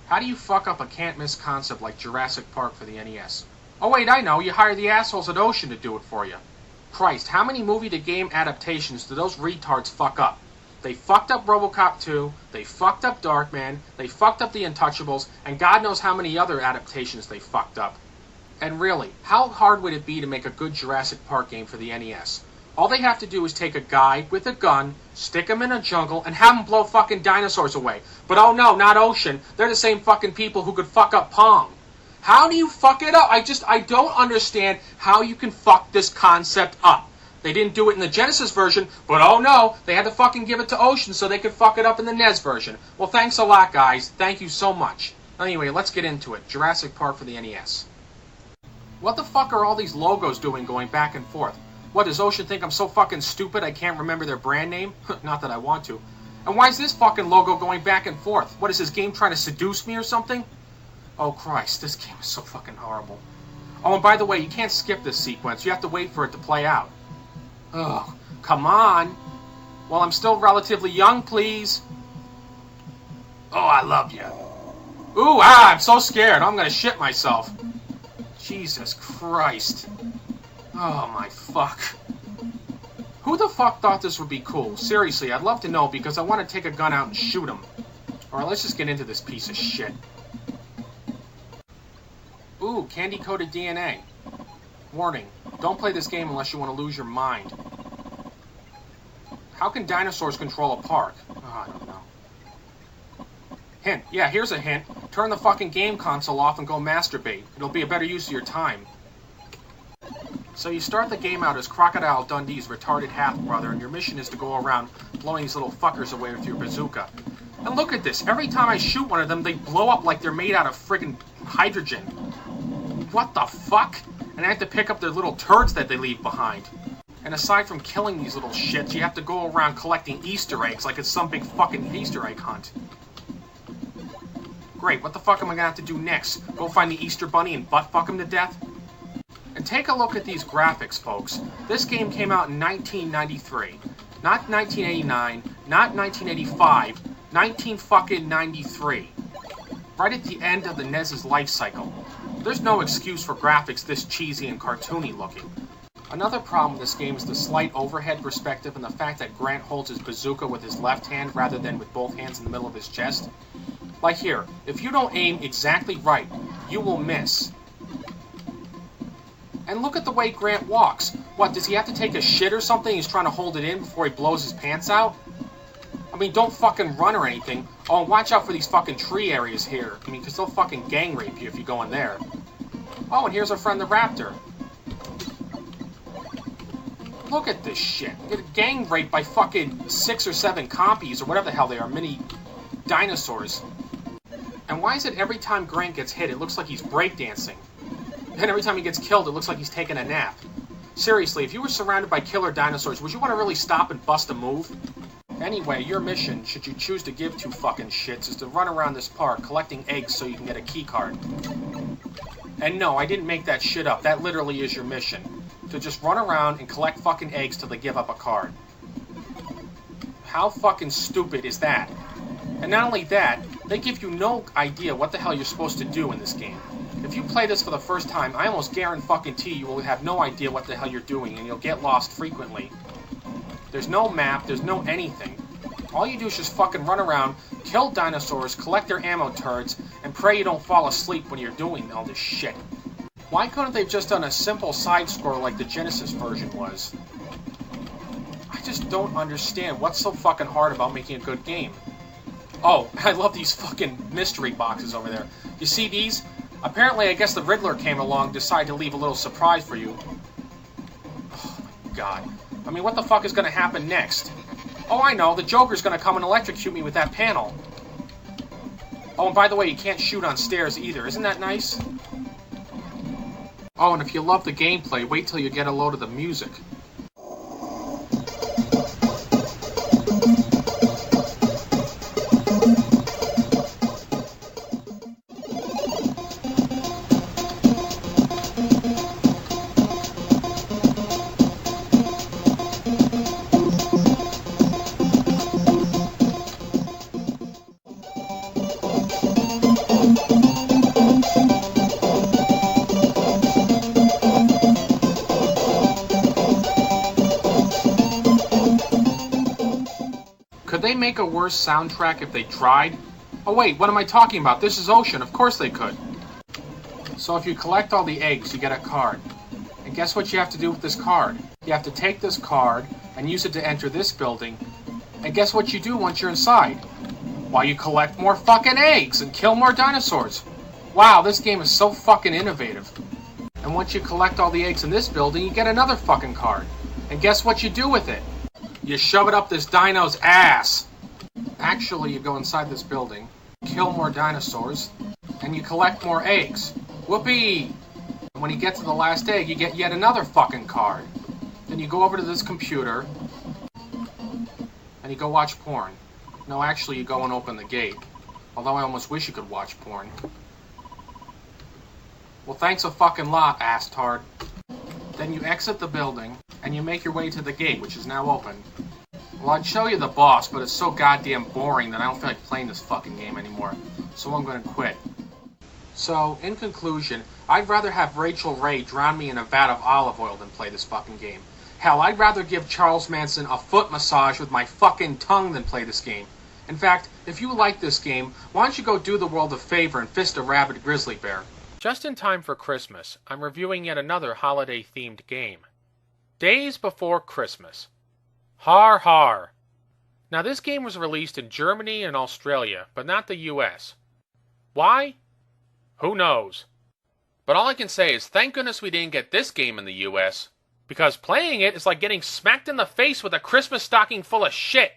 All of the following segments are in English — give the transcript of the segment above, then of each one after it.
How do you fuck up a can't-miss concept like Jurassic Park for the NES? Oh wait, I know, you hire the assholes at Ocean to do it for you. Christ, how many movie-to-game adaptations do those retards fuck up? They fucked up RoboCop 2, they fucked up Darkman, they fucked up The Untouchables, and God knows how many other adaptations they fucked up. And really, how hard would it be to make a good Jurassic Park game for the NES? All they have to do is take a guy with a gun, stick him in a jungle, and have him blow fucking dinosaurs away. But oh no, not Ocean. They're the same fucking people who could fuck up Pong. How do you fuck it up? I don't understand how you can fuck this concept up. They didn't do it in the Genesis version, but oh no, they had to fucking give it to Ocean so they could fuck it up in the NES version. Well, thanks a lot, guys. Thank you so much. Anyway, let's get into it. Jurassic Park for the NES. What the fuck are all these logos doing going back and forth? What, does Ocean think I'm so fucking stupid I can't remember their brand name? Not that I want to. And why is this fucking logo going back and forth? What, is this game trying to seduce me or something? Oh Christ, this game is so fucking horrible. Oh, and by the way, you can't skip this sequence. You have to wait for it to play out. Ugh, come on. Well, I'm still relatively young, please. Oh, I love you. Ooh, I'm so scared. I'm gonna shit myself. Jesus Christ. Oh my fuck. Who the fuck thought this would be cool? Seriously, I'd love to know because I want to take a gun out and shoot him. Alright, let's just get into this piece of shit. Ooh, candy-coated DNA. Warning, don't play this game unless you want to lose your mind. How can dinosaurs control a park? Oh, I don't know. Hint. Yeah, here's a hint. Turn the fucking game console off and go masturbate. It'll be a better use of your time. So you start the game out as Crocodile Dundee's retarded half-brother, and your mission is to go around blowing these little fuckers away with your bazooka. And look at this. Every time I shoot one of them, they blow up like they're made out of friggin' hydrogen. What the fuck? And I have to pick up their little turds that they leave behind. And aside from killing these little shits, you have to go around collecting Easter eggs like it's some big fucking Easter egg hunt. Great, what the fuck am I gonna have to do next? Go find the Easter Bunny and butt-fuck him to death? And take a look at these graphics, folks. This game came out in 1993. Not 1989, not 1985, 1993. Right at the end of the NES's life cycle. There's no excuse for graphics this cheesy and cartoony looking. Another problem with this game is the slight overhead perspective and the fact that Grant holds his bazooka with his left hand rather than with both hands in the middle of his chest. Like here, if you don't aim exactly right, you will miss. And look at the way Grant walks. What, does he have to take a shit or something? He's trying to hold it in before he blows his pants out? I mean, don't fucking run or anything. Oh, and watch out for these fucking tree areas here. I mean, because they'll fucking gang rape you if you go in there. Oh, and here's our friend the Raptor. Look at this shit. You get gang raped by fucking 6 or 7 compies, or whatever the hell they are, mini dinosaurs. And why is it every time Grant gets hit, it looks like he's breakdancing? And every time he gets killed, it looks like he's taking a nap. Seriously, if you were surrounded by killer dinosaurs, would you want to really stop and bust a move? Anyway, your mission, should you choose to give two fucking shits, is to run around this park collecting eggs so you can get a key card. And no, I didn't make that shit up. That literally is your mission. To just run around and collect fucking eggs till they give up a card. How fucking stupid is that? And not only that, they give you no idea what the hell you're supposed to do in this game. If you play this for the first time, I almost guarantee you will have no idea what the hell you're doing and you'll get lost frequently. There's no map, there's no anything. All you do is just fucking run around, kill dinosaurs, collect their ammo turds, and pray you don't fall asleep when you're doing all this shit. Why couldn't they have just done a simple side-scroller like the Genesis version was? I just don't understand what's so fucking hard about making a good game. Oh, I love these fucking mystery boxes over there. You see these? Apparently, I guess the Riddler came along and decided to leave a little surprise for you. Oh, my God. I mean, what the fuck is going to happen next? Oh, I know. The Joker's going to come and electrocute me with that panel. Oh, and by the way, you can't shoot on stairs either. Isn't that nice? Oh, and if you love the gameplay, wait till you get a load of the music. make a worse soundtrack if they tried? Oh wait, what am I talking about? This is Ocean, of course they could. So if you collect all the eggs, you get a card. And guess what you have to do with this card? You have to take this card and use it to enter this building. And guess what you do once you're inside? Why, you collect more fucking eggs and kill more dinosaurs. Wow, this game is so fucking innovative. And once you collect all the eggs in this building, you get another fucking card. And guess what you do with it? You shove it up this dino's ass. Actually, you go inside this building, kill more dinosaurs, and you collect more eggs. Whoopee! And when you get to the last egg, you get yet another fucking card. Then you go over to this computer, and you go watch porn. No, actually, you go and open the gate. Although I almost wish you could watch porn. Well, thanks a fucking lot, ass-tard. Then you exit the building, and you make your way to the gate, which is now open. Well, I'd show you the boss, but it's so goddamn boring that I don't feel like playing this fucking game anymore. So I'm gonna quit. So, in conclusion, I'd rather have Rachel Ray drown me in a vat of olive oil than play this fucking game. Hell, I'd rather give Charles Manson a foot massage with my fucking tongue than play this game. In fact, if you like this game, why don't you go do the world a favor and fist a rabid grizzly bear? Just in time for Christmas, I'm reviewing yet another holiday-themed game. Days Before Christmas. Har har. Now this game was released in Germany and Australia, but not the US. Why? Who knows? But all I can say is thank goodness we didn't get this game in the US, because playing it is like getting smacked in the face with a Christmas stocking full of shit.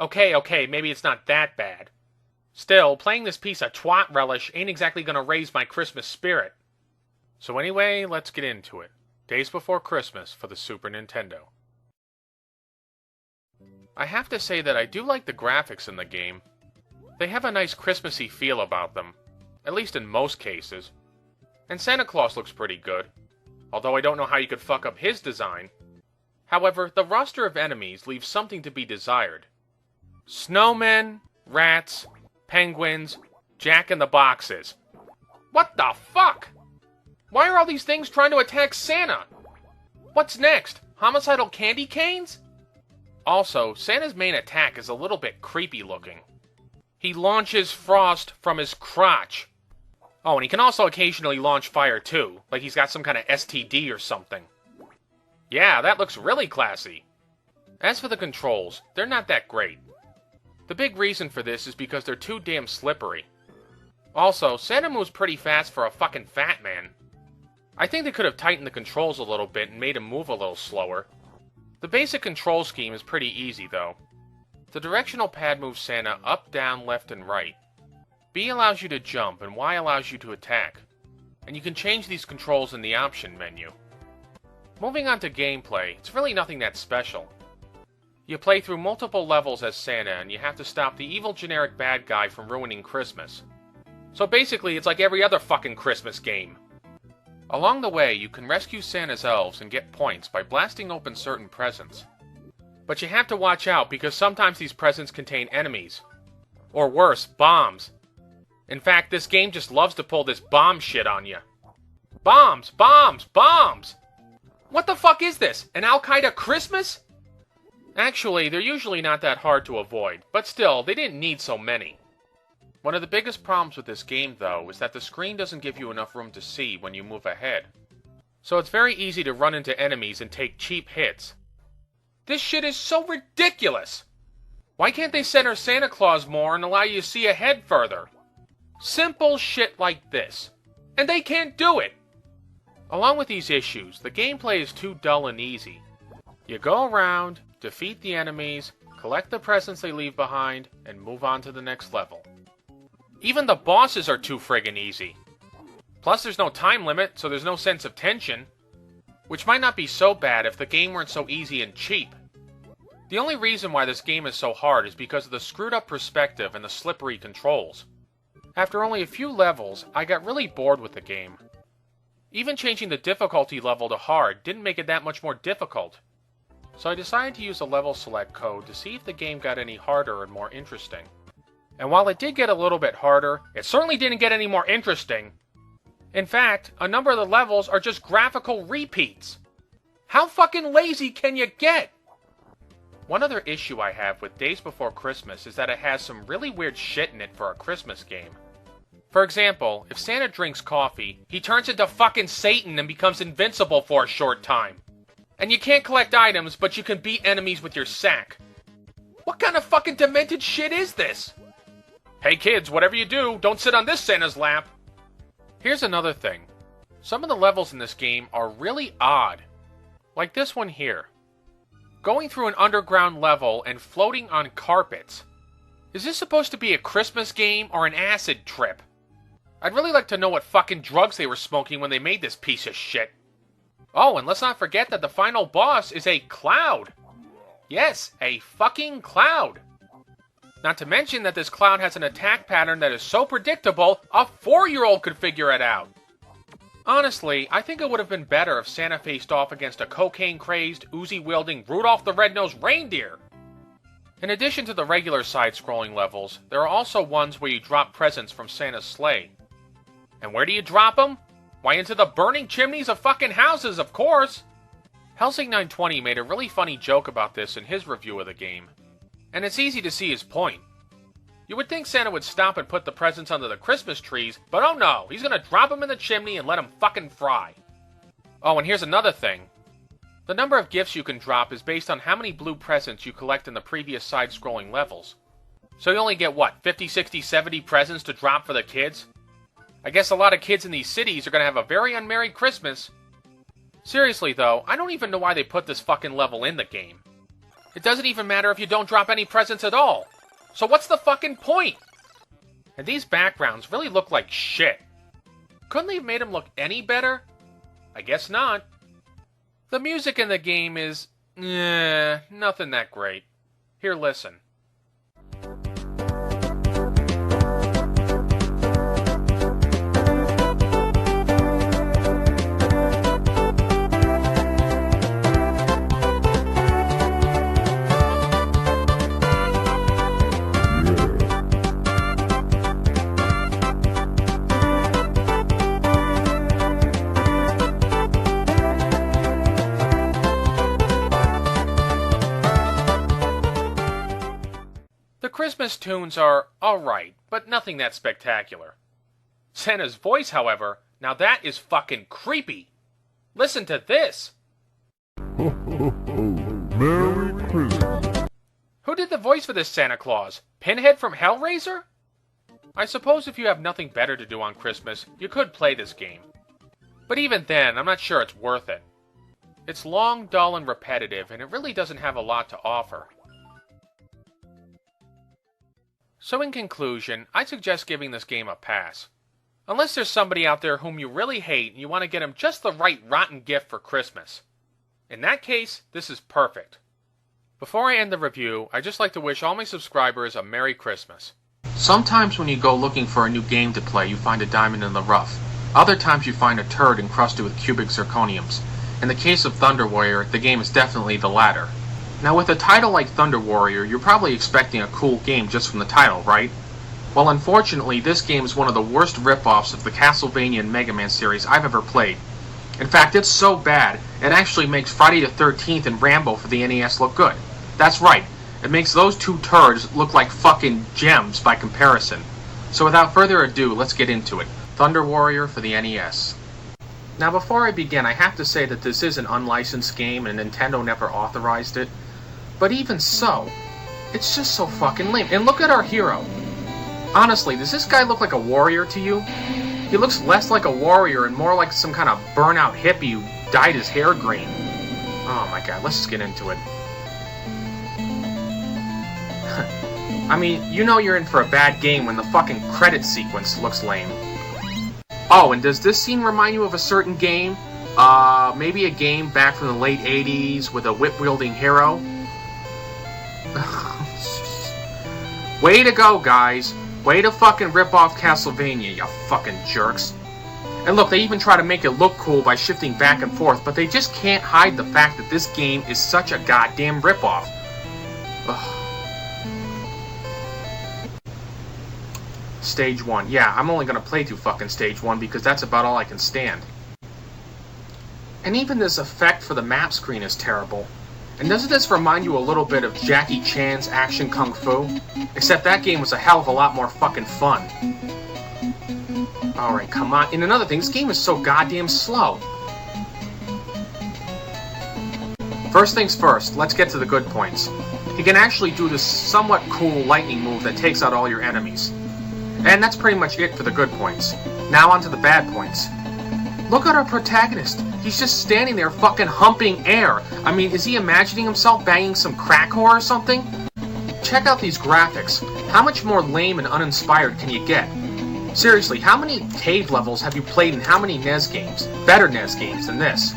Okay, maybe it's not that bad. Still, playing this piece of twat relish ain't exactly gonna raise my Christmas spirit. So anyway, let's get into it. Days Before Christmas for the Super Nintendo. I have to say that I do like the graphics in the game. They have a nice Christmassy feel about them, at least in most cases. And Santa Claus looks pretty good, although I don't know how you could fuck up his design. However, the roster of enemies leaves something to be desired. Snowmen, rats, penguins, jack-in-the-boxes. What the fuck? Why are all these things trying to attack Santa? What's next? Homicidal candy canes? Also, Santa's main attack is a little bit creepy looking. He launches frost from his crotch. Oh, and he can also occasionally launch fire too, like he's got some kind of STD or something. Yeah, that looks really classy. As for the controls, they're not that great. The big reason for this is because they're too damn slippery. Also, Santa moves pretty fast for a fucking fat man. I think they could have tightened the controls a little bit and made him move a little slower. The basic control scheme is pretty easy, though. The directional pad moves Santa up, down, left, and right. B allows you to jump, and Y allows you to attack. And you can change these controls in the option menu. Moving on to gameplay, it's really nothing that special. You play through multiple levels as Santa, and you have to stop the evil generic bad guy from ruining Christmas. So basically, it's like every other fucking Christmas game. Along the way, you can rescue Santa's elves and get points by blasting open certain presents. But you have to watch out because sometimes these presents contain enemies. Or worse, bombs. In fact, this game just loves to pull this bomb shit on you. Bombs! Bombs! Bombs! What the fuck is this? An Al-Qaeda Christmas? Actually, they're usually not that hard to avoid, but still, they didn't need so many. One of the biggest problems with this game, though, is that the screen doesn't give you enough room to see when you move ahead. So it's very easy to run into enemies and take cheap hits. This shit is so ridiculous! Why can't they center Santa Claus more and allow you to see ahead further? Simple shit like this. And they can't do it! Along with these issues, the gameplay is too dull and easy. You go around, defeat the enemies, collect the presents they leave behind, and move on to the next level. Even the bosses are too friggin' easy. Plus there's no time limit, so there's no sense of tension. Which might not be so bad if the game weren't so easy and cheap. The only reason why this game is so hard is because of the screwed up perspective and the slippery controls. After only a few levels, I got really bored with the game. Even changing the difficulty level to hard didn't make it that much more difficult. So I decided to use a level select code to see if the game got any harder and more interesting. And while it did get a little bit harder, it certainly didn't get any more interesting. In fact, a number of the levels are just graphical repeats. How fucking lazy can you get? One other issue I have with Days Before Christmas is that it has some really weird shit in it for a Christmas game. For example, if Santa drinks coffee, he turns into fucking Satan and becomes invincible for a short time. And you can't collect items, but you can beat enemies with your sack. What kind of fucking demented shit is this? Hey kids, whatever you do, don't sit on this Santa's lap. Here's another thing. Some of the levels in this game are really odd. Like this one here. Going through an underground level and floating on carpets. Is this supposed to be a Christmas game or an acid trip? I'd really like to know what fucking drugs they were smoking when they made this piece of shit. Oh, and let's not forget that the final boss is a cloud. Yes, a fucking cloud. Not to mention that this cloud has an attack pattern that is so predictable, a 4-year-old could figure it out. Honestly, I think it would have been better if Santa faced off against a cocaine-crazed, Uzi-wielding Rudolph the Red-Nosed Reindeer. In addition to the regular side-scrolling levels, there are also ones where you drop presents from Santa's sleigh. And where do you drop them? Why, into the burning chimneys of fucking houses, of course! Helsing920 made a really funny joke about this in his review of the game. And it's easy to see his point. You would think Santa would stop and put the presents under the Christmas trees, but oh no, he's gonna drop them in the chimney and let them fucking fry. Oh, and here's another thing. The number of gifts you can drop is based on how many blue presents you collect in the previous side-scrolling levels. So you only get, what, 50, 60, 70 presents to drop for the kids? I guess a lot of kids in these cities are gonna have a very unmerry Christmas. Seriously though, I don't even know why they put this fucking level in the game. It doesn't even matter if you don't drop any presents at all. So what's the fucking point? And these backgrounds really look like shit. Couldn't they have made them look any better? I guess not. The music in the game is, nothing that great. Here, listen. Christmas tunes are alright, but nothing that spectacular. Santa's voice, however, now that is fucking creepy. Listen to this. Ho, ho, ho. Merry Christmas. Who did the voice for this Santa Claus? Pinhead from Hellraiser? I suppose if you have nothing better to do on Christmas, you could play this game. But even then, I'm not sure it's worth it. It's long, dull, and repetitive, and it really doesn't have a lot to offer. So in conclusion, I suggest giving this game a pass. Unless there's somebody out there whom you really hate and you want to get him just the right rotten gift for Christmas. In that case, this is perfect. Before I end the review, I'd just like to wish all my subscribers a Merry Christmas. Sometimes when you go looking for a new game to play, you find a diamond in the rough. Other times you find a turd encrusted with cubic zirconiums. In the case of Thunder Warrior, the game is definitely the latter. Now with a title like Thunder Warrior, you're probably expecting a cool game just from the title, right? Well, unfortunately, this game is one of the worst rip-offs of the Castlevania and Mega Man series I've ever played. In fact, it's so bad, it actually makes Friday the 13th and Rambo for the NES look good. That's right, it makes those two turds look like fucking gems by comparison. So without further ado, let's get into it. Thunder Warrior for the NES. Now before I begin, I have to say that this is an unlicensed game and Nintendo never authorized it. But even so, it's just so fucking lame. And look at our hero. Honestly, does this guy look like a warrior to you? He looks less like a warrior and more like some kind of burnout hippie who dyed his hair green. Oh my god, let's just get into it. I mean, you know you're in for a bad game when the fucking credit sequence looks lame. Oh, and does this scene remind you of a certain game? Maybe a game back from the late 80s with a whip-wielding hero? Way to go, guys. Way to fucking rip off Castlevania, you fucking jerks. And look, they even try to make it look cool by shifting back and forth, but they just can't hide the fact that this game is such a goddamn rip-off. Stage 1. Yeah, I'm only gonna play through fucking Stage 1 because that's about all I can stand. And even this effect for the map screen is terrible. And doesn't this remind you a little bit of Jackie Chan's Action Kung Fu? Except that game was a hell of a lot more fucking fun. Alright, come on. And another thing, this game is so goddamn slow. First things first, let's get to the good points. You can actually do this somewhat cool lightning move that takes out all your enemies. And that's pretty much it for the good points. Now on to the bad points. Look at our protagonist. He's just standing there fucking humping air. I mean, is he imagining himself banging some crack whore or something? Check out these graphics. How much more lame and uninspired can you get? Seriously, how many cave levels have you played in how many NES games? Better NES games than this.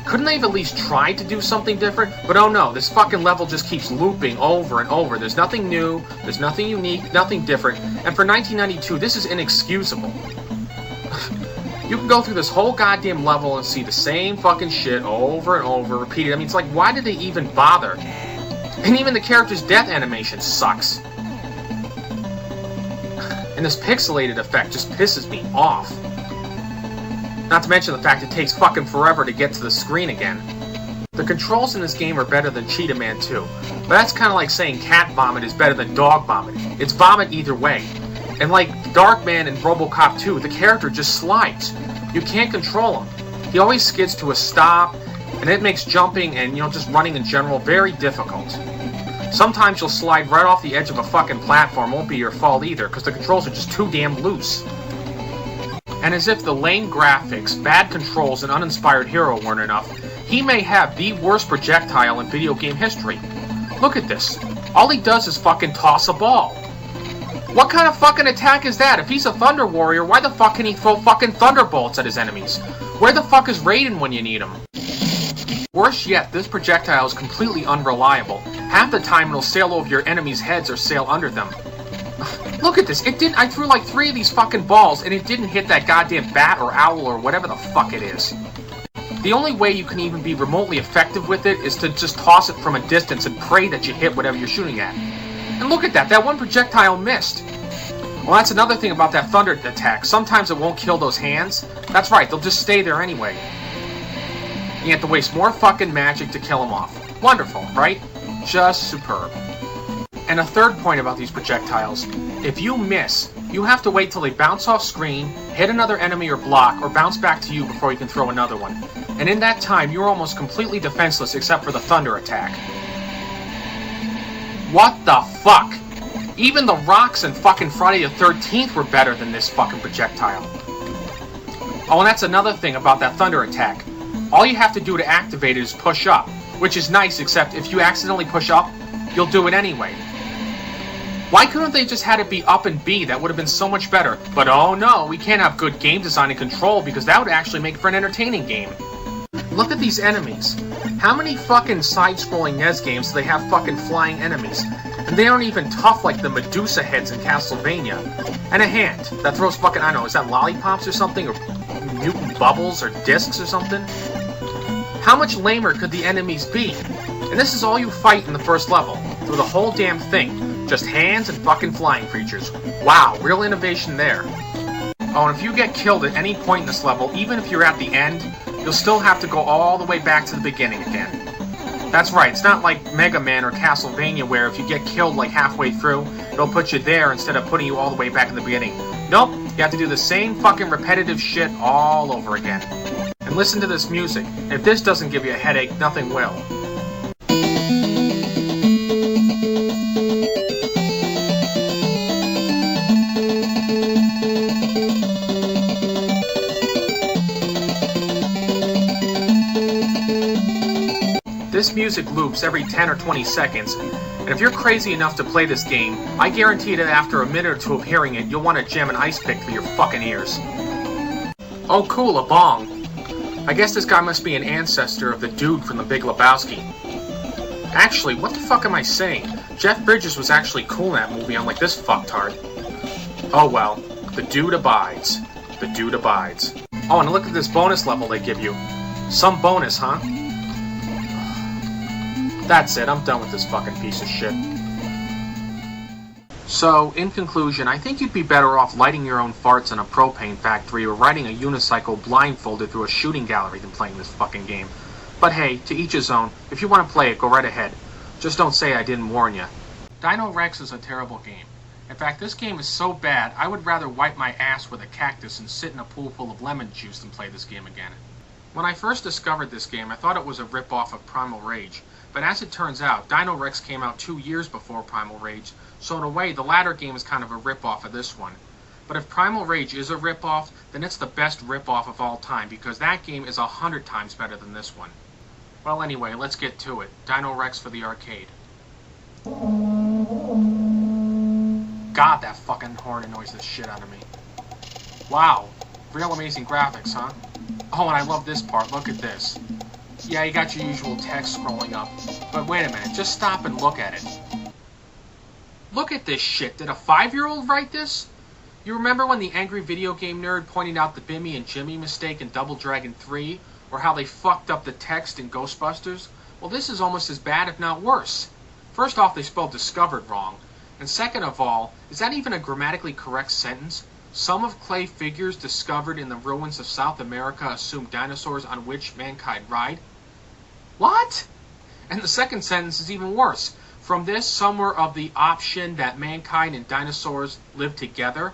Couldn't they have at least tried to do something different? But oh no, this fucking level just keeps looping over and over. There's nothing new, there's nothing unique, nothing different. And for 1992, this is inexcusable. You can go through this whole goddamn level and see the same fucking shit over and over, repeated. I mean, it's like, why did they even bother? And even the character's death animation sucks. And this pixelated effect just pisses me off. Not to mention the fact it takes fucking forever to get to the screen again. The controls in this game are better than Cheetahman 2, but that's kind of like saying cat vomit is better than dog vomit. It's vomit either way. And like Darkman and RoboCop 2, the character just slides. You can't control him. He always skids to a stop, and it makes jumping and, just running in general very difficult. Sometimes you'll slide right off the edge of a fucking platform. Won't be your fault either, because the controls are just too damn loose. And as if the lame graphics, bad controls, and uninspired hero weren't enough, he may have the worst projectile in video game history. Look at this. All he does is fucking toss a ball. What kind of fucking attack is that? If he's a Thunder Warrior, why the fuck can he throw fucking thunderbolts at his enemies? Where the fuck is Raiden when you need him? Worse yet, this projectile is completely unreliable. Half the time it'll sail over your enemies' heads or sail under them. Look at this. I threw like 3 of these fucking balls and it didn't hit that goddamn bat or owl or whatever the fuck it is. The only way you can even be remotely effective with it is to just toss it from a distance and pray that you hit whatever you're shooting at. And look at that. That one projectile missed. Well, that's another thing about that thunder attack. Sometimes it won't kill those hands. That's right. They'll just stay there anyway. You have to waste more fucking magic to kill them off. Wonderful, right? Just superb. And a third point about these projectiles, if you miss, you have to wait till they bounce off screen, hit another enemy or block, or bounce back to you before you can throw another one. And in that time, you're almost completely defenseless except for the thunder attack. What the fuck? Even the rocks in fucking Friday the 13th were better than this fucking projectile. Oh, and that's another thing about that thunder attack. All you have to do to activate it is push up, which is nice, except if you accidentally push up, you'll do it anyway. Why couldn't they just had it be up and B? That would have been so much better. But oh no, we can't have good game design and control because that would actually make for an entertaining game. Look at these enemies. How many fucking side-scrolling NES games do they have fucking flying enemies? And they aren't even tough like the Medusa heads in Castlevania. And a hand that throws fucking, I don't know, is that lollipops or something? Or mutant bubbles or discs or something? How much lamer could the enemies be? And this is all you fight in the first level, through the whole damn thing. Just hands and fucking flying creatures. Wow, real innovation there. Oh, and if you get killed at any point in this level, even if you're at the end, you'll still have to go all the way back to the beginning again. That's right, it's not like Mega Man or Castlevania where if you get killed like halfway through, it'll put you there instead of putting you all the way back in the beginning. Nope, you have to do the same fucking repetitive shit all over again. And listen to this music. If this doesn't give you a headache, nothing will. This music loops every 10 or 20 seconds, and if you're crazy enough to play this game, I guarantee that after a minute or two of hearing it, you'll want to jam an ice pick through your fucking ears. Oh cool, a bong. I guess this guy must be an ancestor of the dude from The Big Lebowski. Actually, what the fuck am I saying? Jeff Bridges was actually cool in that movie, unlike this fucktard. Oh well, the dude abides. The dude abides. Oh, and look at this bonus level they give you. Some bonus, huh? That's it, I'm done with this fucking piece of shit. So, in conclusion, I think you'd be better off lighting your own farts in a propane factory or riding a unicycle blindfolded through a shooting gallery than playing this fucking game. But hey, to each his own. If you want to play it, go right ahead. Just don't say I didn't warn you. Dino Rex is a terrible game. In fact, this game is so bad, I would rather wipe my ass with a cactus and sit in a pool full of lemon juice than play this game again. When I first discovered this game, I thought it was a rip-off of Primal Rage. But as it turns out, Dino Rex came out 2 years before Primal Rage, so in a way, the latter game is kind of a rip-off of this one. But if Primal Rage is a rip-off, then it's the best rip-off of all time, because that game is 100 times better than this one. Well, anyway, let's get to it. Dino Rex for the arcade. God, that fucking horn annoys the shit out of me. Wow. Real amazing graphics, huh? Oh, and I love this part. Look at this. Yeah, you got your usual text scrolling up. But wait a minute. Just stop and look at it. Look at this shit. Did a 5-year-old write this? You remember when the angry video game nerd pointed out the Bimmy and Jimmy mistake in Double Dragon 3? Or how they fucked up the text in Ghostbusters? Well, this is almost as bad, if not worse. First off, they spelled discovered wrong. And second of all, is that even a grammatically correct sentence? Some of clay figures discovered in the ruins of South America assume dinosaurs on which mankind ride? What? And the second sentence is even worse. From this, some were of the option that mankind and dinosaurs live together?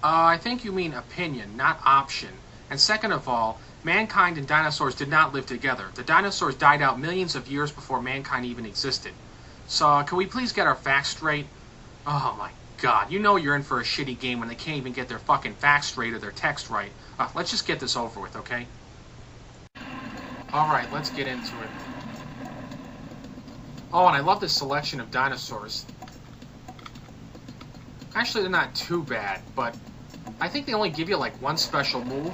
I think you mean opinion, not option. And second of all, mankind and dinosaurs did not live together. The dinosaurs died out millions of years before mankind even existed. So, can we please get our facts straight? Oh my god, you know you're in for a shitty game when they can't even get their fucking facts straight or their text right. Let's just get this over with, okay? Alright, let's get into it. Oh, and I love this selection of dinosaurs. Actually, they're not too bad, but I think they only give you like one special move.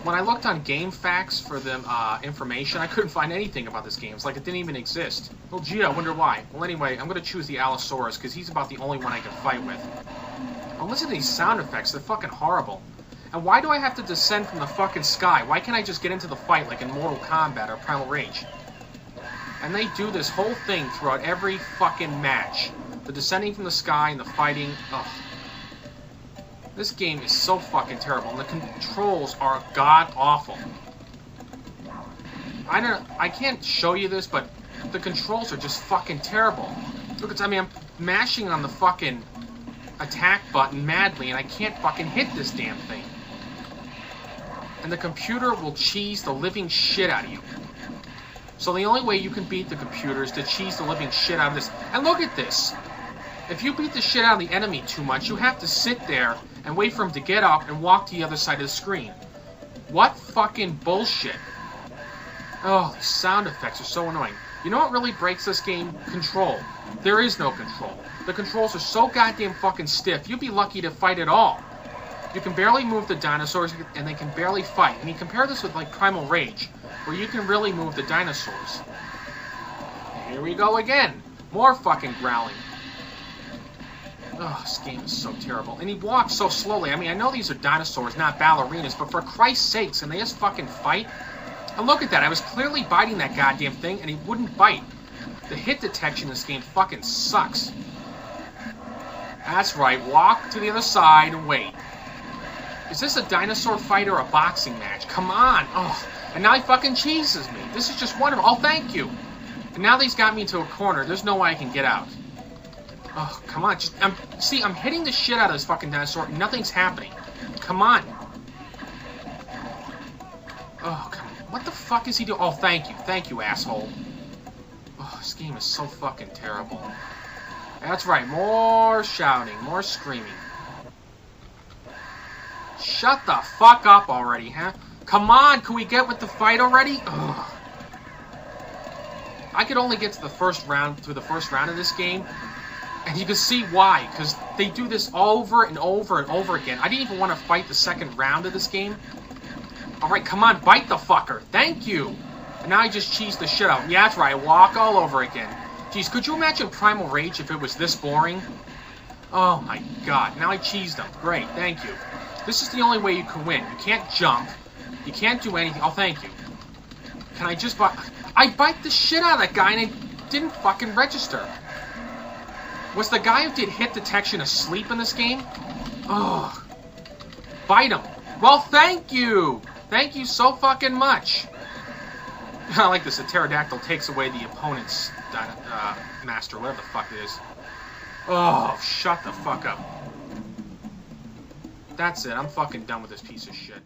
When I looked on game facts for them information, I couldn't find anything about this game. It's like it didn't even exist. Oh gee, I wonder why. Well anyway, I'm going to choose the Allosaurus because he's about the only one I can fight with. Oh, listen to these sound effects. They're fucking horrible. And why do I have to descend from the fucking sky? Why can't I just get into the fight like in Mortal Kombat or Primal Rage? And they do this whole thing throughout every fucking match. The descending from the sky and the fighting. Ugh. This game is so fucking terrible, and the controls are god-awful. I can't show you this, but the controls are just fucking terrible. Look, I'm mashing on the fucking attack button madly, and I can't fucking hit this damn thing. And the computer will cheese the living shit out of you. So the only way you can beat the computer is to cheese the living shit out of this. And look at this! If you beat the shit out of the enemy too much, you have to sit there and wait for him to get up and walk to the other side of the screen. What fucking bullshit. Oh, the sound effects are so annoying. You know what really breaks this game? Control. There is no control. The controls are so goddamn fucking stiff, you'd be lucky to fight at all. You can barely move the dinosaurs, and they can barely fight. And you compare this with, like, Primal Rage, where you can really move the dinosaurs. Here we go again. More fucking growling. Oh, this game is so terrible. And he walks so slowly. I mean, I know these are dinosaurs, not ballerinas, but for Christ's sakes, and they just fucking fight? And look at that. I was clearly biting that goddamn thing, and he wouldn't bite. The hit detection in this game fucking sucks. That's right. Walk to the other side and wait. Is this a dinosaur fight or a boxing match? Come on. Oh, and now he fucking cheeses me. This is just wonderful. Oh, thank you. And now that he's got me into a corner, there's no way I can get out. Oh, come on. I'm hitting the shit out of this fucking dinosaur and nothing's happening. Come on. Oh, come on. What the fuck is he doing? Oh, thank you. Thank you, asshole. Oh, this game is so fucking terrible. That's right. More shouting. More screaming. Shut the fuck up already, huh? Come on. Can we get with the fight already? Ugh. I could only get to the first round, through the first round of this game. And you can see why, because they do this over and over and over again. I didn't even want to fight the second round of this game. Alright, come on, bite the fucker. Thank you. And now I just cheese the shit out. Yeah, that's right, walk all over again. Jeez, could you imagine Primal Rage if it was this boring? Oh my god, now I cheesed them. Great, thank you. This is the only way you can win. You can't jump. You can't do anything. Oh, thank you. Can I just bite? I bite the shit out of that guy and it didn't fucking register. Was the guy who did hit detection asleep in this game? Ugh. Bite him. Well, thank you. Thank you so fucking much. I like this. The pterodactyl takes away the opponent's master, whatever the fuck it is. Oh, shut the fuck up. That's it. I'm fucking done with this piece of shit.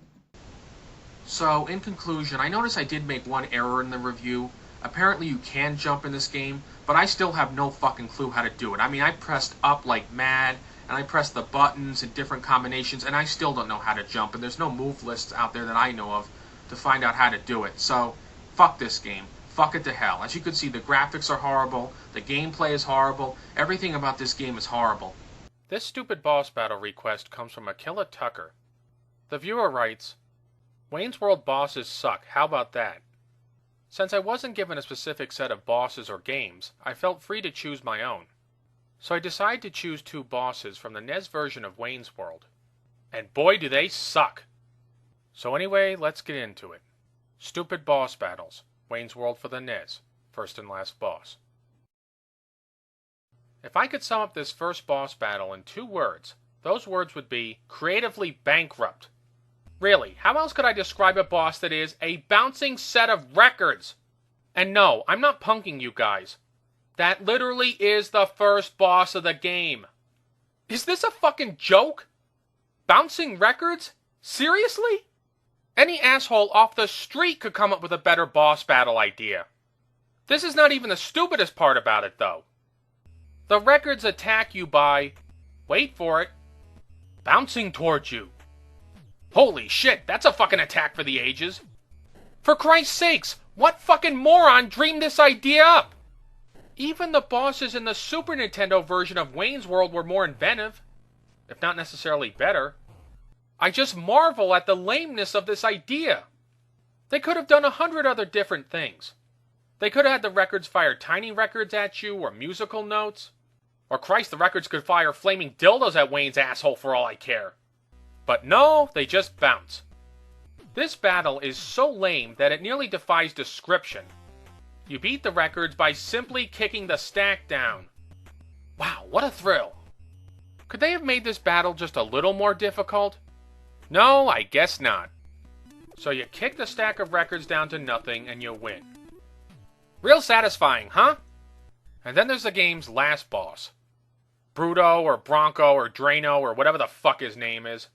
So, in conclusion, I noticed I did make one error in the review. Apparently you can jump in this game, but I still have no fucking clue how to do it. I mean, I pressed up like mad, and I pressed the buttons in different combinations, and I still don't know how to jump, and there's no move lists out there that I know of to find out how to do it. So, fuck this game. Fuck it to hell. As you can see, the graphics are horrible, the gameplay is horrible, everything about this game is horrible. This stupid boss battle request comes from Akilla Tucker. The viewer writes, Wayne's World bosses suck, how about that? Since I wasn't given a specific set of bosses or games, I felt free to choose my own. So I decided to choose 2 bosses from the NES version of Wayne's World. And boy do they suck! So anyway, let's get into it. Stupid boss battles. Wayne's World for the NES. First and last boss. If I could sum up this first boss battle in 2 words, those words would be creatively bankrupt. Really, how else could I describe a boss that is a bouncing set of records? And no, I'm not punking you guys. That literally is the first boss of the game. Is this a fucking joke? Bouncing records? Seriously? Any asshole off the street could come up with a better boss battle idea. This is not even the stupidest part about it, though. The records attack you by, wait for it, bouncing towards you. Holy shit, that's a fucking attack for the ages. For Christ's sakes, what fucking moron dreamed this idea up? Even the bosses in the Super Nintendo version of Wayne's World were more inventive, if not necessarily better. I just marvel at the lameness of this idea. They could have done 100 other different things. They could have had the records fire tiny records at you, or musical notes. Or Christ, the records could fire flaming dildos at Wayne's asshole for all I care. But no, they just bounce. This battle is so lame that it nearly defies description. You beat the records by simply kicking the stack down. Wow, what a thrill. Could they have made this battle just a little more difficult? No, I guess not. So you kick the stack of records down to nothing and you win. Real satisfying, huh? And then there's the game's last boss. Bruto or Bronco or Drano or whatever the fuck his name is.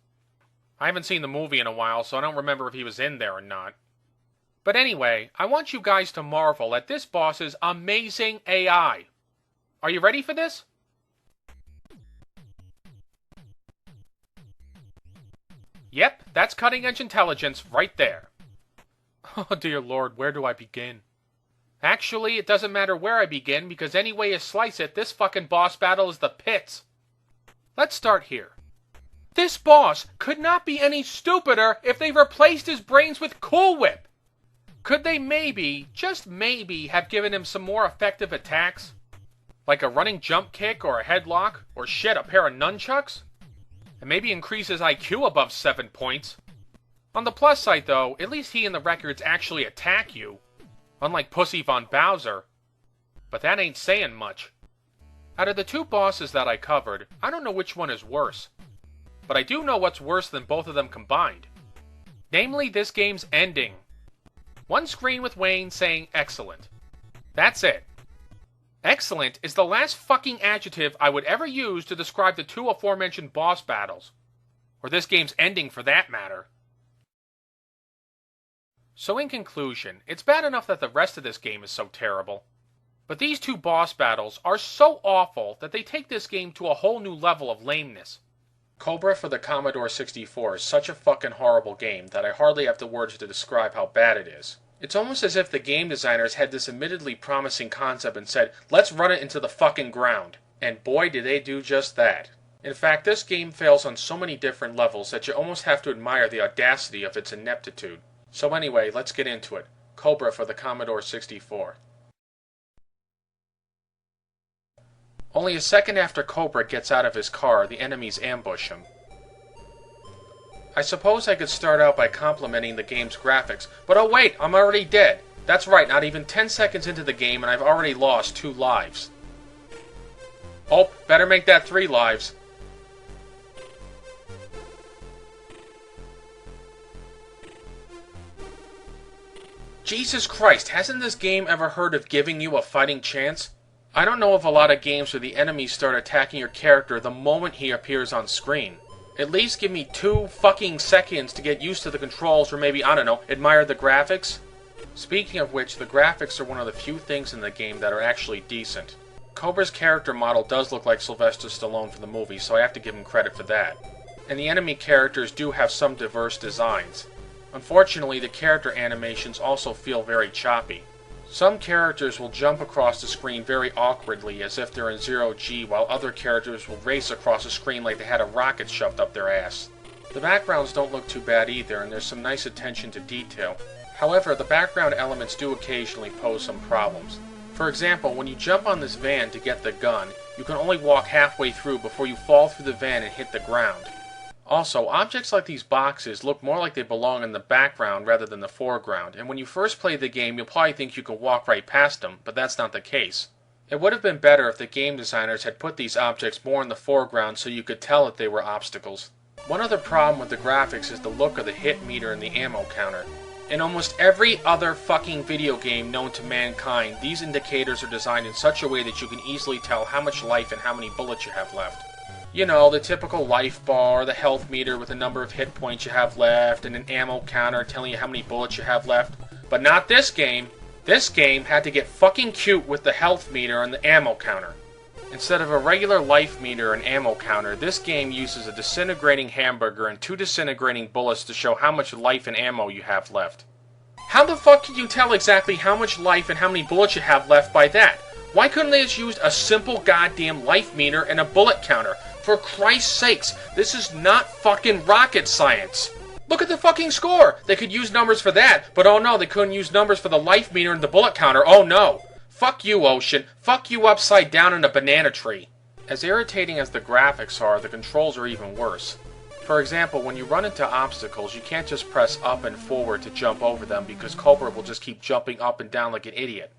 I haven't seen the movie in a while, so I don't remember if he was in there or not. But anyway, I want you guys to marvel at this boss's amazing AI. Are you ready for this? Yep, that's cutting-edge intelligence right there. Oh dear lord, where do I begin? Actually, it doesn't matter where I begin, because any way you slice it, this fucking boss battle is the pits. Let's start here. This boss could not be any stupider if they replaced his brains with Cool Whip. Could they maybe, just maybe, have given him some more effective attacks? Like a running jump kick or a headlock, or shit, a pair of nunchucks? And maybe increase his IQ above 7 points. On the plus side though, at least he and the records actually attack you. Unlike Pussy Von Bowser. But that ain't saying much. Out of the 2 bosses that I covered, I don't know which one is worse. But I do know what's worse than both of them combined. Namely, this game's ending. One screen with Wayne saying excellent. That's it. Excellent is the last fucking adjective I would ever use to describe the 2 aforementioned boss battles. Or this game's ending for that matter. So in conclusion, it's bad enough that the rest of this game is so terrible. But these 2 boss battles are so awful that they take this game to a whole new level of lameness. Cobra for the Commodore 64 is such a fucking horrible game that I hardly have the words to describe how bad it is. It's almost as if the game designers had this admittedly promising concept and said, let's run it into the fucking ground. And boy did they do just that. In fact, this game fails on so many different levels that you almost have to admire the audacity of its ineptitude. So anyway, let's get into it. Cobra for the Commodore 64. Only a second after Cobra gets out of his car, the enemies ambush him. I suppose I could start out by complimenting the game's graphics, but oh wait, I'm already dead. That's right, not even 10 seconds into the game and I've already lost 2 lives. Oh, better make that 3 lives. Jesus Christ, hasn't this game ever heard of giving you a fighting chance? I don't know of a lot of games where the enemies start attacking your character the moment he appears on screen. At least give me 2 fucking seconds to get used to the controls, or maybe, I don't know, admire the graphics. Speaking of which, the graphics are one of the few things in the game that are actually decent. Cobra's character model does look like Sylvester Stallone for the movie, so I have to give him credit for that. And the enemy characters do have some diverse designs. Unfortunately, the character animations also feel very choppy. Some characters will jump across the screen very awkwardly as if they're in 0G, while other characters will race across the screen like they had a rocket shoved up their ass. The backgrounds don't look too bad either, and there's some nice attention to detail. However, the background elements do occasionally pose some problems. For example, when you jump on this van to get the gun, you can only walk halfway through before you fall through the van and hit the ground. Also, objects like these boxes look more like they belong in the background rather than the foreground, and when you first play the game you'll probably think you can walk right past them, but that's not the case. It would have been better if the game designers had put these objects more in the foreground so you could tell that they were obstacles. One other problem with the graphics is the look of the hit meter and the ammo counter. In almost every other fucking video game known to mankind, these indicators are designed in such a way that you can easily tell how much life and how many bullets you have left. You know, the typical life bar, the health meter with the number of hit points you have left, and an ammo counter telling you how many bullets you have left. But not this game. This game had to get fucking cute with the health meter and the ammo counter. Instead of a regular life meter and ammo counter, this game uses a disintegrating hamburger and 2 disintegrating bullets to show how much life and ammo you have left. How the fuck can you tell exactly how much life and how many bullets you have left by that? Why couldn't they just use a simple goddamn life meter and a bullet counter? For Christ's sakes, this is not fucking rocket science. Look at the fucking score! They could use numbers for that, but oh no, they couldn't use numbers for the life meter and the bullet counter, oh no! Fuck you, Ocean. Fuck you upside down in a banana tree. As irritating as the graphics are, the controls are even worse. For example, when you run into obstacles, you can't just press up and forward to jump over them because Cobra will just keep jumping up and down like an idiot.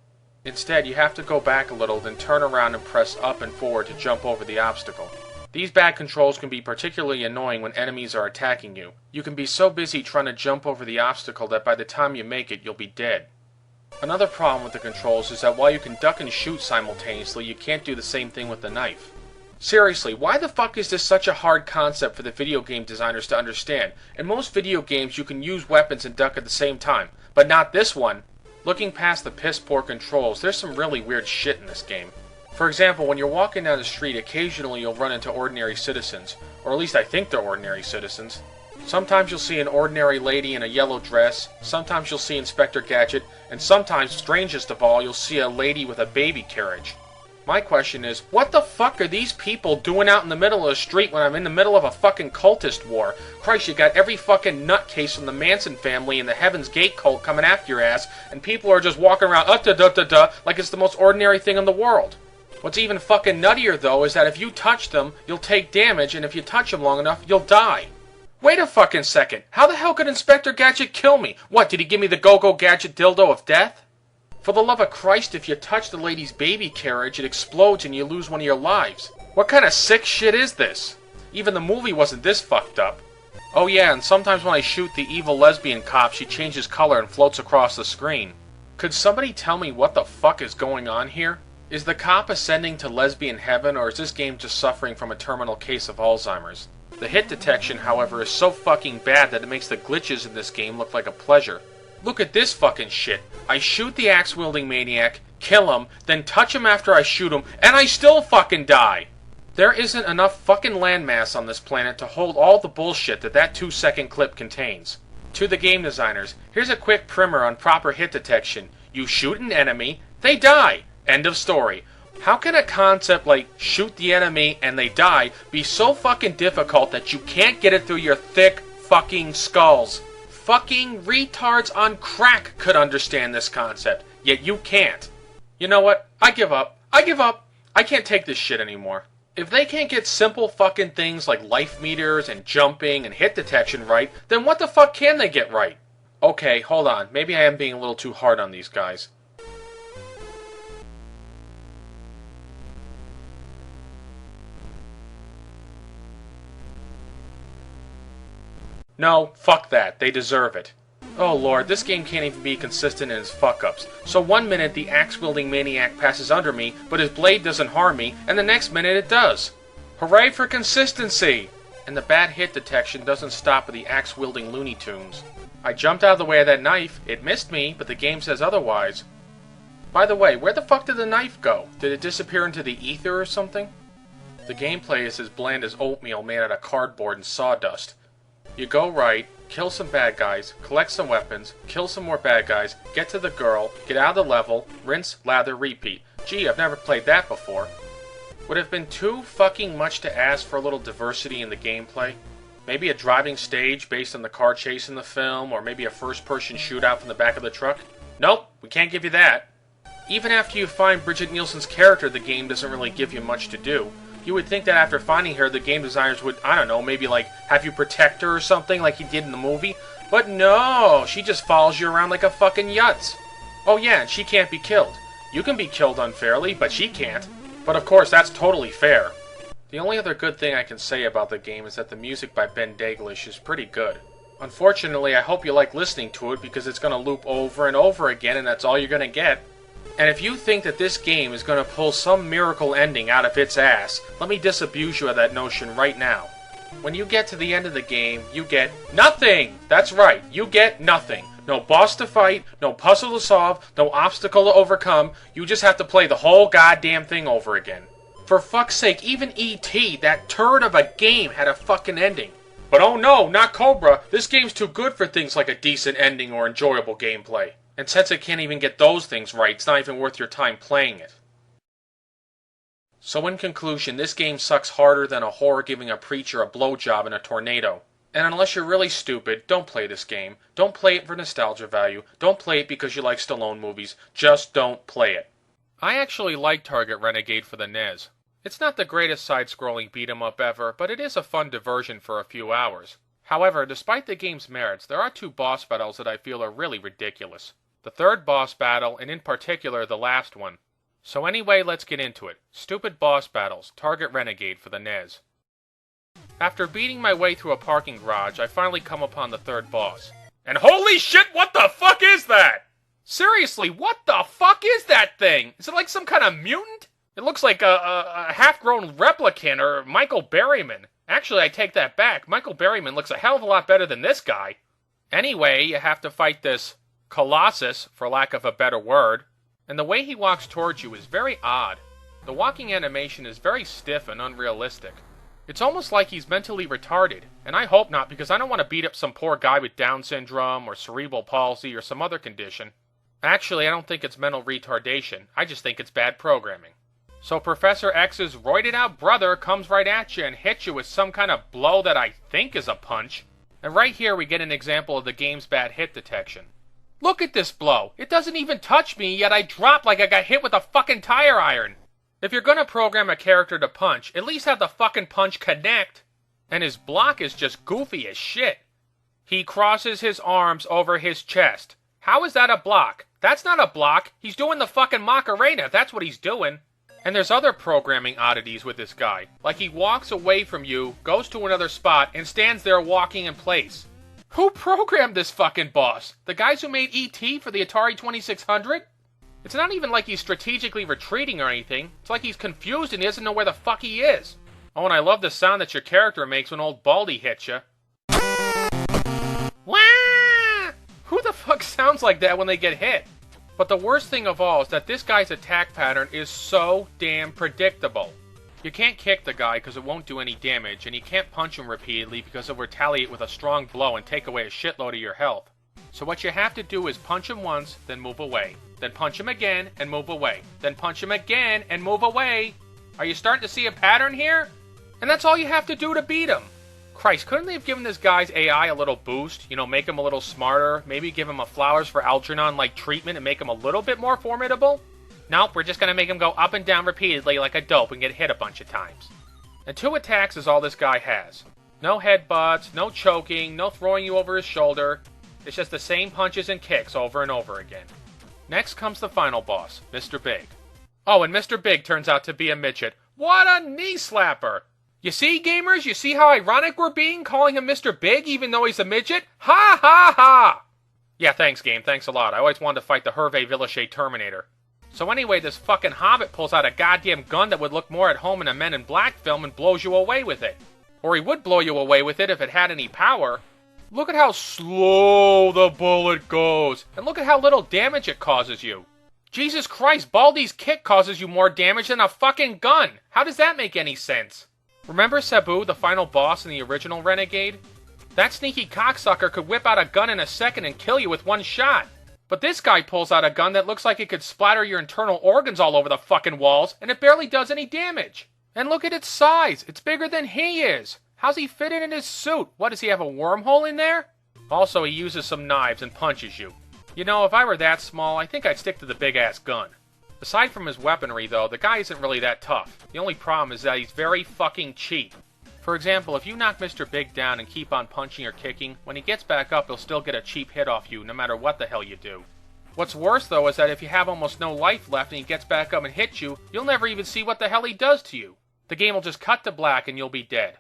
Instead, you have to go back a little, then turn around and press up and forward to jump over the obstacle. These bad controls can be particularly annoying when enemies are attacking you. You can be so busy trying to jump over the obstacle that by the time you make it, you'll be dead. Another problem with the controls is that while you can duck and shoot simultaneously, you can't do the same thing with the knife. Seriously, why the fuck is this such a hard concept for the video game designers to understand? In most video games, you can use weapons and duck at the same time, but not this one. Looking past the piss-poor controls, there's some really weird shit in this game. For example, when you're walking down the street, occasionally you'll run into ordinary citizens, or at least I think they're ordinary citizens. Sometimes you'll see an ordinary lady in a yellow dress, sometimes you'll see Inspector Gadget, and sometimes, strangest of all, you'll see a lady with a baby carriage. My question is, what the fuck are these people doing out in the middle of the street when I'm in the middle of a fucking cultist war? Christ, you got every fucking nutcase from the Manson family and the Heaven's Gate cult coming after your ass, and people are just walking around like it's the most ordinary thing in the world. What's even fucking nuttier, though, is that if you touch them, you'll take damage, and if you touch them long enough, you'll die. Wait a fucking second. How the hell could Inspector Gadget kill me? What, did he give me the Go-Go Gadget dildo of death? For the love of Christ, if you touch the lady's baby carriage, it explodes and you lose one of your lives. What kind of sick shit is this? Even the movie wasn't this fucked up. Oh yeah, and sometimes when I shoot the evil lesbian cop, she changes color and floats across the screen. Could somebody tell me what the fuck is going on here? Is the cop ascending to lesbian heaven, or is this game just suffering from a terminal case of Alzheimer's? The hit detection, however, is so fucking bad that it makes the glitches in this game look like a pleasure. Look at this fucking shit. I shoot the axe-wielding maniac, kill him, then touch him after I shoot him, and I still fucking die! There isn't enough fucking landmass on this planet to hold all the bullshit that 2-second clip contains. To the game designers, here's a quick primer on proper hit detection. You shoot an enemy, they die! End of story. How can a concept like shoot the enemy and they die be so fucking difficult that you can't get it through your thick fucking skulls? Fucking retards on crack could understand this concept, yet you can't. You know what? I give up. I give up. I can't take this shit anymore. If they can't get simple fucking things like life meters and jumping and hit detection right, then what the fuck can they get right? Okay, hold on. Maybe I am being a little too hard on these guys. No, fuck that. They deserve it. Oh lord, this game can't even be consistent in its fuck-ups. So one minute the axe-wielding maniac passes under me, but his blade doesn't harm me, and the next minute it does. Hooray for consistency! And the bad hit detection doesn't stop at the axe-wielding Looney Tunes. I jumped out of the way of that knife, it missed me, but the game says otherwise. By the way, where the fuck did the knife go? Did it disappear into the ether or something? The gameplay is as bland as oatmeal made out of cardboard and sawdust. You go right, kill some bad guys, collect some weapons, kill some more bad guys, get to the girl, get out of the level, rinse, lather, repeat. Gee, I've never played that before. Would it have been too fucking much to ask for a little diversity in the gameplay? Maybe a driving stage based on the car chase in the film, or maybe a first-person shootout from the back of the truck? Nope, we can't give you that. Even after you find Bridget Nielsen's character, the game doesn't really give you much to do. You would think that after finding her, the game designers would, I don't know, maybe like have you protect her or something like he did in the movie. But no, she just follows you around like a fucking yutz. Oh yeah, and she can't be killed. You can be killed unfairly, but she can't. But of course, that's totally fair. The only other good thing I can say about the game is that the music by Ben Daglish is pretty good. Unfortunately, I hope you like listening to it because it's going to loop over and over again and that's all you're going to get. And if you think that this game is going to pull some miracle ending out of its ass, let me disabuse you of that notion right now. When you get to the end of the game, you get nothing! That's right, you get nothing. No boss to fight, no puzzle to solve, no obstacle to overcome, you just have to play the whole goddamn thing over again. For fuck's sake, even E.T., that turd of a game, had a fucking ending. But oh no, not Cobra, this game's too good for things like a decent ending or enjoyable gameplay. And since it can't even get those things right, it's not even worth your time playing it. So in conclusion, this game sucks harder than a whore giving a preacher a blowjob in a tornado. And unless you're really stupid, don't play this game. Don't play it for nostalgia value. Don't play it because you like Stallone movies. Just don't play it. I actually like Target Renegade for the NES. It's not the greatest side-scrolling beat-em-up ever, but it is a fun diversion for a few hours. However, despite the game's merits, there are two boss battles that I feel are really ridiculous. The third boss battle, and in particular the last one. So anyway, let's get into it. Stupid boss battles, Target Renegade for the NES. After beating my way through a parking garage, I finally come upon the third boss. And holy shit, what the fuck is that? Seriously, what the fuck is that thing? Is it like some kind of mutant? It looks like a half-grown replicant or Michael Berryman. Actually, I take that back. Michael Berryman looks a hell of a lot better than this guy. Anyway, you have to fight this Colossus, for lack of a better word, and the way he walks towards you is very odd. The walking animation is very stiff and unrealistic. It's almost like he's mentally retarded, and I hope not because I don't want to beat up some poor guy with Down syndrome or cerebral palsy or some other condition. Actually, I don't think it's mental retardation, I just think it's bad programming. So Professor X's roided out brother comes right at you and hits you with some kind of blow that I think is a punch. And right here we get an example of the game's bad hit detection. Look at this blow. It doesn't even touch me, yet I drop like I got hit with a fucking tire iron. If you're gonna program a character to punch, at least have the fucking punch connect. And his block is just goofy as shit. He crosses his arms over his chest. How is that a block? That's not a block. He's doing the fucking Macarena. That's what he's doing. And there's other programming oddities with this guy. Like he walks away from you, goes to another spot, and stands there walking in place. Who programmed this fucking boss? The guys who made E.T. for the Atari 2600? It's not even like he's strategically retreating or anything. It's like he's confused and he doesn't know where the fuck he is. Oh, and I love the sound that your character makes when old Baldy hits you. Wah! Who the fuck sounds like that when they get hit? But the worst thing of all is that this guy's attack pattern is so damn predictable. You can't kick the guy because it won't do any damage, and you can't punch him repeatedly because it'll retaliate with a strong blow and take away a shitload of your health. So what you have to do is punch him once, then move away. Then punch him again, and move away. Then punch him again, and move away. Are you starting to see a pattern here? And that's all you have to do to beat him. Christ, couldn't they have given this guy's AI a little boost? You know, make him a little smarter, maybe give him a Flowers for Algernon-like treatment and make him a little bit more formidable? Nope, we're just going to make him go up and down repeatedly like a dope and get hit a bunch of times. And 2 attacks is all this guy has. No headbutts, no choking, no throwing you over his shoulder. It's just the same punches and kicks over and over again. Next comes the final boss, Mr. Big. Oh, and Mr. Big turns out to be a midget. What a knee slapper! You see, gamers? You see how ironic we're being, calling him Mr. Big even though he's a midget? Ha ha ha! Yeah, thanks, game. Thanks a lot. I always wanted to fight the Hervé Villachet Terminator. So anyway, this fucking hobbit pulls out a goddamn gun that would look more at home in a Men in Black film and blows you away with it. Or he would blow you away with it if it had any power. Look at how slow the bullet goes. And look at how little damage it causes you. Jesus Christ, Baldy's kick causes you more damage than a fucking gun. How does that make any sense? Remember Sabu, the final boss in the original Renegade? That sneaky cocksucker could whip out a gun in a second and kill you with one shot. But this guy pulls out a gun that looks like it could splatter your internal organs all over the fucking walls, and it barely does any damage. And look at its size. It's bigger than he is. How's he fit in his suit? What, does he have a wormhole in there? Also, he uses some knives and punches you. You know, if I were that small, I think I'd stick to the big-ass gun. Aside from his weaponry, though, the guy isn't really that tough. The only problem is that he's very fucking cheap. For example, if you knock Mr. Big down and keep on punching or kicking, when he gets back up, he'll still get a cheap hit off you, no matter what the hell you do. What's worse, though, is that if you have almost no life left and he gets back up and hits you, you'll never even see what the hell he does to you. The game will just cut to black and you'll be dead.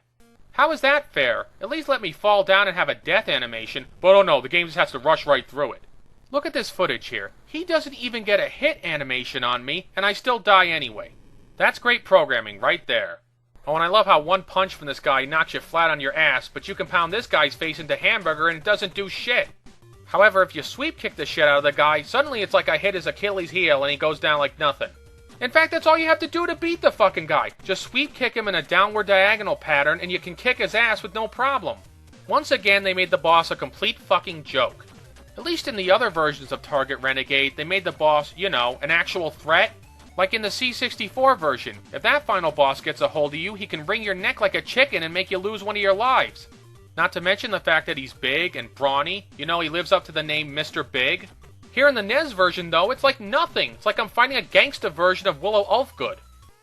How is that fair? At least let me fall down and have a death animation, but oh no, the game just has to rush right through it. Look at this footage here. He doesn't even get a hit animation on me, and I still die anyway. That's great programming right there. Oh, and I love how one punch from this guy knocks you flat on your ass, but you can pound this guy's face into hamburger and it doesn't do shit. However, if you sweep kick the shit out of the guy, suddenly it's like I hit his Achilles heel and he goes down like nothing. In fact, that's all you have to do to beat the fucking guy. Just sweep kick him in a downward diagonal pattern and you can kick his ass with no problem. Once again, they made the boss a complete fucking joke. At least in the other versions of Target Renegade, they made the boss, you know, an actual threat. Like in the C64 version, if that final boss gets a hold of you, he can wring your neck like a chicken and make you lose one of your lives. Not to mention the fact that he's big and brawny. You know, he lives up to the name Mr. Big. Here in the NES version, though, it's like nothing. It's like I'm fighting a gangsta version of Willow Ulfgood.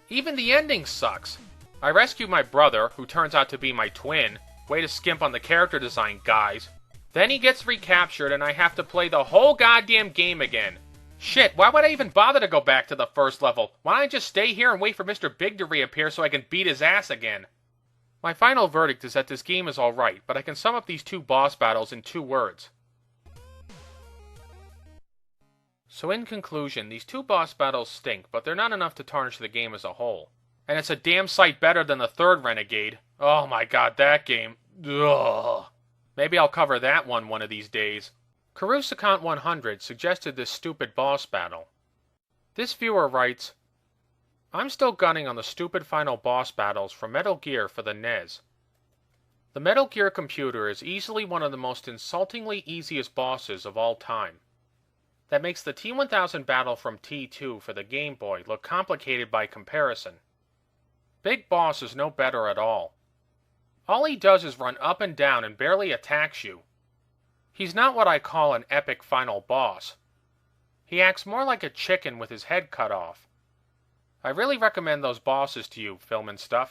Even the ending sucks. I rescue my brother, who turns out to be my twin. Way to skimp on the character design, guys. Then he gets recaptured and I have to play the whole goddamn game again. Shit, why would I even bother to go back to the first level? Why don't I just stay here and wait for Mr. Big to reappear so I can beat his ass again? My final verdict is that this game is alright, but I can sum up these two boss battles in 2 words. So in conclusion, these 2 boss battles stink, but they're not enough to tarnish the game as a whole. And it's a damn sight better than the 3rd Renegade. Oh my god, that game. Ugh. Maybe I'll cover that one of these days. Karusakant100 suggested this stupid boss battle. This viewer writes, I'm still gunning on the stupid final boss battles from Metal Gear for the NES. The Metal Gear computer is easily one of the most insultingly easiest bosses of all time. That makes the T-1000 battle from T2 for the Game Boy look complicated by comparison. Big Boss is no better at all. All he does is run up and down and barely attacks you. He's not what I call an epic final boss. He acts more like a chicken with his head cut off. I really recommend those bosses to you, Filmnstuff.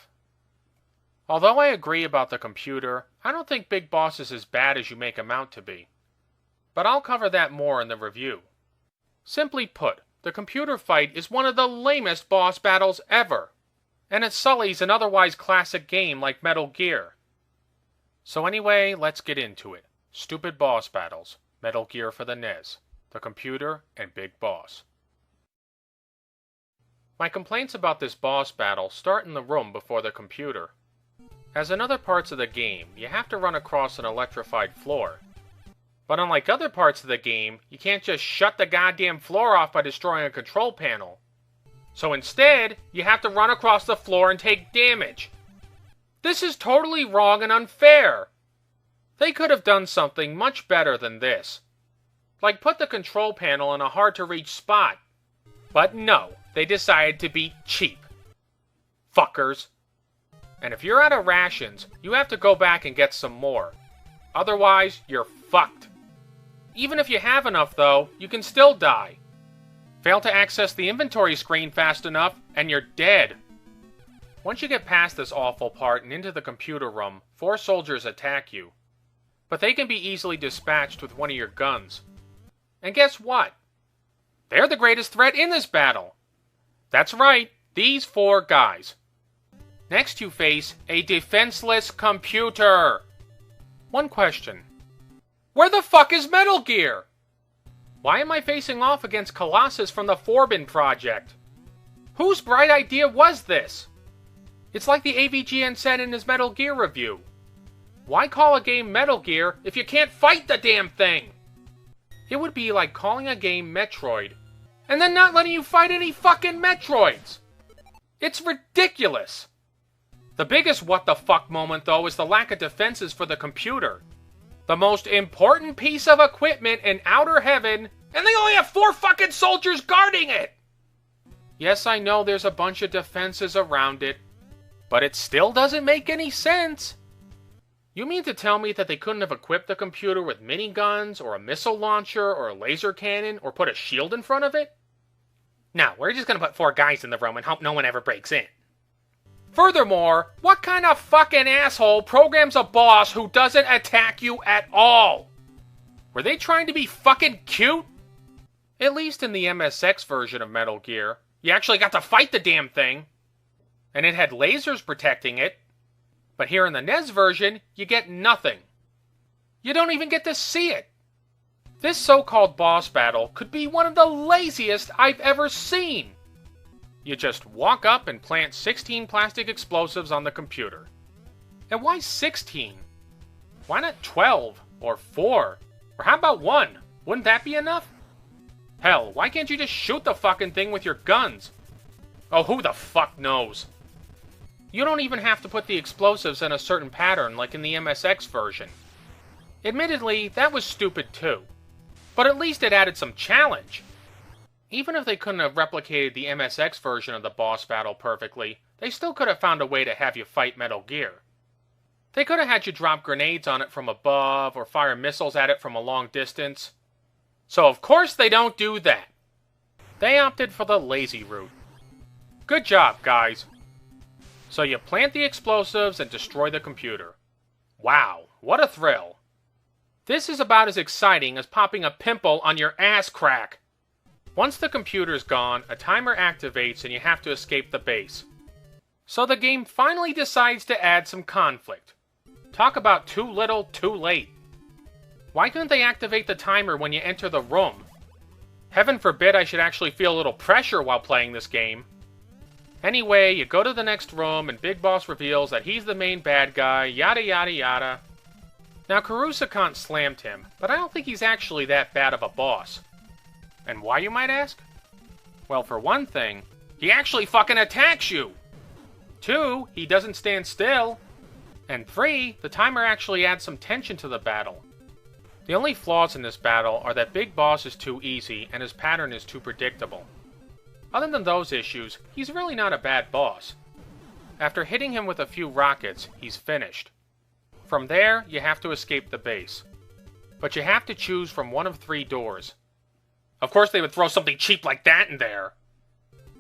Although I agree about the computer, I don't think Big Boss is as bad as you make him out to be. But I'll cover that more in the review. Simply put, the computer fight is one of the lamest boss battles ever, and it sullies an otherwise classic game like Metal Gear. So anyway, let's get into it. Stupid boss battles, Metal Gear for the NES, the computer, and Big Boss. My complaints about this boss battle start in the room before the computer. As in other parts of the game, you have to run across an electrified floor. But unlike other parts of the game, you can't just shut the goddamn floor off by destroying a control panel. So instead, you have to run across the floor and take damage. This is totally wrong and unfair. They could have done something much better than this. Like put the control panel in a hard-to-reach spot. But no, they decided to be cheap. Fuckers. And if you're out of rations, you have to go back and get some more. Otherwise, you're fucked. Even if you have enough, though, you can still die. Fail to access the inventory screen fast enough, and you're dead. Once you get past this awful part and into the computer room, 4 soldiers attack you. But they can be easily dispatched with one of your guns. And guess what? They're the greatest threat in this battle. That's right, these 4 guys. Next you face a defenseless computer. One question. Where the fuck is Metal Gear? Why am I facing off against Colossus from the Forbin Project? Whose bright idea was this? It's like the AVGN said in his Metal Gear review. Why call a game Metal Gear if you can't fight the damn thing? It would be like calling a game Metroid and then not letting you fight any fucking Metroids. It's ridiculous. The biggest what the fuck moment, though, is the lack of defenses for the computer. The most important piece of equipment in outer heaven, and they only have 4 fucking soldiers guarding it! Yes, I know there's a bunch of defenses around it, but it still doesn't make any sense. You mean to tell me that they couldn't have equipped the computer with miniguns, or a missile launcher, or a laser cannon, or put a shield in front of it? No, we're just gonna put 4 guys in the room and hope no one ever breaks in. Furthermore, what kind of fucking asshole programs a boss who doesn't attack you at all? Were they trying to be fucking cute? At least in the MSX version of Metal Gear, you actually got to fight the damn thing. And it had lasers protecting it. But here in the NES version, you get nothing. You don't even get to see it. This so-called boss battle could be one of the laziest I've ever seen. You just walk up and plant 16 plastic explosives on the computer. And why 16? Why not 12? Or 4? Or how about 1? Wouldn't that be enough? Hell, why can't you just shoot the fucking thing with your guns? Oh, who the fuck knows? You don't even have to put the explosives in a certain pattern like in the MSX version. Admittedly, that was stupid too. But at least it added some challenge. Even if they couldn't have replicated the MSX version of the boss battle perfectly, they still could have found a way to have you fight Metal Gear. They could have had you drop grenades on it from above, or fire missiles at it from a long distance. So of course they don't do that. They opted for the lazy route. Good job, guys. So you plant the explosives and destroy the computer. Wow, what a thrill. This is about as exciting as popping a pimple on your ass crack. Once the computer's gone, a timer activates and you have to escape the base. So the game finally decides to add some conflict. Talk about too little, too late. Why couldn't they activate the timer when you enter the room? Heaven forbid I should actually feel a little pressure while playing this game. Anyway, you go to the next room and Big Boss reveals that he's the main bad guy, yada yada yada. Now Karusakant slammed him, but I don't think he's actually that bad of a boss. And why, you might ask? Well, for one thing, he actually fucking attacks you! 2, he doesn't stand still. And 3, the timer actually adds some tension to the battle. The only flaws in this battle are that Big Boss is too easy and his pattern is too predictable. Other than those issues, he's really not a bad boss. After hitting him with a few rockets, he's finished. From there, you have to escape the base. But you have to choose from one of 3 doors. Of course they would throw something cheap like that in there.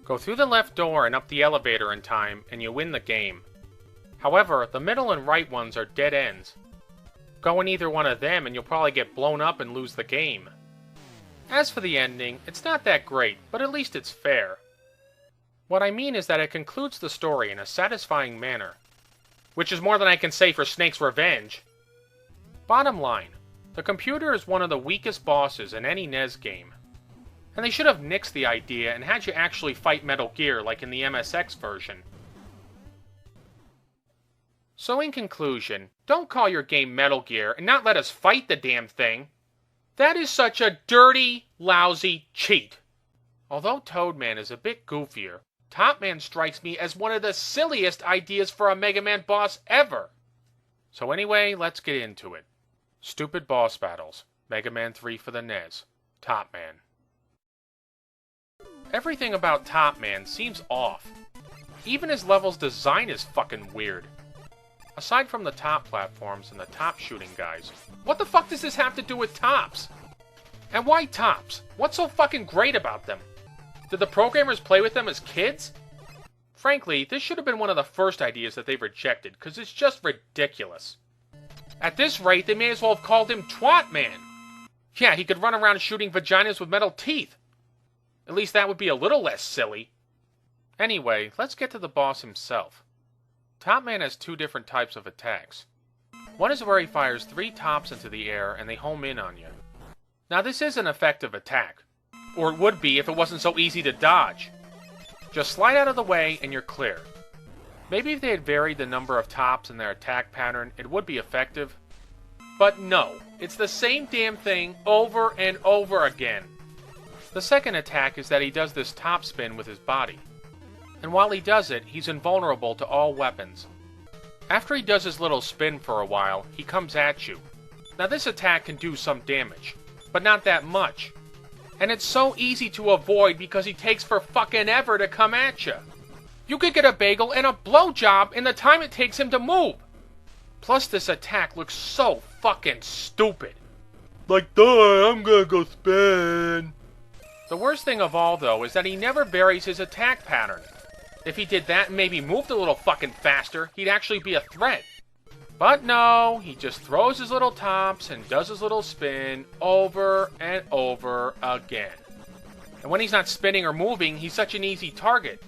Go through the left door and up the elevator in time, and you win the game. However, the middle and right ones are dead ends. Go in either one of them and you'll probably get blown up and lose the game. As for the ending, it's not that great, but at least it's fair. What I mean is that it concludes the story in a satisfying manner. Which is more than I can say for Snake's Revenge. Bottom line, the computer is one of the weakest bosses in any NES game. And they should have nixed the idea and had you actually fight Metal Gear like in the MSX version. So in conclusion, don't call your game Metal Gear and not let us fight the damn thing. That is such a dirty, lousy cheat. Although Toadman is a bit goofier, Topman strikes me as one of the silliest ideas for a Mega Man boss ever. So anyway, let's get into it. Stupid boss battles. Mega Man 3 for the NES. Topman. Everything about Topman seems off. Even his level's design is fucking weird. Aside from the top platforms and the top shooting guys, what the fuck does this have to do with tops? And why tops? What's so fucking great about them? Did the programmers play with them as kids? Frankly, this should have been one of the first ideas that they've rejected, because it's just ridiculous. At this rate, they may as well have called him Twatman. Yeah, he could run around shooting vaginas with metal teeth. At least that would be a little less silly. Anyway, let's get to the boss himself. Topman has 2 different types of attacks. One is where he fires 3 tops into the air and they home in on you. Now this is an effective attack. Or it would be if it wasn't so easy to dodge. Just slide out of the way and you're clear. Maybe if they had varied the number of tops in their attack pattern, it would be effective. But no, it's the same damn thing over and over again. The second attack is that he does this top spin with his body. And while he does it, he's invulnerable to all weapons. After he does his little spin for a while, he comes at you. Now this attack can do some damage, but not that much. And it's so easy to avoid because he takes for fucking ever to come at you. You could get a bagel and a blowjob in the time it takes him to move. Plus this attack looks so fucking stupid. Like, duh, I'm gonna go spin. The worst thing of all, though, is that he never varies his attack pattern. If he did that and maybe moved a little fucking faster, he'd actually be a threat. But no, he just throws his little tops and does his little spin over and over again. And when he's not spinning or moving, he's such an easy target.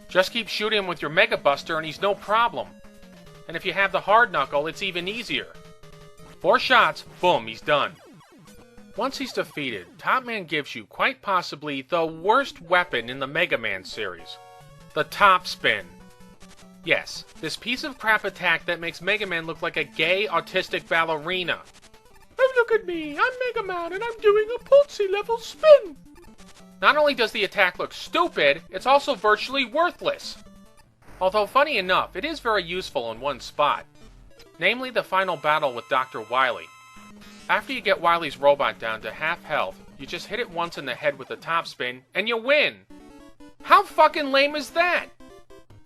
Just keep shooting him with your Mega Buster and he's no problem. And if you have the hard knuckle, it's even easier. 4 shots, boom, he's done. Once he's defeated, Top Man gives you quite possibly the worst weapon in the Mega Man series. The top spin. Yes, this piece of crap attack that makes Mega Man look like a gay, autistic ballerina. Oh, look at me, I'm Mega Man and I'm doing a Pulsey level spin. Not only does the attack look stupid, it's also virtually worthless. Although funny enough, it is very useful in one spot. Namely the final battle with Dr. Wily. After you get Wily's robot down to half health, you just hit it once in the head with the top spin, and you win! How fucking lame is that?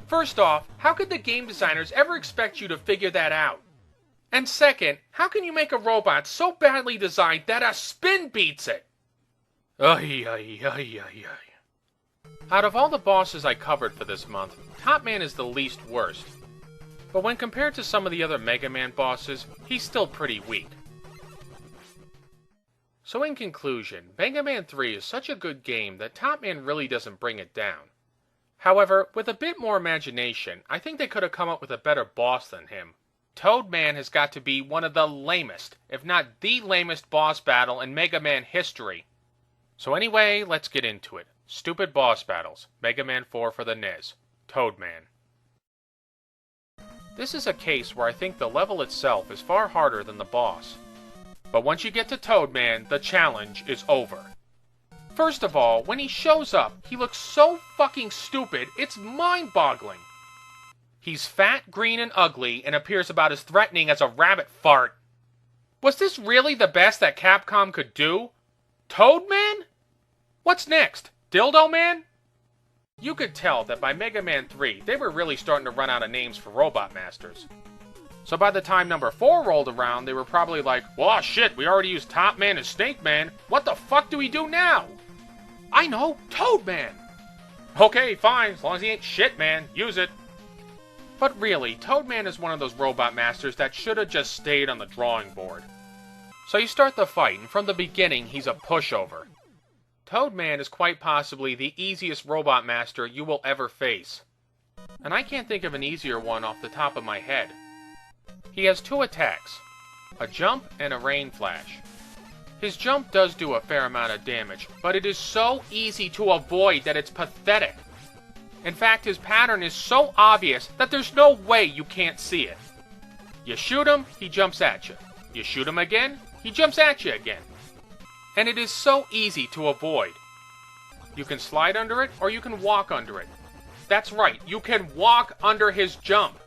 First off, how could the game designers ever expect you to figure that out? And second, how can you make a robot so badly designed that a spin beats it? Ay, ay, ay, ay, ay. Out of all the bosses I covered for this month, Top Man is the least worst. But when compared to some of the other Mega Man bosses, he's still pretty weak. So in conclusion, Mega Man 3 is such a good game that Top Man really doesn't bring it down. However, with a bit more imagination, I think they could have come up with a better boss than him. Toadman has got to be one of the lamest, if not the lamest boss battle in Mega Man history. So anyway, let's get into it. Stupid boss battles. Mega Man 4 for the NES. Toadman. This is a case where I think the level itself is far harder than the boss. But once you get to Toadman, the challenge is over. First of all, when he shows up, he looks so fucking stupid, it's mind-boggling. He's fat, green, and ugly, and appears about as threatening as a rabbit fart. Was this really the best that Capcom could do? Toadman? What's next? Dildo Man? You could tell that by Mega Man 3, they were really starting to run out of names for Robot Masters. So by the time number 4 rolled around, they were probably like, well, shit, we already used Top Man and Snake Man. What the fuck do we do now? I know, Toadman! Okay, fine, as long as he ain't shit, man. Use it. But really, Toadman is one of those Robot Masters that should have just stayed on the drawing board. So you start the fight, and from the beginning, he's a pushover. Toadman is quite possibly the easiest Robot Master you will ever face. And I can't think of an easier one off the top of my head. He has 2 attacks, a jump and a rain flash. His jump does do a fair amount of damage, but it is so easy to avoid that it's pathetic. In fact, his pattern is so obvious that there's no way you can't see it. You shoot him, he jumps at you. You shoot him again, he jumps at you again. And it is so easy to avoid. You can slide under it, or you can walk under it. That's right, you can walk under his jump.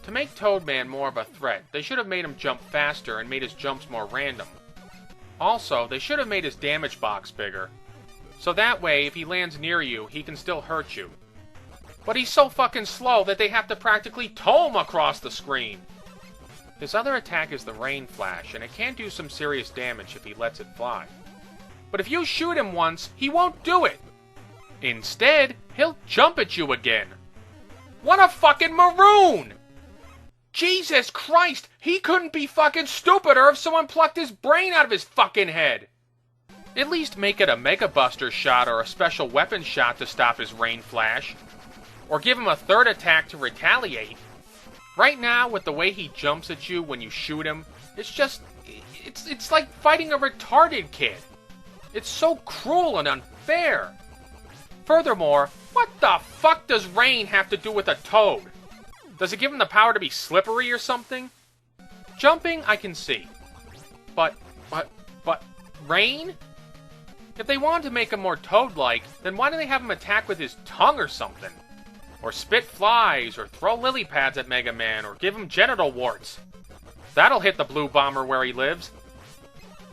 To make Toadman more of a threat, they should have made him jump faster and made his jumps more random. Also, they should have made his damage box bigger. So that way, if he lands near you, he can still hurt you. But he's so fucking slow that they have to practically tow him across the screen. His other attack is the rain flash, and it can do some serious damage if he lets it fly. But if you shoot him once, he won't do it. Instead, he'll jump at you again. What a fucking maroon! Jesus Christ, he couldn't be fucking stupider if someone plucked his brain out of his fucking head. At least make it a Mega Buster shot or a special weapon shot to stop his rain flash. Or give him a third attack to retaliate. Right now, with the way he jumps at you when you shoot him, it's It's like fighting a retarded kid. It's so cruel and unfair. Furthermore, what the fuck does rain have to do with a toad? Does it give him the power to be slippery or something? Jumping, I can see. But rain? If they wanted to make him more toad-like, then why don't they have him attack with his tongue or something? Or spit flies, or throw lily pads at Mega Man, or give him genital warts. That'll hit the blue bomber where he lives.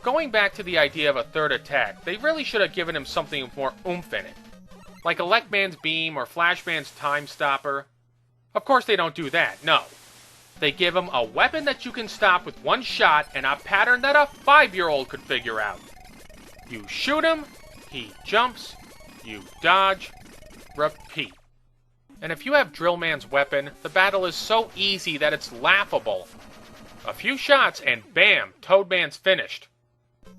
Going back to the idea of a third attack, they really should have given him something with more oomph in it. Like Electman's beam or Flashman's time stopper. Of course they don't do that, no. They give him a weapon that you can stop with one shot and a pattern that a 5-year-old could figure out. You shoot him, he jumps, you dodge, repeat. And if you have Drillman's weapon, the battle is so easy that it's laughable. A few shots and bam, Toadman's finished.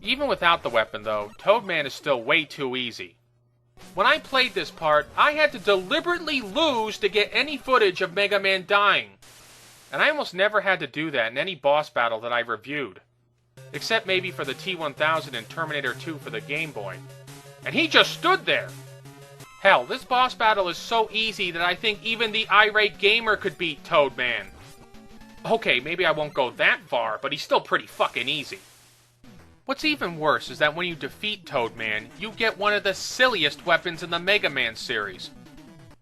Even without the weapon though, Toadman is still way too easy. When I played this part, I had to deliberately lose to get any footage of Mega Man dying. And I almost never had to do that in any boss battle that I reviewed. Except maybe for the T-1000 and Terminator 2 for the Game Boy. And he just stood there! Hell, this boss battle is so easy that I think even the irate gamer could beat Toadman. Okay, maybe I won't go that far, but he's still pretty fucking easy. What's even worse is that when you defeat Toadman, you get one of the silliest weapons in the Mega Man series.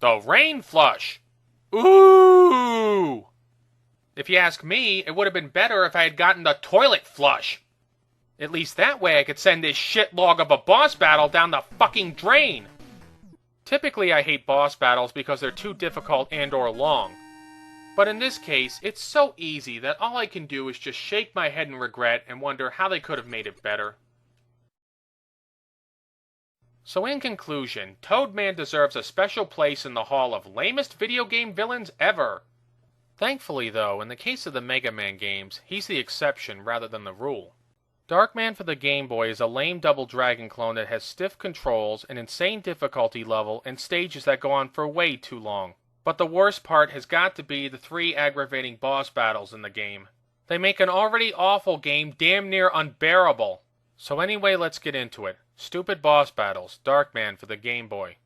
The Rain Flush! Ooh! If you ask me, it would have been better if I had gotten the Toilet Flush. At least that way I could send this shit log of a boss battle down the fucking drain. Typically I hate boss battles because they're too difficult and or long. But in this case, it's so easy that all I can do is just shake my head in regret and wonder how they could have made it better. So in conclusion, Toadman deserves a special place in the hall of lamest video game villains ever. Thankfully though, in the case of the Mega Man games, he's the exception rather than the rule. Darkman for the Game Boy is a lame Double Dragon clone that has stiff controls, an insane difficulty level, and stages that go on for way too long. But the worst part has got to be the 3 aggravating boss battles in the game. They make an already awful game damn near unbearable. So anyway, let's get into it. Stupid boss battles, Darkman for the Game Boy.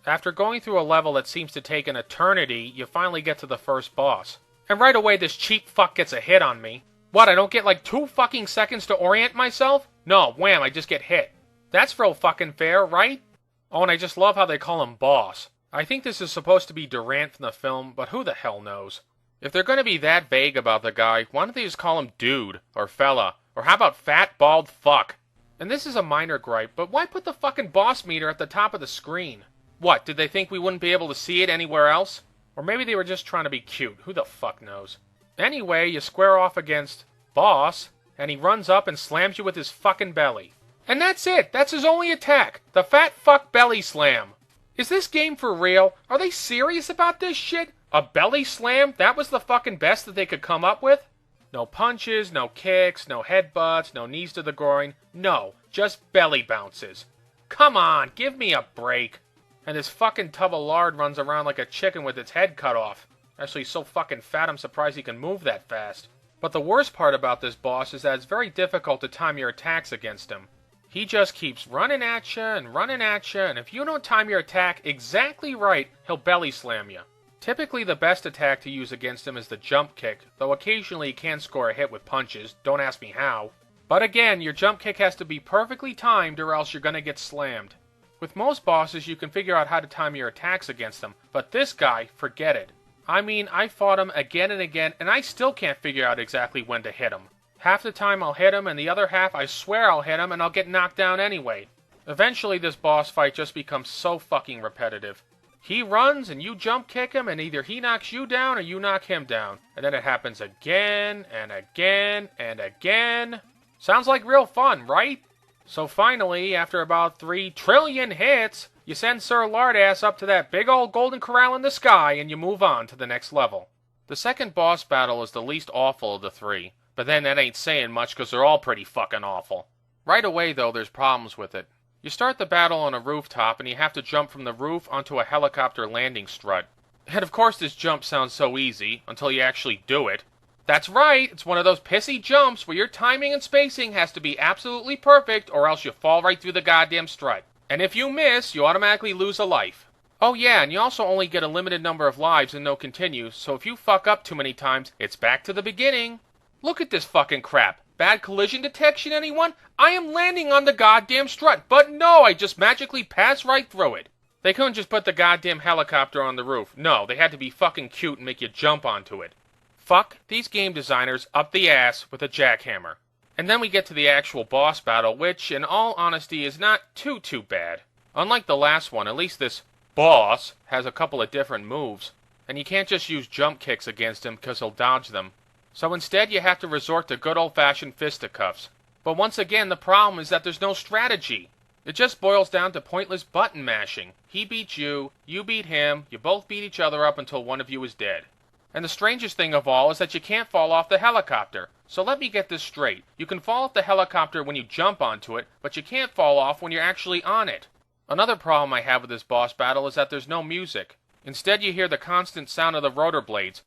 After going through a level that seems to take an eternity, you finally get to the first boss. And right away this cheap fuck gets a hit on me. What, I don't get like 2 fucking seconds to orient myself? No, wham, I just get hit. That's real fucking fair, right? Oh, and I just love how they call him Boss. I think this is supposed to be Durant from the film, but who the hell knows? If they're gonna be that vague about the guy, why don't they just call him Dude, or Fella, or how about Fat Bald Fuck? And this is a minor gripe, but why put the fucking boss meter at the top of the screen? What, did they think we wouldn't be able to see it anywhere else? Or maybe they were just trying to be cute, who the fuck knows? Anyway, you square off against Boss, and he runs up and slams you with his fucking belly. And that's it, that's his only attack, the Fat Fuck Belly Slam. Is this game for real? Are they serious about this shit? A belly slam? That was the fucking best that they could come up with? No punches, no kicks, no headbutts, no knees to the groin. No, just belly bounces. Come on, give me a break. And this fucking tub of lard runs around like a chicken with its head cut off. Actually, he's so fucking fat I'm surprised he can move that fast. But the worst part about this boss is that it's very difficult to time your attacks against him. He just keeps running at you, and if you don't time your attack exactly right, he'll belly slam you. Typically the best attack to use against him is the jump kick, though occasionally he can score a hit with punches, don't ask me how. But again, your jump kick has to be perfectly timed or else you're gonna get slammed. With most bosses you can figure out how to time your attacks against them, but this guy, forget it. I mean, I fought him again and again, and I still can't figure out exactly when to hit him. Half the time I'll hit him, and the other half I swear I'll hit him, and I'll get knocked down anyway. Eventually this boss fight just becomes so fucking repetitive. He runs, and you jump kick him, and either he knocks you down, or you knock him down. And then it happens again, and again, and again. Sounds like real fun, right? So finally, after about 3 trillion hits, you send Sir Lardass up to that big old golden corral in the sky, and you move on to the next level. The second boss battle is the least awful of the 3. But then that ain't saying much because they're all pretty fucking awful. Right away though, there's problems with it. You start the battle on a rooftop and you have to jump from the roof onto a helicopter landing strut. And of course this jump sounds so easy, until you actually do it. That's right, it's one of those pissy jumps where your timing and spacing has to be absolutely perfect or else you fall right through the goddamn strut. And if you miss, you automatically lose a life. Oh yeah, and you also only get a limited number of lives and no continue, so if you fuck up too many times, it's back to the beginning. Look at this fucking crap. Bad collision detection, anyone? I am landing on the goddamn strut, but no, I just magically pass right through it. They couldn't just put the goddamn helicopter on the roof. No, they had to be fucking cute and make you jump onto it. Fuck these game designers up the ass with a jackhammer. And then we get to the actual boss battle, which, in all honesty, is not too bad. Unlike the last one, at least this boss has a couple of different moves, and you can't just use jump kicks against him because he'll dodge them. So instead you have to resort to good old-fashioned fisticuffs. But once again, the problem is that there's no strategy. It just boils down to pointless button mashing. He beats you, you beat him, you both beat each other up until one of you is dead. And the strangest thing of all is that you can't fall off the helicopter. So let me get this straight. You can fall off the helicopter when you jump onto it, but you can't fall off when you're actually on it. Another problem I have with this boss battle is that there's no music. Instead you hear the constant sound of the rotor blades,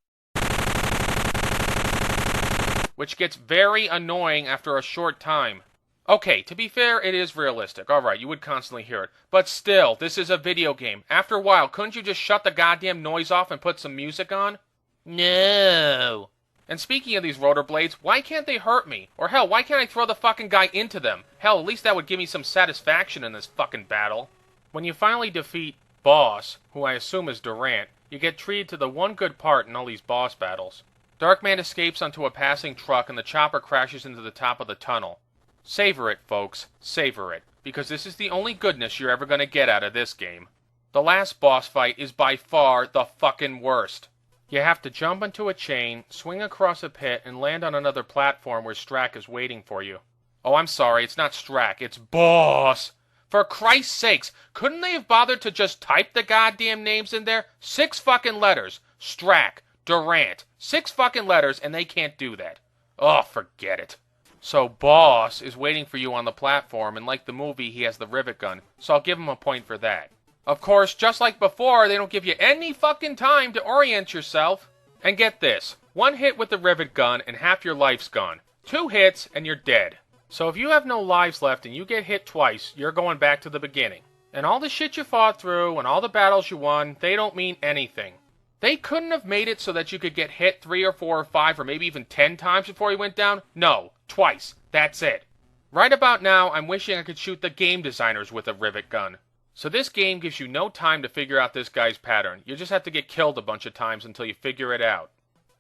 which gets very annoying after a short time. Okay, to be fair, it is realistic. Alright, you would constantly hear it. But still, this is a video game. After a while, couldn't you just shut the goddamn noise off and put some music on? No. And speaking of these rotor blades, why can't they hurt me? Or hell, why can't I throw the fucking guy into them? Hell, at least that would give me some satisfaction in this fucking battle. When you finally defeat Boss, who I assume is Rant, you get treated to the one good part in all these boss battles. Darkman escapes onto a passing truck and the chopper crashes into the top of the tunnel. Savor it, folks. Savor it. Because this is the only goodness you're ever gonna get out of this game. The last boss fight is by far the fucking worst. You have to jump into a chain, swing across a pit, and land on another platform where Strack is waiting for you. Oh, I'm sorry, it's not Strack, it's Boss! For Christ's sakes, couldn't they have bothered to just type the goddamn names in there? 6 fucking letters. Strack, Durant. 6 fucking letters, and they can't do that. Oh, forget it. So Boss is waiting for you on the platform, and like the movie, he has the rivet gun, so I'll give him a point for that. Of course, just like before, they don't give you any fucking time to orient yourself. And get this, 1 hit with the rivet gun and half your life's gone. 2 hits and you're dead. So if you have no lives left and you get hit twice, you're going back to the beginning. And all the shit you fought through and all the battles you won, they don't mean anything. They couldn't have made it so that you could get hit 3 or 4 or 5 or maybe even 10 times before you went down? No, twice. That's it. Right about now, I'm wishing I could shoot the game designers with a rivet gun. So this game gives you no time to figure out this guy's pattern. You just have to get killed a bunch of times until you figure it out.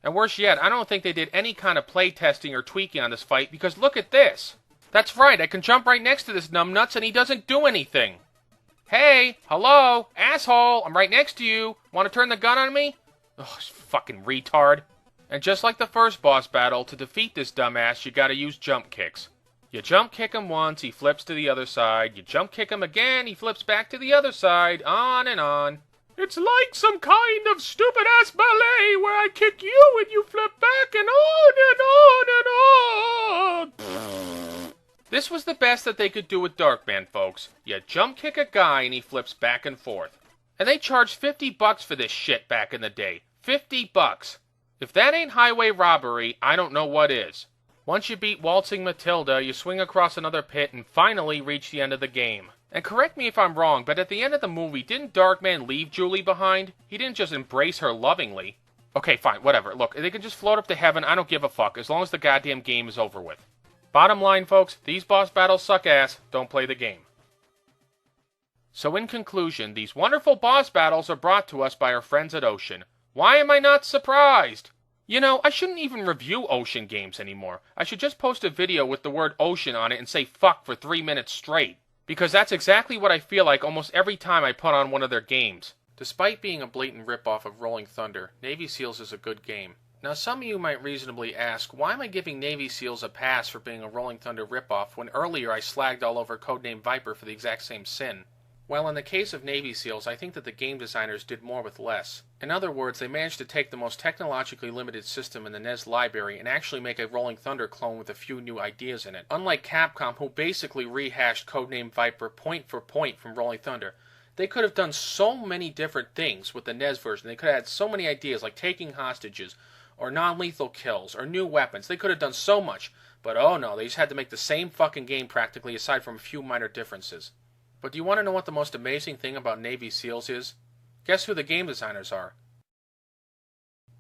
And worse yet, I don't think they did any kind of play testing or tweaking on this fight because look at this. That's right, I can jump right next to this numbnuts and he doesn't do anything. Hey, hello, asshole, I'm right next to you. Want to turn the gun on me? Ugh, fucking retard. And just like the first boss battle, to defeat this dumbass, you gotta use jump kicks. You jump kick him once, he flips to the other side. You jump kick him again, he flips back to the other side. On and on. It's like some kind of stupid-ass ballet where I kick you and you flip back and on and on and on. This was the best that they could do with Darkman, folks. You jump kick a guy and he flips back and forth. And they charged $50 for this shit back in the day. $50. If that ain't highway robbery, I don't know what is. Once you beat Waltzing Matilda, you swing across another pit and finally reach the end of the game. And correct me if I'm wrong, but at the end of the movie, didn't Darkman leave Julie behind? He didn't just embrace her lovingly. Okay, fine, whatever. Look, they can just float up to heaven, I don't give a fuck, as long as the goddamn game is over with. Bottom line, folks, these boss battles suck ass, don't play the game. So in conclusion, these wonderful boss battles are brought to us by our friends at Ocean. Why am I not surprised? You know, I shouldn't even review Ocean games anymore. I should just post a video with the word Ocean on it and say fuck for 3 minutes straight. Because that's exactly what I feel like almost every time I put on one of their games. Despite being a blatant ripoff of Rolling Thunder, Navy SEALs is a good game. Now some of you might reasonably ask, why am I giving Navy SEALs a pass for being a Rolling Thunder ripoff when earlier I slagged all over Codename Viper for the exact same sin? Well, in the case of Navy SEALs, I think that the game designers did more with less. In other words, they managed to take the most technologically limited system in the NES library and actually make a Rolling Thunder clone with a few new ideas in it. Unlike Capcom, who basically rehashed Codename Viper point for point from Rolling Thunder. They could have done so many different things with the NES version. They could have had so many ideas, like taking hostages, or non-lethal kills, or new weapons. They could have done so much, but oh no, they just had to make the same fucking game practically, aside from a few minor differences. But do you want to know what the most amazing thing about Navy SEALs is? Guess who the game designers are?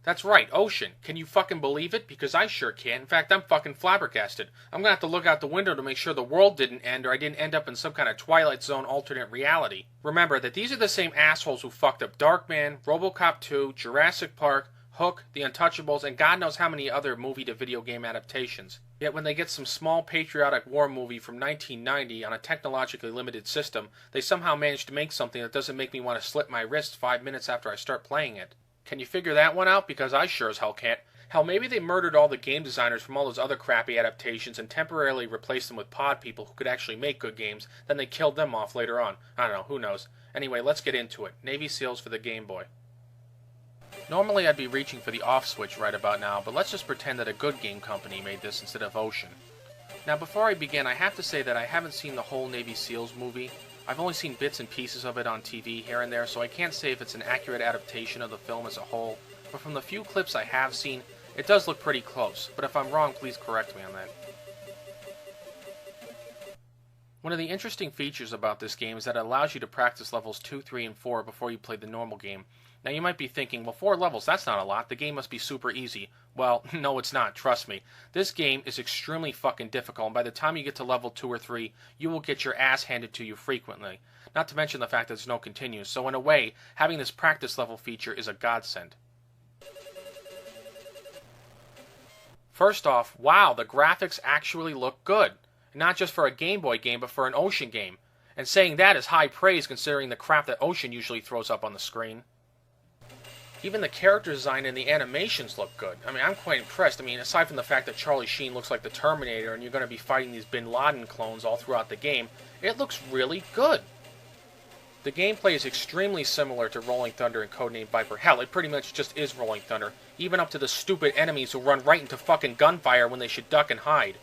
That's right, Ocean. Can you fucking believe it? Because I sure can't. In fact, I'm fucking flabbergasted. I'm gonna have to look out the window to make sure the world didn't end or I didn't end up in some kind of Twilight Zone alternate reality. Remember that these are the same assholes who fucked up Darkman, RoboCop 2, Jurassic Park, Hook, The Untouchables, and God knows how many other movie-to-video game adaptations. Yet when they get some small patriotic war movie from 1990 on a technologically limited system, they somehow manage to make something that doesn't make me want to slip my wrist 5 minutes after I start playing it. Can you figure that one out? Because I sure as hell can't. Hell, maybe they murdered all the game designers from all those other crappy adaptations and temporarily replaced them with pod people who could actually make good games, then they killed them off later on. I don't know, who knows. Anyway, let's get into it. Navy SEALs for the Game Boy. Normally I'd be reaching for the off switch right about now, but let's just pretend that a good game company made this instead of Ocean. Now before I begin, I have to say that I haven't seen the whole Navy SEALs movie. I've only seen bits and pieces of it on TV here and there, so I can't say if it's an accurate adaptation of the film as a whole, but from the few clips I have seen, it does look pretty close, but if I'm wrong, please correct me on that. One of the interesting features about this game is that it allows you to practice levels 2, 3, and 4 before you play the normal game. Now you might be thinking, well 4 levels, that's not a lot, the game must be super easy. Well, no it's not, trust me. This game is extremely fucking difficult, and by the time you get to level 2 or 3, you will get your ass handed to you frequently. Not to mention the fact that there's no continues, so in a way, having this practice level feature is a godsend. First off, wow, the graphics actually look good. Not just for a Game Boy game, but for an Ocean game. And saying that is high praise considering the crap that Ocean usually throws up on the screen. Even the character design and the animations look good. I mean, I'm quite impressed. I mean, aside from the fact that Charlie Sheen looks like the Terminator and you're going to be fighting these Bin Laden clones all throughout the game, it looks really good. The gameplay is extremely similar to Rolling Thunder and Codename Viper. Hell, it pretty much just is Rolling Thunder, even up to the stupid enemies who run right into fucking gunfire when they should duck and hide.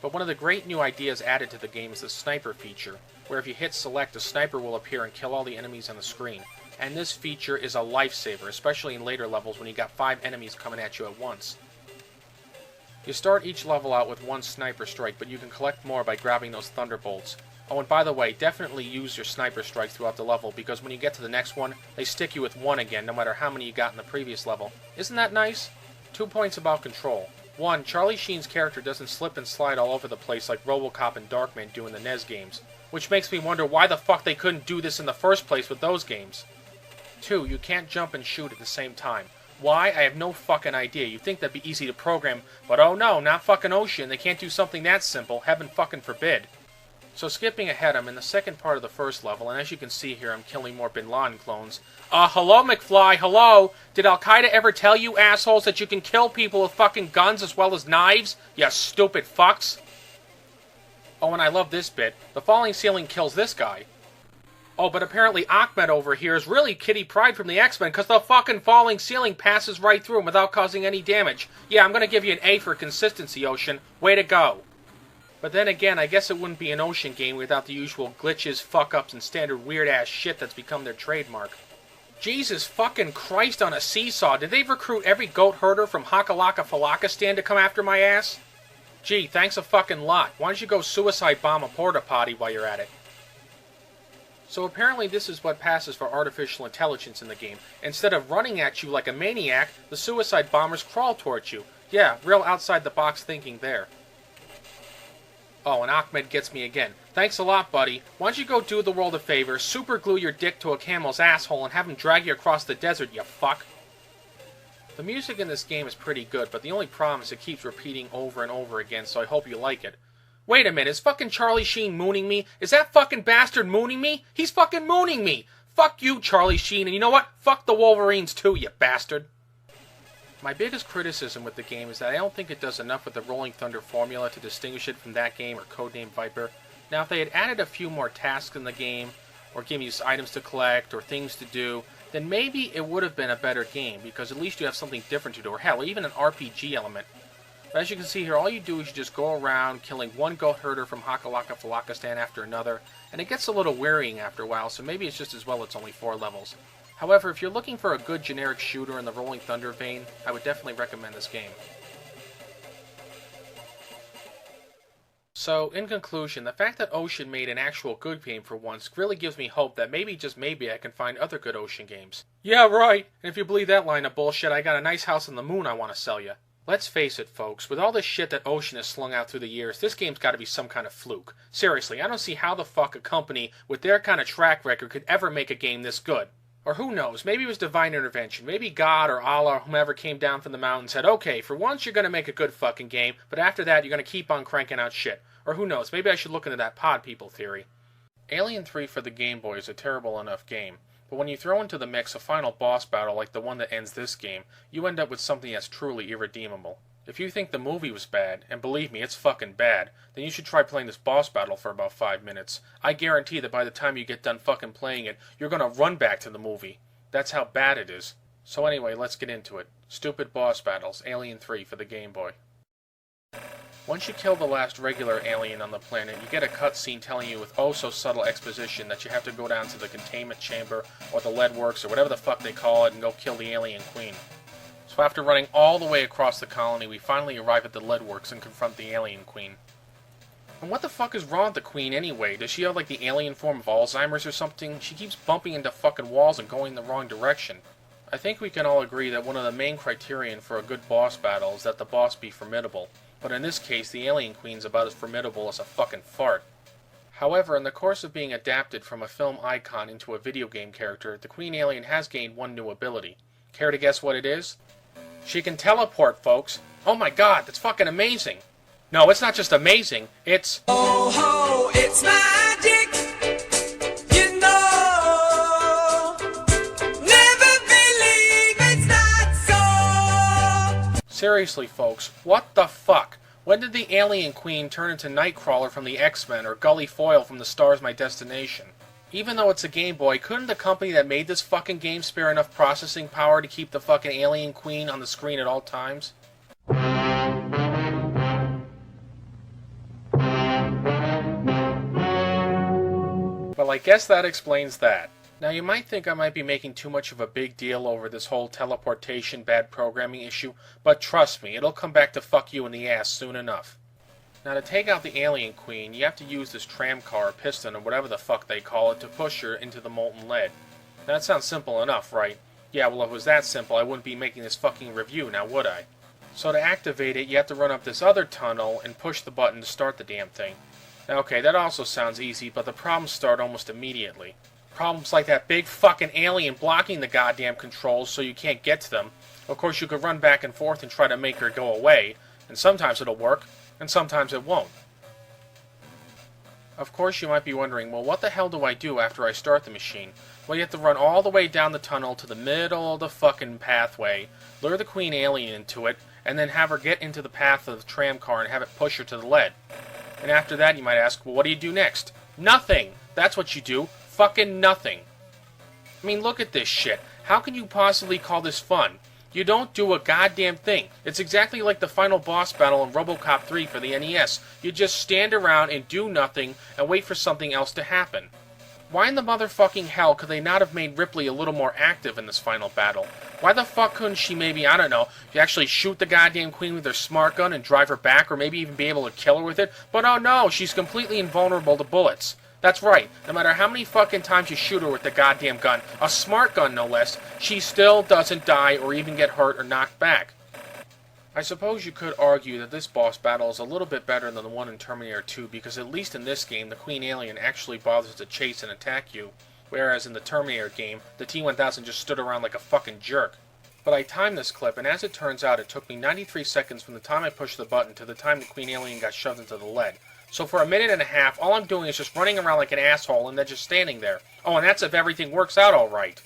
But one of the great new ideas added to the game is the sniper feature, where if you hit select, a sniper will appear and kill all the enemies on the screen. And this feature is a lifesaver, especially in later levels when you got 5 enemies coming at you at once. You start each level out with 1 sniper strike, but you can collect more by grabbing those thunderbolts. Oh, and by the way, definitely use your sniper strikes throughout the level, because when you get to the next one, they stick you with 1 again, no matter how many you got in the previous level. Isn't that nice? 2 points about control. 1, Charlie Sheen's character doesn't slip and slide all over the place like RoboCop and Darkman do in the NES games, which makes me wonder why the fuck they couldn't do this in the first place with those games. 2, you can't jump and shoot at the same time. Why? I have no fucking idea. You'd think that'd be easy to program, but oh no, not fucking Ocean. They can't do something that simple. Heaven fucking forbid. So skipping ahead, I'm in the second part of the first level, and as you can see here, I'm killing more Bin Laden clones. Hello, McFly, hello? Did Al-Qaeda ever tell you assholes that you can kill people with fucking guns as well as knives? You stupid fucks. Oh, and I love this bit. The falling ceiling kills this guy. Oh, but apparently Ahmed over here is really Kitty Pryde from the X-Men, because the fucking falling ceiling passes right through him without causing any damage. Yeah, I'm gonna give you an A for consistency, Ocean. Way to go. But then again, I guess it wouldn't be an Ocean game without the usual glitches, fuck-ups, and standard weird-ass shit that's become their trademark. Jesus fucking Christ on a seesaw, did they recruit every goat herder from Hakalaka Falakistan to come after my ass? Gee, thanks a fucking lot. Why don't you go suicide bomb a porta potty while you're at it? So apparently this is what passes for artificial intelligence in the game. Instead of running at you like a maniac, the suicide bombers crawl towards you. Yeah, real outside-the-box thinking there. Oh, and Ahmed gets me again. Thanks a lot, buddy. Why don't you go do the world a favor, super glue your dick to a camel's asshole, and have him drag you across the desert, you fuck. The music in this game is pretty good, but the only problem is it keeps repeating over and over again, so I hope you like it. Wait a minute, is fucking Charlie Sheen mooning me? Is that fucking bastard mooning me? He's fucking mooning me! Fuck you, Charlie Sheen, and you know what? Fuck the Wolverines too, you bastard. My biggest criticism with the game is that I don't think it does enough with the Rolling Thunder formula to distinguish it from that game or Codename Viper. Now, if they had added a few more tasks in the game, or given you items to collect, or things to do, then maybe it would have been a better game, because at least you have something different to do, or hell, even an RPG element. But as you can see here, all you do is you just go around killing one goat herder from Hakalaka Falakistan after another, and it gets a little wearying after a while, so maybe it's just as well it's only 4 levels. However, if you're looking for a good generic shooter in the Rolling Thunder vein, I would definitely recommend this game. So, in conclusion, the fact that Ocean made an actual good game for once really gives me hope that maybe, just maybe, I can find other good Ocean games. Yeah, right! And if you believe that line of bullshit, I got a nice house on the moon I want to sell you. Let's face it, folks, with all this shit that Ocean has slung out through the years, this game's gotta be some kind of fluke. Seriously, I don't see how the fuck a company with their kind of track record could ever make a game this good. Or who knows, maybe it was divine intervention. Maybe God or Allah or whomever came down from the mountain and said, okay, for once you're gonna make a good fucking game, but after that you're gonna keep on cranking out shit. Or who knows, maybe I should look into that pod people theory. Alien 3 for the Game Boy is a terrible enough game, but when you throw into the mix a final boss battle like the one that ends this game, you end up with something that's truly irredeemable. If you think the movie was bad, and believe me, it's fucking bad, then you should try playing this boss battle for about 5 minutes. I guarantee that by the time you get done fucking playing it, you're gonna run back to the movie. That's how bad it is. So anyway, let's get into it. Stupid boss battles, Alien 3 for the Game Boy. Once you kill the last regular alien on the planet, you get a cutscene telling you with oh so subtle exposition that you have to go down to the containment chamber, or the lead works, or whatever the fuck they call it, and go kill the alien queen. So after running all the way across the colony, we finally arrive at the lead works and confront the alien queen. And what the fuck is wrong with the queen anyway? Does she have like the alien form of Alzheimer's or something? She keeps bumping into fucking walls and going in the wrong direction. I think we can all agree that one of the main criterion for a good boss battle is that the boss be formidable. But in this case, the alien queen's about as formidable as a fucking fart. However, in the course of being adapted from a film icon into a video game character, the queen alien has gained one new ability. Care to guess what it is? She can teleport, folks. Oh my god, that's fucking amazing. No, it's not just amazing, it's... Oh ho, it's magic! You know, never believe it's not so! Seriously, folks, what the fuck? When did the alien queen turn into Nightcrawler from the X-Men or Gully Foyle from The Star's My Destination? Even though it's a Game Boy, couldn't the company that made this fucking game spare enough processing power to keep the fucking alien queen on the screen at all times? Well, I guess that explains that. Now, you might think I might be making too much of a big deal over this whole teleportation bad programming issue, but trust me, it'll come back to fuck you in the ass soon enough. Now, to take out the alien queen, you have to use this tram car or piston or whatever the fuck they call it to push her into the molten lead. Now, that sounds simple enough, right? Yeah, well, if it was that simple, I wouldn't be making this fucking review, now would I? So to activate it, you have to run up this other tunnel and push the button to start the damn thing. Now, okay, that also sounds easy, but the problems start almost immediately. Problems like that big fucking alien blocking the goddamn controls so you can't get to them. Of course, you could run back and forth and try to make her go away, and sometimes it'll work, and sometimes it won't. Of course, you might be wondering, well, what the hell do I do after I start the machine? Well, you have to run all the way down the tunnel to the middle of the fucking pathway, lure the queen alien into it, and then have her get into the path of the tram car and have it push her to the lead. And after that, you might ask, well, what do you do next? Nothing! That's what you do. Fucking nothing. I mean, look at this shit. How can you possibly call this fun? You don't do a goddamn thing. It's exactly like the final boss battle in RoboCop 3 for the NES. You just stand around and do nothing and wait for something else to happen. Why in the motherfucking hell could they not have made Ripley a little more active in this final battle? Why the fuck couldn't she maybe, I don't know, actually shoot the goddamn queen with her smart gun and drive her back, or maybe even be able to kill her with it? But oh no, she's completely invulnerable to bullets. That's right, no matter how many fucking times you shoot her with the goddamn gun, a smart gun no less, she still doesn't die or even get hurt or knocked back. I suppose you could argue that this boss battle is a little bit better than the one in Terminator 2, because at least in this game, the Queen Alien actually bothers to chase and attack you, whereas in the Terminator game, the T-1000 just stood around like a fucking jerk. But I timed this clip, and as it turns out, it took me 93 seconds from the time I pushed the button to the time the Queen Alien got shoved into the lead. So for a minute and a half, all I'm doing is just running around like an asshole and then just standing there. Oh, and that's if everything works out alright.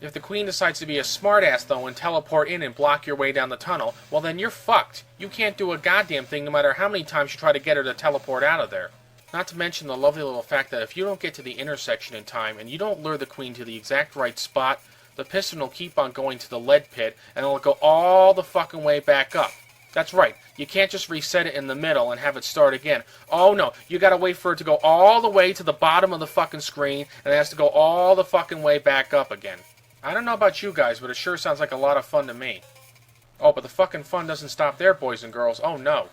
If the Queen decides to be a smartass, though, and teleport in and block your way down the tunnel, well then you're fucked. You can't do a goddamn thing no matter how many times you try to get her to teleport out of there. Not to mention the lovely little fact that if you don't get to the intersection in time and you don't lure the Queen to the exact right spot, the piston will keep on going to the lead pit and it'll go all the fucking way back up. That's right, you can't just reset it in the middle and have it start again. Oh no, you gotta wait for it to go all the way to the bottom of the fucking screen and it has to go all the fucking way back up again. I don't know about you guys, but it sure sounds like a lot of fun to me. Oh, but the fucking fun doesn't stop there, boys and girls. Oh, no.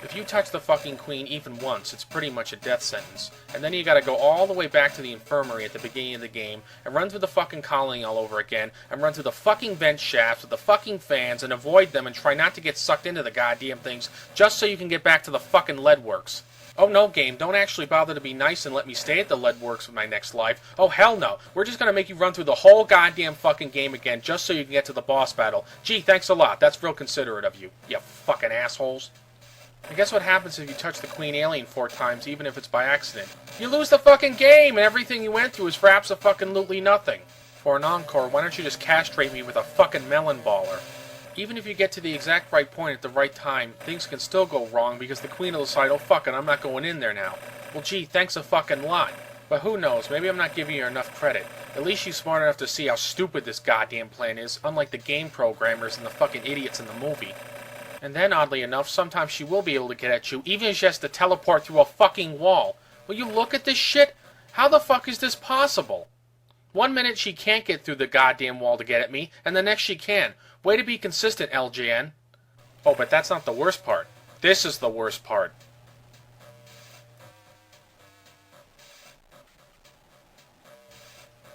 If you touch the fucking queen even once, it's pretty much a death sentence. And then you gotta go all the way back to the infirmary at the beginning of the game, and run through the fucking colony all over again, and run through the fucking vent shafts with the fucking fans, and avoid them, and try not to get sucked into the goddamn things, just so you can get back to the fucking lead works. Oh no, game, don't actually bother to be nice and let me stay at the lead works with my next life. Oh hell no, we're just gonna make you run through the whole goddamn fucking game again, just so you can get to the boss battle. Gee, thanks a lot, that's real considerate of you, you fucking assholes. And guess what happens if you touch the Queen Alien 4 times, even if it's by accident? You lose the fucking game, and everything you went through is for abso-fucking-lutely nothing. For an encore, why don't you just castrate me with a fucking melon baller? Even if you get to the exact right point at the right time, things can still go wrong because the Queen will decide, oh fuck it, I'm not going in there now. Well gee, thanks a fucking lot. But who knows, maybe I'm not giving you enough credit. At least she's smart enough to see how stupid this goddamn plan is, unlike the game programmers and the fucking idiots in the movie. And then, oddly enough, sometimes she will be able to get at you, even if she has to teleport through a fucking wall. Will you look at this shit? How the fuck is this possible? 1 minute she can't get through the goddamn wall to get at me, and the next she can. Way to be consistent, LJN. Oh, but that's not the worst part. This is the worst part.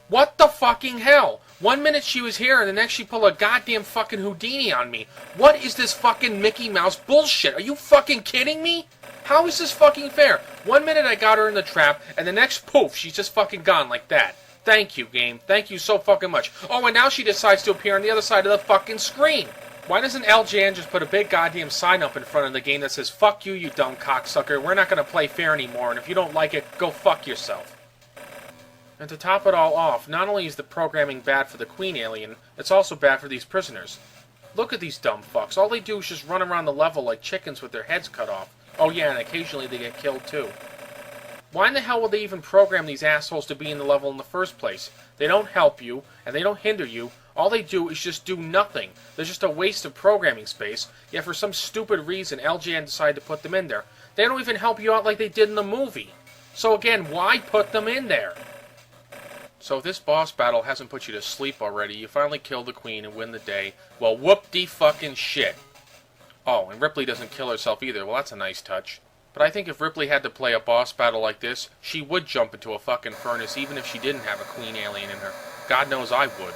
What the fucking hell? 1 minute she was here, and the next she pulled a goddamn fucking Houdini on me. What is this fucking Mickey Mouse bullshit? Are you fucking kidding me? How is this fucking fair? 1 minute I got her in the trap, and the next, poof, she's just fucking gone like that. Thank you, game. Thank you so fucking much. Oh, and now she decides to appear on the other side of the fucking screen. Why doesn't LJN just put a big goddamn sign up in front of the game that says, fuck you, you dumb cocksucker, we're not gonna play fair anymore, and if you don't like it, go fuck yourself. And to top it all off, not only is the programming bad for the Queen Alien, it's also bad for these prisoners. Look at these dumb fucks. All they do is just run around the level like chickens with their heads cut off. Oh yeah, and occasionally they get killed too. Why in the hell would they even program these assholes to be in the level in the first place? They don't help you, and they don't hinder you. All they do is just do nothing. They're just a waste of programming space, yet for some stupid reason LJN decided to put them in there. They don't even help you out like they did in the movie. So again, why put them in there? So if this boss battle hasn't put you to sleep already, you finally kill the queen and win the day, well whoop-de-fucking shit. Oh, and Ripley doesn't kill herself either, well that's a nice touch. But I think if Ripley had to play a boss battle like this, she would jump into a fucking furnace even if she didn't have a queen alien in her. God knows I would.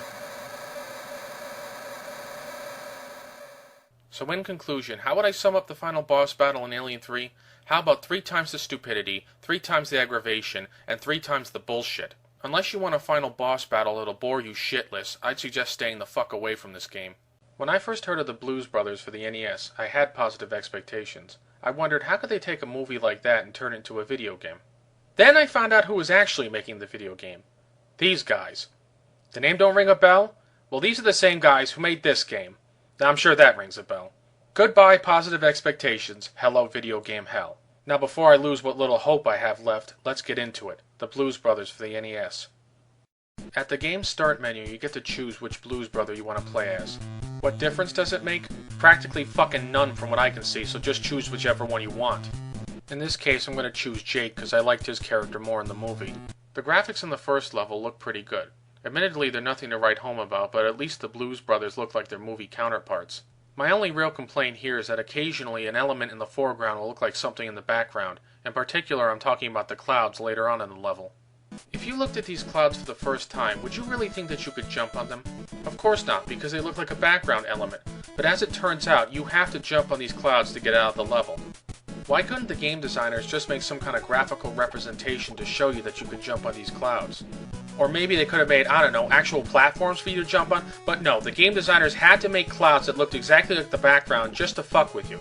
So in conclusion, how would I sum up the final boss battle in Alien 3? How about 3 times the stupidity, 3 times the aggravation, and 3 times the bullshit? Unless you want a final boss battle that'll bore you shitless, I'd suggest staying the fuck away from this game. When I first heard of the Blues Brothers for the NES, I had positive expectations. I wondered how could they take a movie like that and turn it into a video game. Then I found out who was actually making the video game. These guys. The name don't ring a bell? Well, these are the same guys who made this game. Now I'm sure that rings a bell. Goodbye positive expectations, hello video game hell. Now before I lose what little hope I have left, let's get into it. The Blues Brothers for the NES. At the game's start menu, you get to choose which Blues Brother you want to play as. What difference does it make? Practically fucking none from what I can see, so just choose whichever one you want. In this case, I'm going to choose Jake because I liked his character more in the movie. The graphics in the first level look pretty good. Admittedly, they're nothing to write home about, but at least the Blues Brothers look like their movie counterparts. My only real complaint here is that occasionally an element in the foreground will look like something in the background. In particular, I'm talking about the clouds later on in the level. If you looked at these clouds for the first time, would you really think that you could jump on them? Of course not, because they look like a background element. But as it turns out, you have to jump on these clouds to get out of the level. Why couldn't the game designers just make some kind of graphical representation to show you that you could jump on these clouds? Or maybe they could have made, I don't know, actual platforms for you to jump on, but no, the game designers had to make clouds that looked exactly like the background just to fuck with you.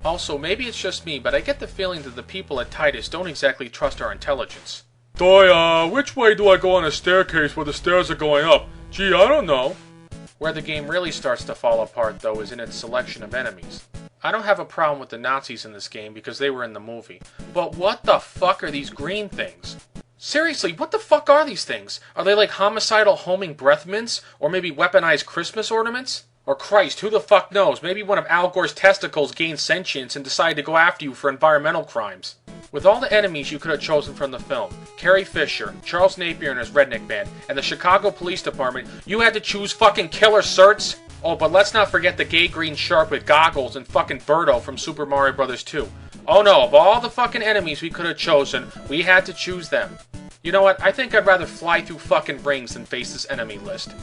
Also, maybe it's just me, but I get the feeling that the people at Titus don't exactly trust our intelligence. Which way do I go on a staircase where the stairs are going up? Gee, I don't know. Where the game really starts to fall apart, though, is in its selection of enemies. I don't have a problem with the Nazis in this game because they were in the movie. But what the fuck are these green things? Seriously, what the fuck are these things? Are they like homicidal homing breath mints? Or maybe weaponized Christmas ornaments? Or Christ, who the fuck knows? Maybe one of Al Gore's testicles gained sentience and decided to go after you for environmental crimes. With all the enemies you could have chosen from the film, Carrie Fisher, Charles Napier and his redneck band, and the Chicago Police Department, you had to choose fucking Killer Certs? Oh, but let's not forget the gay green shark with goggles and fucking Birdo from Super Mario Bros. 2. Oh no, of all the fucking enemies we could have chosen, we had to choose them. You know what, I think I'd rather fly through fucking rings than face this enemy list.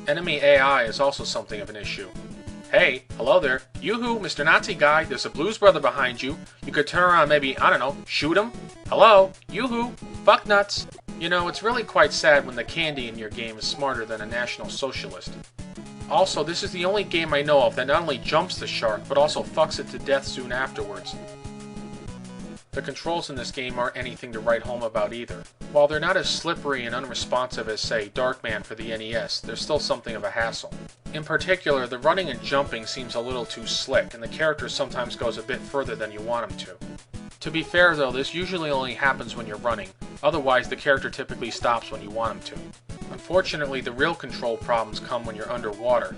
Enemy AI is also something of an issue. Hey, hello there. Yoo-hoo, Mr. Nazi guy, there's a blues brother behind you. You could turn around and maybe, I don't know, shoot him? Hello? Yoo-hoo, fuck nuts. You know, it's really quite sad when the candy in your game is smarter than a National Socialist. Also, this is the only game I know of that not only jumps the shark, but also fucks it to death soon afterwards. The controls in this game aren't anything to write home about either. While they're not as slippery and unresponsive as, say, Darkman for the NES, they're still something of a hassle. In particular, the running and jumping seems a little too slick, and the character sometimes goes a bit further than you want him to. To be fair though, this usually only happens when you're running, otherwise the character typically stops when you want him to. Unfortunately, the real control problems come when you're underwater.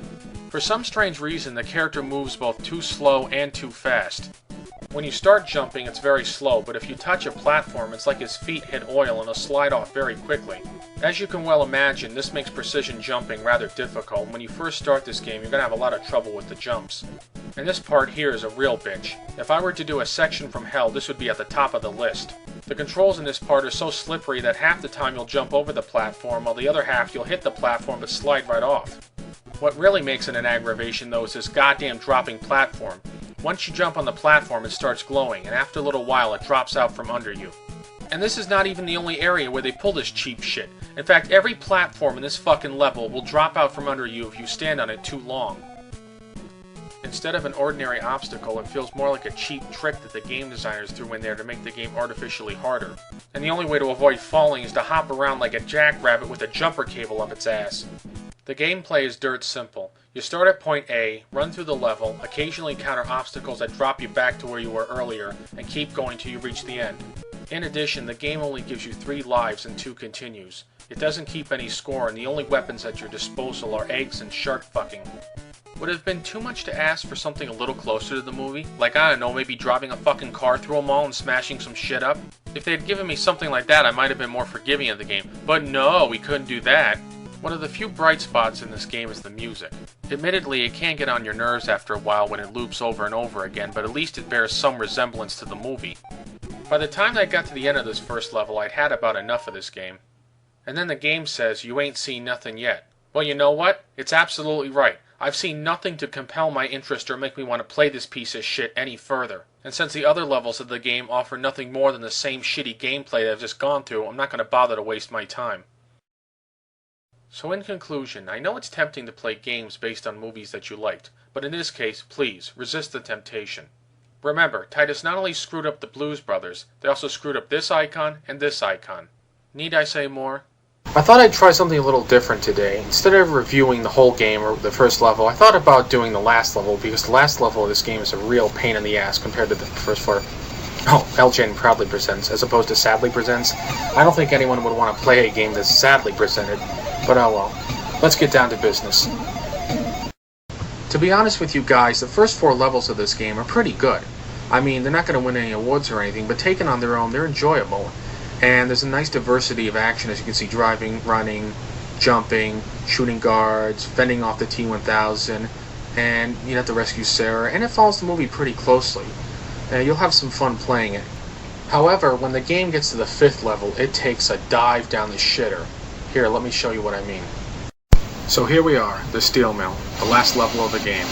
For some strange reason, the character moves both too slow and too fast. When you start jumping, it's very slow, but if you touch a platform, it's like his feet hit oil and he'll slide off very quickly. As you can well imagine, this makes precision jumping rather difficult. When you first start this game, you're going to have a lot of trouble with the jumps. And this part here is a real bitch. If I were to do a section from hell, this would be at the top of the list. The controls in this part are so slippery that half the time you'll jump over the platform, while the other half you'll hit the platform but slide right off. What really makes it an aggravation though is this goddamn dropping platform. Once you jump on the platform, it starts glowing, and after a little while it drops out from under you. And this is not even the only area where they pull this cheap shit. In fact, every platform in this fucking level will drop out from under you if you stand on it too long. Instead of an ordinary obstacle, it feels more like a cheap trick that the game designers threw in there to make the game artificially harder. And the only way to avoid falling is to hop around like a jackrabbit with a jumper cable up its ass. The gameplay is dirt simple. You start at point A, run through the level, occasionally encounter obstacles that drop you back to where you were earlier, and keep going till you reach the end. In addition, the game only gives you 3 lives and 2 continues. It doesn't keep any score, and the only weapons at your disposal are eggs and shark fucking. Would it have been too much to ask for something a little closer to the movie? Like, I don't know, maybe driving a fucking car through a mall and smashing some shit up? If they had given me something like that, I might have been more forgiving of the game. But no, we couldn't do that. One of the few bright spots in this game is the music. Admittedly, it can get on your nerves after a while when it loops over and over again, but at least it bears some resemblance to the movie. By the time I got to the end of this first level, I'd had about enough of this game. And then the game says, you ain't seen nothing yet. Well, you know what? It's absolutely right. I've seen nothing to compel my interest or make me want to play this piece of shit any further. And since the other levels of the game offer nothing more than the same shitty gameplay that I've just gone through, I'm not going to bother to waste my time. So in conclusion, I know it's tempting to play games based on movies that you liked, but in this case, please, resist the temptation. Remember, Titus not only screwed up the Blues Brothers, they also screwed up this icon and this icon. Need I say more? I thought I'd try something a little different today. Instead of reviewing the whole game or the first level, I thought about doing the last level, because the last level of this game is a real pain in the ass compared to the first 4. Oh, LJN proudly presents, as opposed to sadly presents. I don't think anyone would want to play a game that's sadly presented, but oh well. Let's get down to business. To be honest with you guys, the first 4 levels of this game are pretty good. I mean, they're not going to win any awards or anything, but taken on their own, they're enjoyable. And there's a nice diversity of action, as you can see, driving, running, jumping, shooting guards, fending off the T-1000, and you have to rescue Sarah, and it follows the movie pretty closely. You'll have some fun playing it. However, when the game gets to the 5th level, it takes a dive down the shitter. Here, let me show you what I mean. So here we are, the Steel Mill, the last level of the game.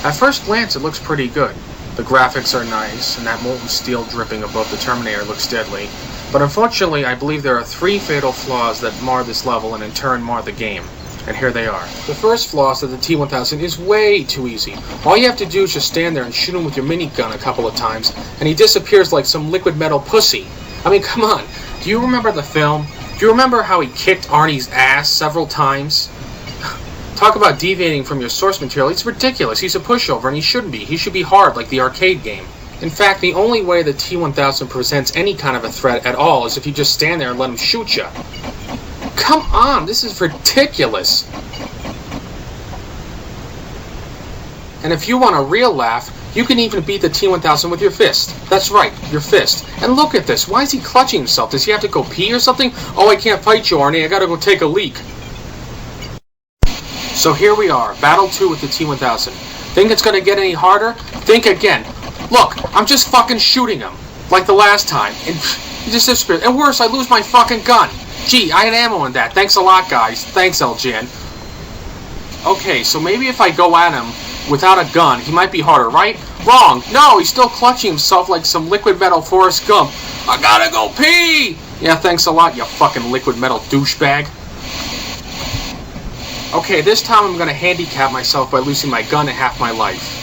At first glance, it looks pretty good. The graphics are nice, and that molten steel dripping above the Terminator looks deadly. But unfortunately, I believe there are 3 fatal flaws that mar this level and in turn mar the game. And here they are. The first flaw is that the T-1000 is way too easy. All you have to do is just stand there and shoot him with your minigun a couple of times, and he disappears like some liquid metal pussy. I mean, come on. Do you remember the film? Do you remember how he kicked Arnie's ass several times? Talk about deviating from your source material. It's ridiculous. He's a pushover, and he shouldn't be. He should be hard like the arcade game. In fact, the only way the T-1000 presents any kind of a threat at all is if you just stand there and let him shoot you. Come on, this is ridiculous. And if you want a real laugh, You can even beat the T-1000 with your fist. That's right, your fist. And look at this. Why is he clutching himself? Does he have to go pee or something? Oh, I can't fight you, Arnie. I gotta go take a leak. So here we are, Battle 2 with the T-1000. Think it's gonna get any harder? Think again. Look, I'm just fucking shooting him. Like the last time. And he just disappeared. And worse, I lose my fucking gun. Gee, I had ammo in that. Thanks a lot, guys. Thanks, LJN. Okay, so maybe if I go at him without a gun, he might be harder, right? Wrong. No, he's still clutching himself like some liquid metal Forrest Gump. I gotta go pee! Yeah, thanks a lot, you fucking liquid metal douchebag. Okay, this time I'm gonna handicap myself by losing my gun and half my life.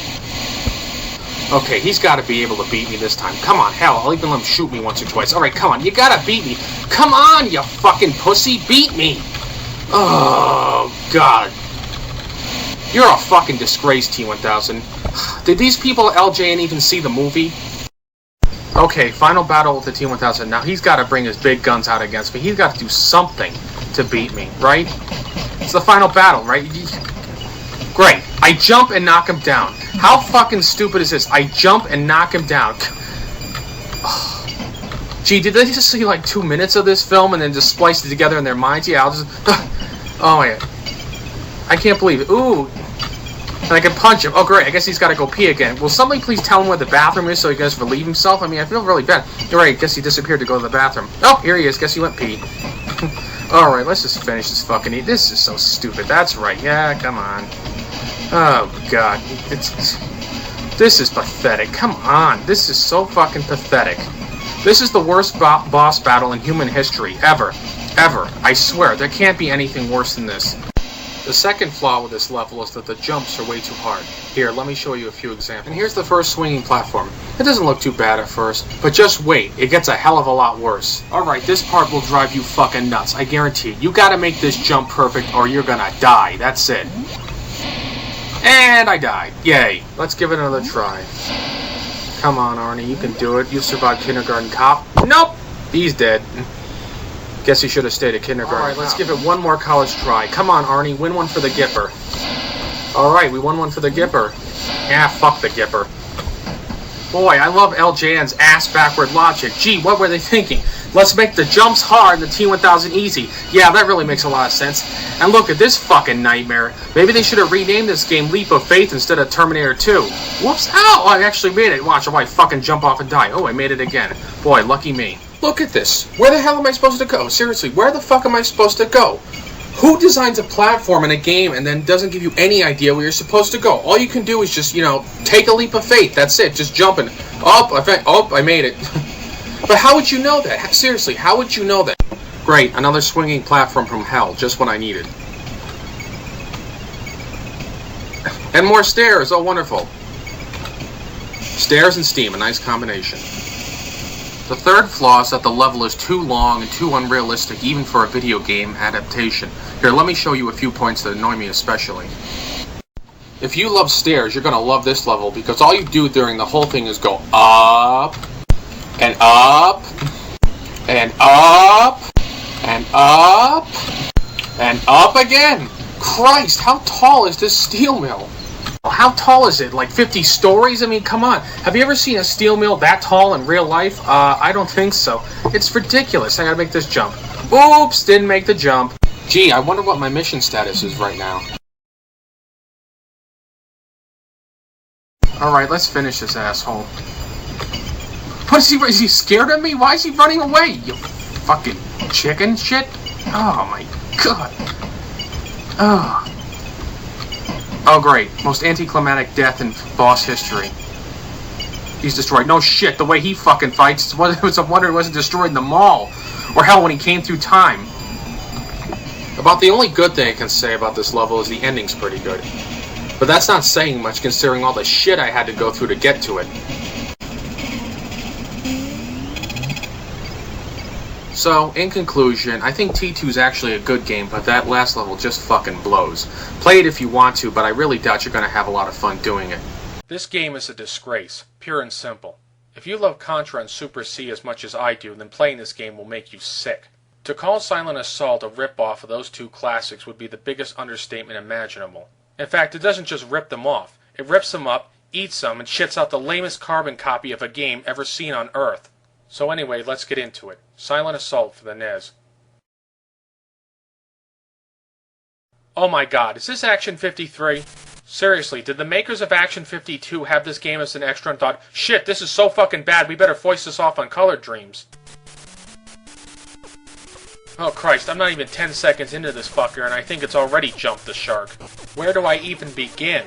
Okay, he's gotta be able to beat me this time. Come on, hell, I'll even let him shoot me once or twice. Alright, come on, you gotta beat me. Come on, you fucking pussy, beat me! Oh, God. You're a fucking disgrace, T-1000. Did these people at LJN even see the movie? Okay, final battle with the T-1000. Now he's got to bring his big guns out against me. He's got to do something to beat me, right? It's the final battle, right? Great. I jump and knock him down. How fucking stupid is this? I jump and knock him down. Gee, did they just see like 2 minutes of this film and then just splice it together in their minds? Yeah, I'll just... Oh, yeah. I can't believe it. Ooh. And I can punch him. Oh, great. I guess he's got to go pee again. Will somebody please tell him where the bathroom is so he can relieve himself? I mean, I feel really bad. Alright, guess he disappeared to go to the bathroom. Oh, here he is. Guess he went pee. Alright, let's just finish this fucking eat. This is so stupid. That's right. Yeah, come on. Oh, God. This is pathetic. Come on. This is so fucking pathetic. This is the worst boss battle in human history. Ever. Ever. I swear. There can't be anything worse than this. The second flaw with this level is that the jumps are way too hard. Here, let me show you a few examples. And here's the first swinging platform. It doesn't look too bad at first, but just wait, it gets a hell of a lot worse. Alright, this part will drive you fucking nuts, I guarantee it. You gotta make this jump perfect or you're gonna die, that's it. And I died. Yay. Let's give it another try. Come on, Arnie, you can do it. You survived Kindergarten Cop. Nope! He's dead. Guess he should have stayed at kindergarten. Alright, let's give it one more college try. Come on, Arnie, win one for the Gipper. Alright, we won one for the Gipper. Yeah, fuck the Gipper. Boy, I love LJN's ass-backward logic. Gee, what were they thinking? Let's make the jumps hard and the T-1000 easy. Yeah, that really makes a lot of sense. And look at this fucking nightmare. Maybe they should have renamed this game Leap of Faith instead of Terminator 2. Whoops, ow, I actually made it. Watch, I fucking jump off and die. Oh, I made it again. Boy, lucky me. Look at this. Where the hell am I supposed to go? Seriously, where the fuck am I supposed to go? Who designs a platform in a game and then doesn't give you any idea where you're supposed to go? All you can do is just, take a leap of faith. That's it. Just jumping. I made it. But how would you know that? Seriously, how would you know that? Great, another swinging platform from hell. Just what I needed. And more stairs. Oh, wonderful. Stairs and steam. A nice combination. The third flaw is that the level is too long and too unrealistic even for a video game adaptation. Here, let me show you a few points that annoy me especially. If you love stairs, you're going to love this level because all you do during the whole thing is go up, and up, and up, and up, and up again. Christ, how tall is this steel mill? How tall is it? Like 50 stories? I mean, come on. Have you ever seen a steel mill that tall in real life? I don't think so. It's ridiculous. I gotta make this jump. Oops, didn't make the jump. Gee, I wonder what my mission status is right now. Alright, let's finish this asshole. What is he scared of me? Why is he running away? You fucking chicken shit? Oh my god. Oh. Oh, great. Most anticlimactic death in boss history. He's destroyed. No shit, the way he fucking fights, it's a wonder he wasn't destroyed in the mall. Or hell, when he came through time. About the only good thing I can say about this level is the ending's pretty good. But that's not saying much considering all the shit I had to go through to get to it. So, in conclusion, I think T2 is actually a good game, but that last level just fucking blows. Play it if you want to, but I really doubt you're going to have a lot of fun doing it. This game is a disgrace, pure and simple. If you love Contra and Super C as much as I do, then playing this game will make you sick. To call Silent Assault a rip-off of those two classics would be the biggest understatement imaginable. In fact, it doesn't just rip them off, it rips them up, eats some, and shits out the lamest carbon copy of a game ever seen on Earth. So anyway, let's get into it. Silent Assault for the NES. Oh my god, is this Action 53? Seriously, did the makers of Action 52 have this game as an extra and thought, shit, this is so fucking bad, we better foist this off on Colored Dreams? Oh Christ, I'm not even 10 seconds into this fucker and I think it's already jumped the shark. Where do I even begin?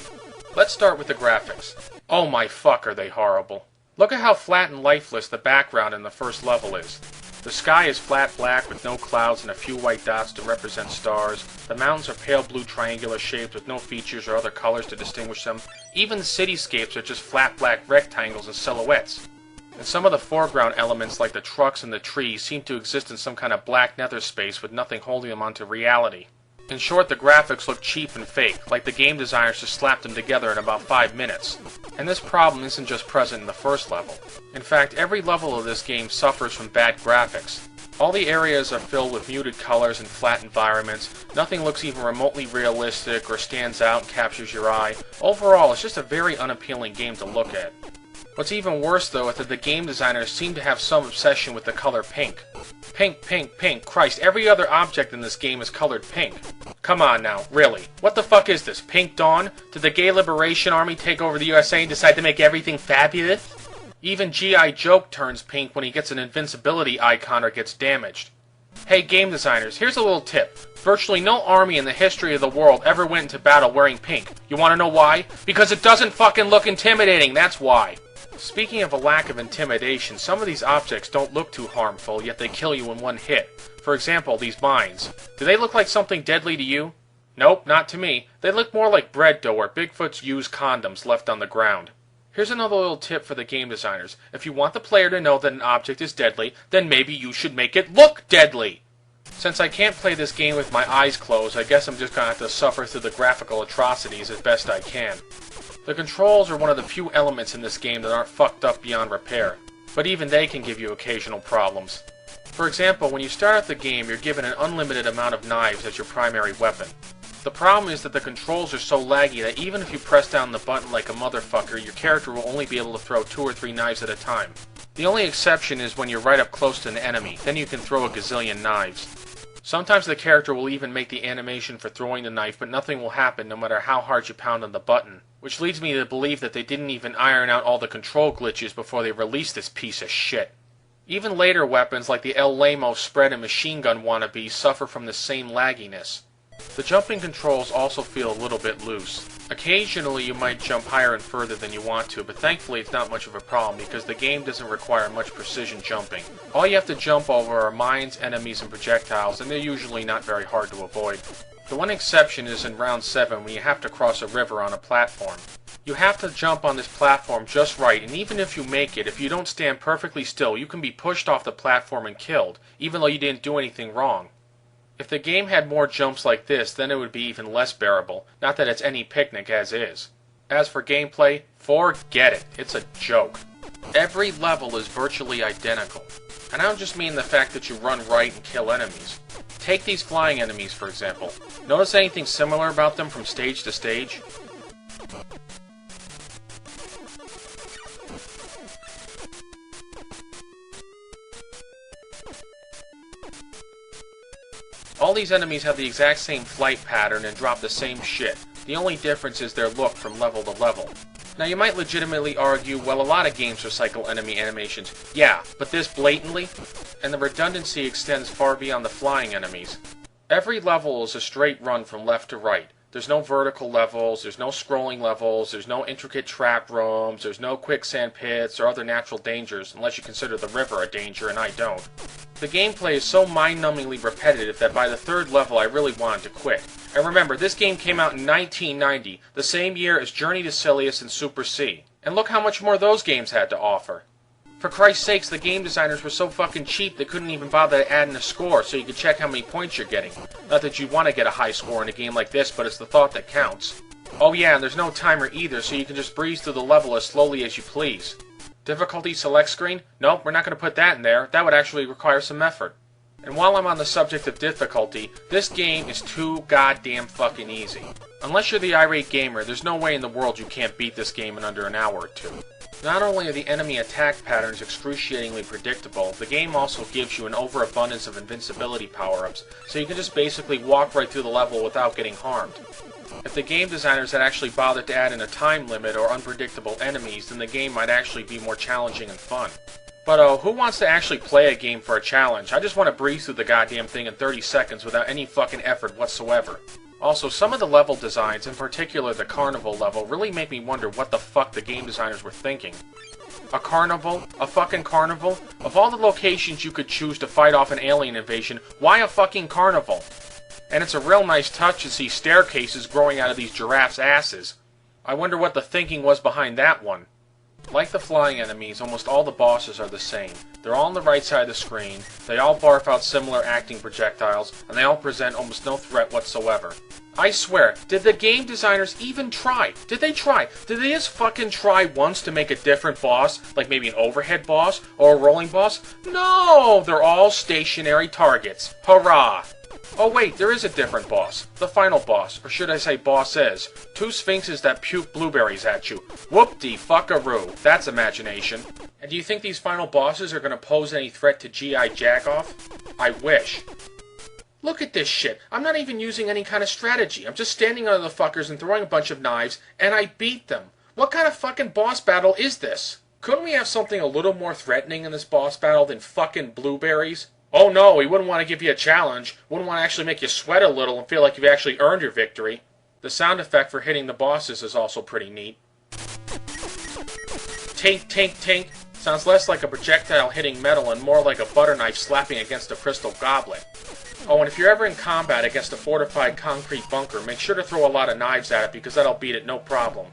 Let's start with the graphics. Oh my fuck, are they horrible. Look at how flat and lifeless the background in the first level is. The sky is flat black with no clouds and a few white dots to represent stars. The mountains are pale blue triangular shapes with no features or other colors to distinguish them. Even the cityscapes are just flat black rectangles and silhouettes. And some of the foreground elements like the trucks and the trees seem to exist in some kind of black nether space with nothing holding them onto reality. In short, the graphics look cheap and fake, like the game designers just slapped them together in about 5 minutes. And this problem isn't just present in the first level. In fact, every level of this game suffers from bad graphics. All the areas are filled with muted colors and flat environments. Nothing looks even remotely realistic or stands out and captures your eye. Overall, it's just a very unappealing game to look at. What's even worse, though, is that the game designers seem to have some obsession with the color pink. Pink, pink, pink. Christ, every other object in this game is colored pink. Come on now, really. What the fuck is this? Pink Dawn? Did the Gay Liberation Army take over the USA and decide to make everything fabulous? Even G.I. Joe turns pink when he gets an invincibility icon or gets damaged. Hey game designers, here's a little tip. Virtually no army in the history of the world ever went into battle wearing pink. You wanna know why? Because it doesn't fucking look intimidating, that's why. Speaking of a lack of intimidation, some of these objects don't look too harmful, yet they kill you in one hit. For example, these mines. Do they look like something deadly to you? Nope, not to me. They look more like bread dough or Bigfoot's used condoms left on the ground. Here's another little tip for the game designers. If you want the player to know that an object is deadly, then maybe you should make it look deadly! Since I can't play this game with my eyes closed, I guess I'm just gonna have to suffer through the graphical atrocities as best I can. The controls are one of the few elements in this game that aren't fucked up beyond repair, but even they can give you occasional problems. For example, when you start out the game, you're given an unlimited amount of knives as your primary weapon. The problem is that the controls are so laggy that even if you press down the button like a motherfucker, your character will only be able to throw 2 or 3 knives at a time. The only exception is when you're right up close to an enemy, then you can throw a gazillion knives. Sometimes the character will even make the animation for throwing the knife, but nothing will happen no matter how hard you pound on the button. Which leads me to believe that they didn't even iron out all the control glitches before they released this piece of shit. Even later weapons like the El Lamo spread and machine gun wannabes suffer from the same lagginess. The jumping controls also feel a little bit loose. Occasionally you might jump higher and further than you want to, but thankfully it's not much of a problem because the game doesn't require much precision jumping. All you have to jump over are mines, enemies, and projectiles, and they're usually not very hard to avoid. The one exception is in round 7 when you have to cross a river on a platform. You have to jump on this platform just right, and even if you make it, if you don't stand perfectly still, you can be pushed off the platform and killed, even though you didn't do anything wrong. If the game had more jumps like this, then it would be even less bearable, not that it's any picnic as is. As for gameplay, forget it, it's a joke. Every level is virtually identical, and I don't just mean the fact that you run right and kill enemies. Take these flying enemies, for example. Notice anything similar about them from stage to stage? All these enemies have the exact same flight pattern and drop the same shit. The only difference is their look from level to level. Now you might legitimately argue, well, a lot of games recycle enemy animations. Yeah, but this blatantly? And the redundancy extends far beyond the flying enemies. Every level is a straight run from left to right. There's no vertical levels, there's no scrolling levels, there's no intricate trap rooms, there's no quicksand pits or other natural dangers, unless you consider the river a danger, and I don't. The gameplay is so mind-numbingly repetitive that by the 3rd level I really wanted to quit. And remember, this game came out in 1990, the same year as Journey to Silius and Super C. And look how much more those games had to offer. For Christ's sakes, the game designers were so fucking cheap they couldn't even bother to add in a score so you could check how many points you're getting. Not that you want to get a high score in a game like this, but it's the thought that counts. Oh yeah, and there's no timer either, so you can just breeze through the level as slowly as you please. Difficulty select screen? Nope, we're not going to put that in there. That would actually require some effort. And while I'm on the subject of difficulty, this game is too goddamn fucking easy. Unless you're the irate gamer, there's no way in the world you can't beat this game in under an hour or two. Not only are the enemy attack patterns excruciatingly predictable, the game also gives you an overabundance of invincibility power-ups, so you can just basically walk right through the level without getting harmed. If the game designers had actually bothered to add in a time limit or unpredictable enemies, then the game might actually be more challenging and fun. But who wants to actually play a game for a challenge? I just want to breeze through the goddamn thing in 30 seconds without any fucking effort whatsoever. Also, some of the level designs, in particular the carnival level, really make me wonder what the fuck the game designers were thinking. A carnival? A fucking carnival? Of all the locations you could choose to fight off an alien invasion, why a fucking carnival? And it's a real nice touch to see staircases growing out of these giraffes' asses. I wonder what the thinking was behind that one. Like the flying enemies, almost all the bosses are the same. They're all on the right side of the screen, they all barf out similar acting projectiles, and they all present almost no threat whatsoever. I swear, did the game designers even try? Did they try? Did they just fucking try once to make a different boss, like maybe an overhead boss, or a rolling boss? No! They're all stationary targets. Hurrah! Oh wait, there is a different boss. The final boss, or should I say bosses. Two sphinxes that puke blueberries at you. Whoop-de-fuckaroo. That's imagination. And do you think these final bosses are gonna pose any threat to G.I. Jackoff? I wish. Look at this shit. I'm not even using any kind of strategy. I'm just standing under the fuckers and throwing a bunch of knives, and I beat them. What kind of fucking boss battle is this? Couldn't we have something a little more threatening in this boss battle than fucking blueberries? Oh no, he wouldn't want to give you a challenge, wouldn't want to actually make you sweat a little and feel like you've actually earned your victory. The sound effect for hitting the bosses is also pretty neat. Tink, tink, tink. Sounds less like a projectile hitting metal and more like a butter knife slapping against a crystal goblet. Oh, and if you're ever in combat against a fortified concrete bunker, make sure to throw a lot of knives at it because that'll beat it no problem.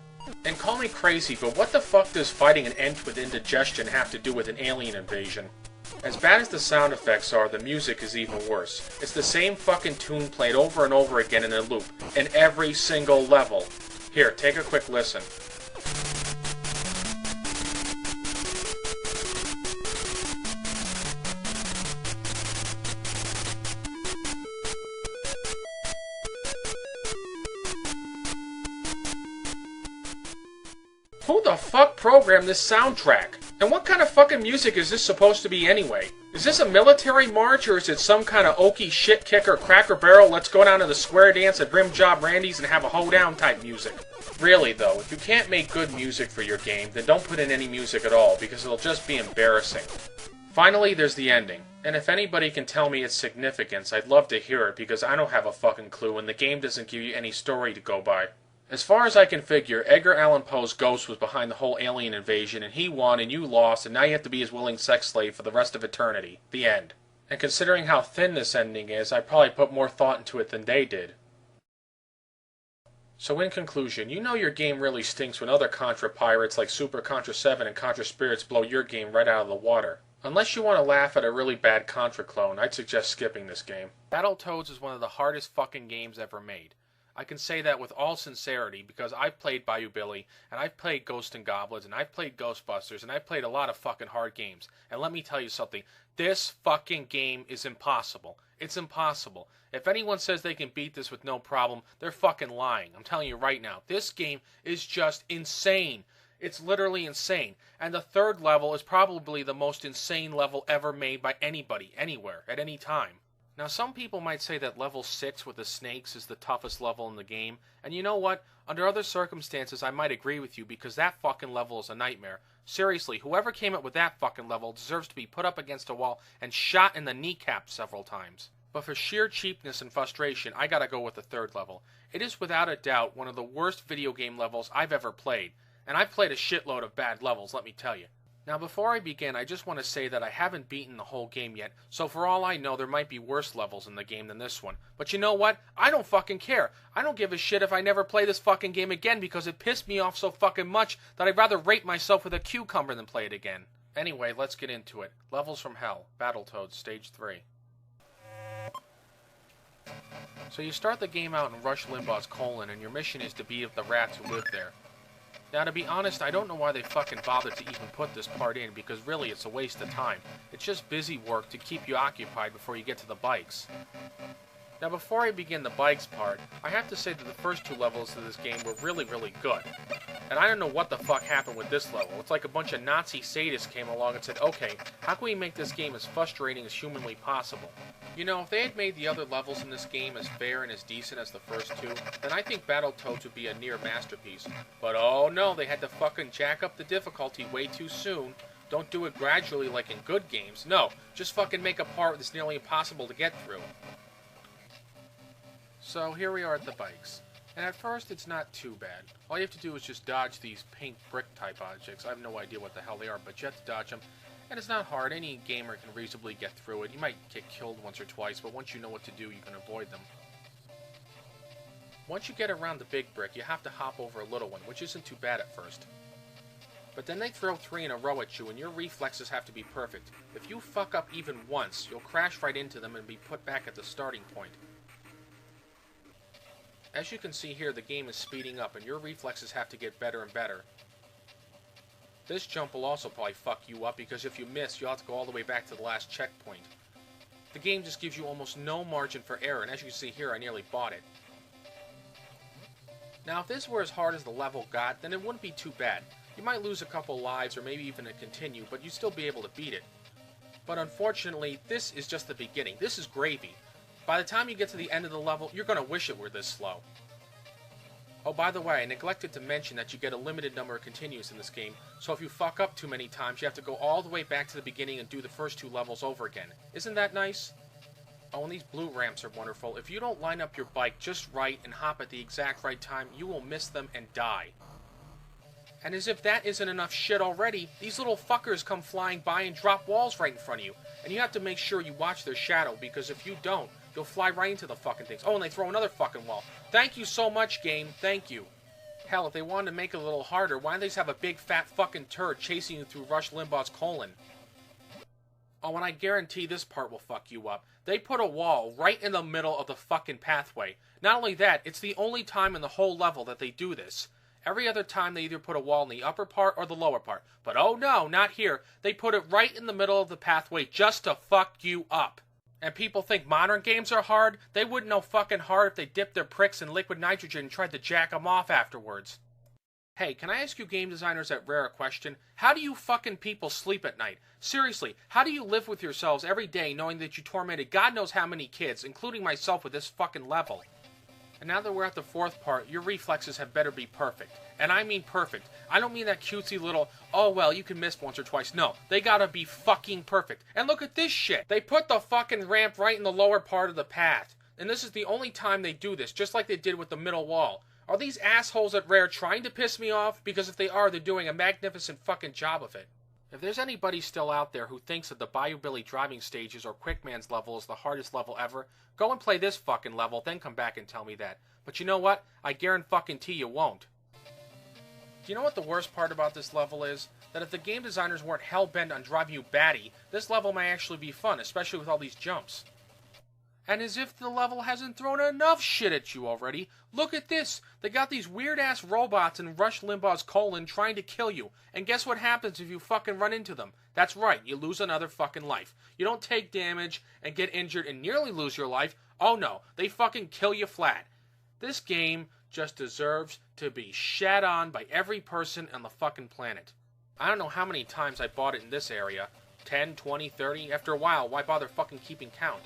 And call me crazy, but what the fuck does fighting an ent with indigestion have to do with an alien invasion? As bad as the sound effects are, the music is even worse. It's the same fucking tune played over and over again in a loop, in every single level. Here, take a quick listen. Who the fuck programmed this soundtrack? And what kind of fucking music is this supposed to be anyway? Is this a military march or is it some kind of oaky shit kicker Cracker Barrel let's go down to the square dance at Rim Job Randy's and have a hoedown type music? Really though, if you can't make good music for your game, then don't put in any music at all because it'll just be embarrassing. Finally, there's the ending. And if anybody can tell me its significance, I'd love to hear it because I don't have a fucking clue and the game doesn't give you any story to go by. As far as I can figure, Edgar Allan Poe's ghost was behind the whole alien invasion, and he won, and you lost, and now you have to be his willing sex slave for the rest of eternity. The end. And considering how thin this ending is, I probably put more thought into it than they did. So in conclusion, you know your game really stinks when other Contra pirates like Super Contra 7 and Contra Spirits blow your game right out of the water. Unless you want to laugh at a really bad Contra clone, I'd suggest skipping this game. Battletoads is one of the hardest fucking games ever made. I can say that with all sincerity because I've played Bayou Billy, and I've played Ghosts and Goblins, and I've played Ghostbusters, and I've played a lot of fucking hard games. And let me tell you something, this fucking game is impossible. It's impossible. If anyone says they can beat this with no problem, they're fucking lying. I'm telling you right now, this game is just insane. It's literally insane. And the third level is probably the most insane level ever made by anybody, anywhere, at any time. Now, some people might say that level 6 with the snakes is the toughest level in the game, and you know what? Under other circumstances, I might agree with you because that fucking level is a nightmare. Seriously, whoever came up with that fucking level deserves to be put up against a wall and shot in the kneecap several times. But for sheer cheapness and frustration, I gotta go with the third level. It is without a doubt one of the worst video game levels I've ever played, and I've played a shitload of bad levels, let me tell you. Now, before I begin, I just want to say that I haven't beaten the whole game yet, so for all I know, there might be worse levels in the game than this one. But you know what? I don't fucking care. I don't give a shit if I never play this fucking game again because it pissed me off so fucking much that I'd rather rape myself with a cucumber than play it again. Anyway, let's get into it. Levels from Hell, Battletoads, Stage 3. So you start the game out in Rush Limbaugh's Colan, and your mission is to beat up the rats who live there. Now, to be honest, I don't know why they fucking bothered to even put this part in, because really it's a waste of time. It's just busy work to keep you occupied before you get to the bikes. Now, before I begin the bikes part, I have to say that the first two levels of this game were really, really good. And I don't know what the fuck happened with this level. It's like a bunch of Nazi sadists came along and said, okay, how can we make this game as frustrating as humanly possible? You know, if they had made the other levels in this game as fair and as decent as the first two, then I think Battletoads would be a near masterpiece. But oh no, they had to fucking jack up the difficulty way too soon. Don't do it gradually like in good games. No, just fucking make a part that's nearly impossible to get through. So here we are at the bikes. And at first, it's not too bad. All you have to do is just dodge these pink brick-type objects. I have no idea what the hell they are, but you have to dodge them. And it's not hard. Any gamer can reasonably get through it. You might get killed once or twice, but once you know what to do, you can avoid them. Once you get around the big brick, you have to hop over a little one, which isn't too bad at first. But then they throw 3 in a row at you, and your reflexes have to be perfect. If you fuck up even once, you'll crash right into them and be put back at the starting point. As you can see here, the game is speeding up, and your reflexes have to get better and better. This jump will also probably fuck you up, because if you miss, you'll have to go all the way back to the last checkpoint. The game just gives you almost no margin for error, and as you can see here, I nearly bought it. Now, if this were as hard as the level got, then it wouldn't be too bad. You might lose a couple lives, or maybe even a continue, but you'd still be able to beat it. But unfortunately, this is just the beginning. This is gravy. By the time you get to the end of the level, you're going to wish it were this slow. Oh, by the way, I neglected to mention that you get a limited number of continues in this game, so if you fuck up too many times, you have to go all the way back to the beginning and do the first 2 levels over again. Isn't that nice? Oh, and these blue ramps are wonderful. If you don't line up your bike just right and hop at the exact right time, you will miss them and die. And as if that isn't enough shit already, these little fuckers come flying by and drop walls right in front of you. And you have to make sure you watch their shadow, because if you don't, you'll fly right into the fucking things. Oh, and they throw another fucking wall. Thank you so much, game. Thank you. Hell, if they wanted to make it a little harder, why don't they just have a big fat fucking turd chasing you through Rush Limbaugh's colon? Oh, and I guarantee this part will fuck you up. They put a wall right in the middle of the fucking pathway. Not only that, it's the only time in the whole level that they do this. Every other time they either put a wall in the upper part or the lower part. But oh no, not here. They put it right in the middle of the pathway just to fuck you up. And people think modern games are hard? They wouldn't know fucking hard if they dipped their pricks in liquid nitrogen and tried to jack them off afterwards. Hey, can I ask you game designers at Rare a question? How do you fucking people sleep at night? Seriously, how do you live with yourselves every day knowing that you tormented God knows how many kids, including myself, with this fucking level? And now that we're at the 4th part, your reflexes had better be perfect. And I mean perfect. I don't mean that cutesy little, oh well, you can miss once or twice. No, they gotta be fucking perfect. And look at this shit. They put the fucking ramp right in the lower part of the path. And this is the only time they do this, just like they did with the middle wall. Are these assholes at Rare trying to piss me off? Because if they are, they're doing a magnificent fucking job of it. If there's anybody still out there who thinks that the Bayou Billy driving stages or Quickman's level is the hardest level ever, go and play this fucking level, then come back and tell me that. But you know what? I guarantee you won't. Do you know what the worst part about this level is? That if the game designers weren't hell-bent on driving you batty, this level may actually be fun, especially with all these jumps. And as if the level hasn't thrown enough shit at you already, look at this! They got these weird-ass robots in Rush Limbaugh's colon trying to kill you. And guess what happens if you fucking run into them? That's right, you lose another fucking life. You don't take damage and get injured and nearly lose your life. Oh no, they fucking kill you flat. This game just deserves to be shat on by every person on the fucking planet. I don't know how many times I bought it in this area. 10, 20, 30? After a while, why bother fucking keeping count?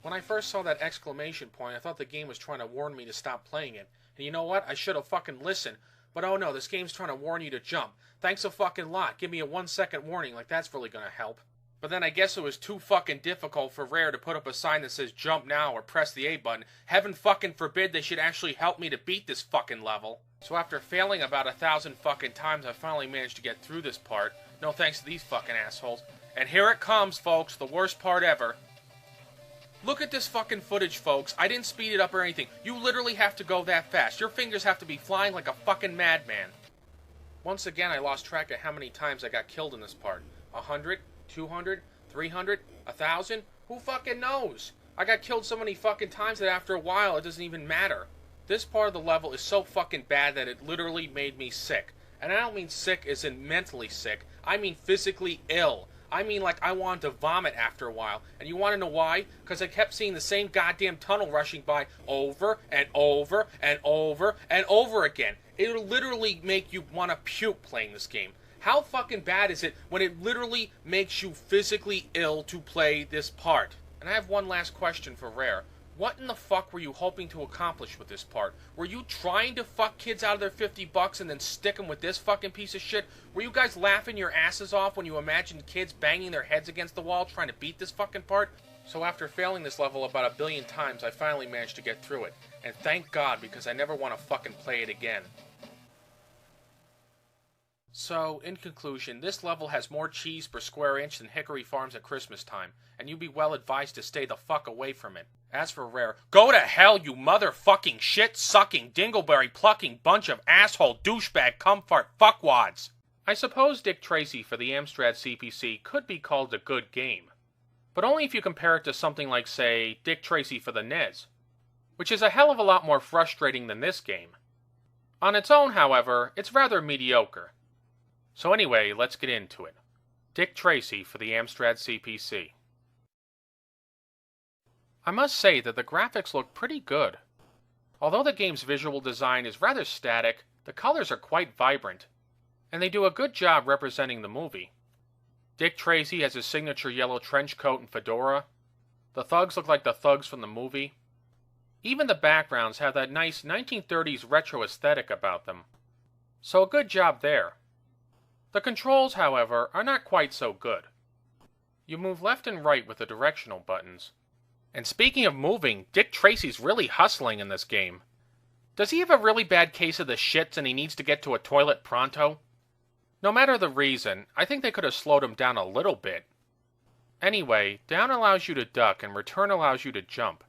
When I first saw that exclamation point, I thought the game was trying to warn me to stop playing it. And you know what? I should have fucking listened. But oh no, this game's trying to warn you to jump. Thanks a fucking lot. Give me a 1-second warning, like that's really gonna help. But then I guess it was too fucking difficult for Rare to put up a sign that says jump now or press the A button. Heaven fucking forbid they should actually help me to beat this fucking level. So after failing about 1,000 fucking times, I finally managed to get through this part. No thanks to these fucking assholes. And here it comes, folks, the worst part ever. Look at this fucking footage, folks. I didn't speed it up or anything. You literally have to go that fast. Your fingers have to be flying like a fucking madman. Once again, I lost track of how many times I got killed in this part. 100? 200? 300? 1,000? Who fucking knows? I got killed so many fucking times that after a while it doesn't even matter. This part of the level is so fucking bad that it literally made me sick. And I don't mean sick as in mentally sick. I mean physically ill. I mean like I wanted to vomit after a while. And you want to know why? Because I kept seeing the same goddamn tunnel rushing by over and over and over and over again. It'll literally make you want to puke playing this game. How fucking bad is it when it literally makes you physically ill to play this part? And I have one last question for Rare. What in the fuck were you hoping to accomplish with this part? Were you trying to fuck kids out of their $50 and then stick them with this fucking piece of shit? Were you guys laughing your asses off when you imagined kids banging their heads against the wall trying to beat this fucking part? So after failing this level about 1 billion times, I finally managed to get through it. And thank God, because I never want to fucking play it again. So, in conclusion, this level has more cheese per square inch than Hickory Farms at Christmas time, and you'd be well advised to stay the fuck away from it. As for Rare, go to hell, you motherfucking shit-sucking, dingleberry-plucking bunch of asshole douchebag comfort fuckwads! I suppose Dick Tracy for the Amstrad CPC could be called a good game, but only if you compare it to something like, say, Dick Tracy for the NES, which is a hell of a lot more frustrating than this game. On its own, however, it's rather mediocre. So anyway, let's get into it. Dick Tracy for the Amstrad CPC. I must say that the graphics look pretty good. Although the game's visual design is rather static, the colors are quite vibrant, and they do a good job representing the movie. Dick Tracy has his signature yellow trench coat and fedora. The thugs look like the thugs from the movie. Even the backgrounds have that nice 1930s retro aesthetic about them. So a good job there. The controls, however, are not quite so good. You move left and right with the directional buttons. And speaking of moving, Dick Tracy's really hustling in this game. Does he have a really bad case of the shits and he needs to get to a toilet pronto? No matter the reason, I think they could have slowed him down a little bit. Anyway, down allows you to duck and return allows you to jump.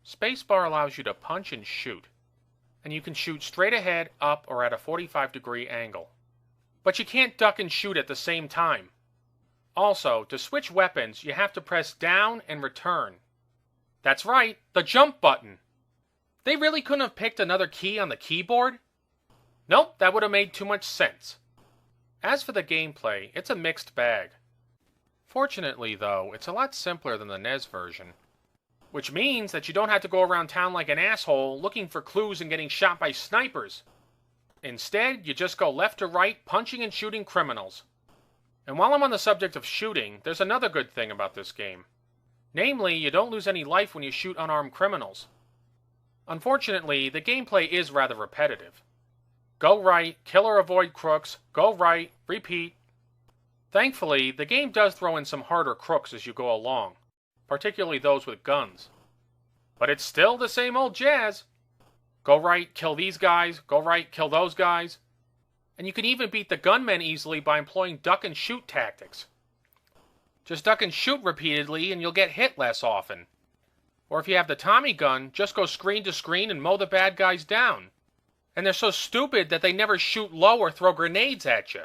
Spacebar allows you to punch and shoot. And you can shoot straight ahead, up, or at a 45-degree angle. But you can't duck and shoot at the same time. Also, to switch weapons, you have to press down and return. That's right, the jump button. They really couldn't have picked another key on the keyboard? Nope, that would have made too much sense. As for the gameplay, it's a mixed bag. Fortunately, though, it's a lot simpler than the NES version. Which means that you don't have to go around town like an asshole looking for clues and getting shot by snipers. Instead, you just go left to right, punching and shooting criminals. And while I'm on the subject of shooting, there's another good thing about this game. Namely, you don't lose any life when you shoot unarmed criminals. Unfortunately, the gameplay is rather repetitive. Go right, kill or avoid crooks, go right, repeat. Thankfully, the game does throw in some harder crooks as you go along, particularly those with guns. But it's still the same old jazz. Go right, kill these guys, go right, kill those guys. And you can even beat the gunmen easily by employing duck and shoot tactics. Just duck and shoot repeatedly and you'll get hit less often. Or if you have the Tommy gun, just go screen to screen and mow the bad guys down. And they're so stupid that they never shoot low or throw grenades at you.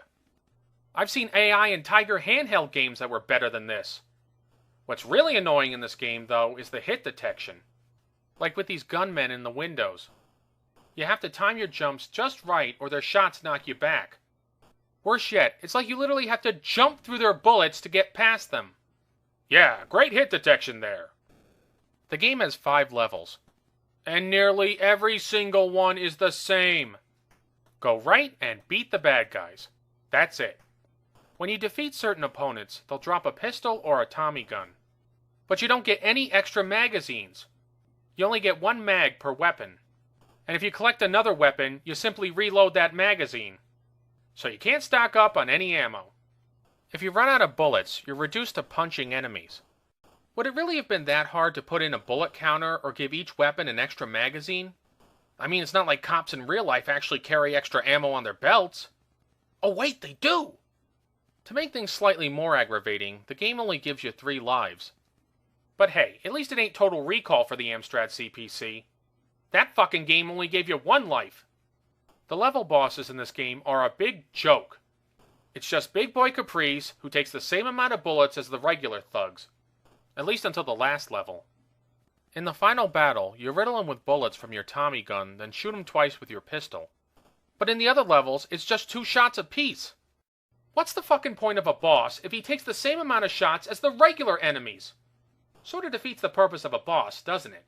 I've seen AI in Tiger handheld games that were better than this. What's really annoying in this game, though, is the hit detection. Like with these gunmen in the windows. You have to time your jumps just right or their shots knock you back. Worse yet, it's like you literally have to jump through their bullets to get past them. Yeah, great hit detection there. The game has 5 levels. And nearly every single one is the same. Go right and beat the bad guys. That's it. When you defeat certain opponents, they'll drop a pistol or a Tommy gun. But you don't get any extra magazines. You only get 1 mag per weapon. And if you collect another weapon, you simply reload that magazine. So you can't stock up on any ammo. If you run out of bullets, you're reduced to punching enemies. Would it really have been that hard to put in a bullet counter or give each weapon an extra magazine? I mean, it's not like cops in real life actually carry extra ammo on their belts. Oh wait, they do! To make things slightly more aggravating, the game only gives you 3 lives. But hey, at least it ain't Total Recall for the Amstrad CPC. That fucking game only gave you 1 life. The level bosses in this game are a big joke. It's just Big Boy Caprice, who takes the same amount of bullets as the regular thugs. At least until the last level. In the final battle, you riddle him with bullets from your Tommy gun, then shoot him twice with your pistol. But in the other levels, it's just 2 shots apiece. What's the fucking point of a boss if he takes the same amount of shots as the regular enemies? Sort of defeats the purpose of a boss, doesn't it?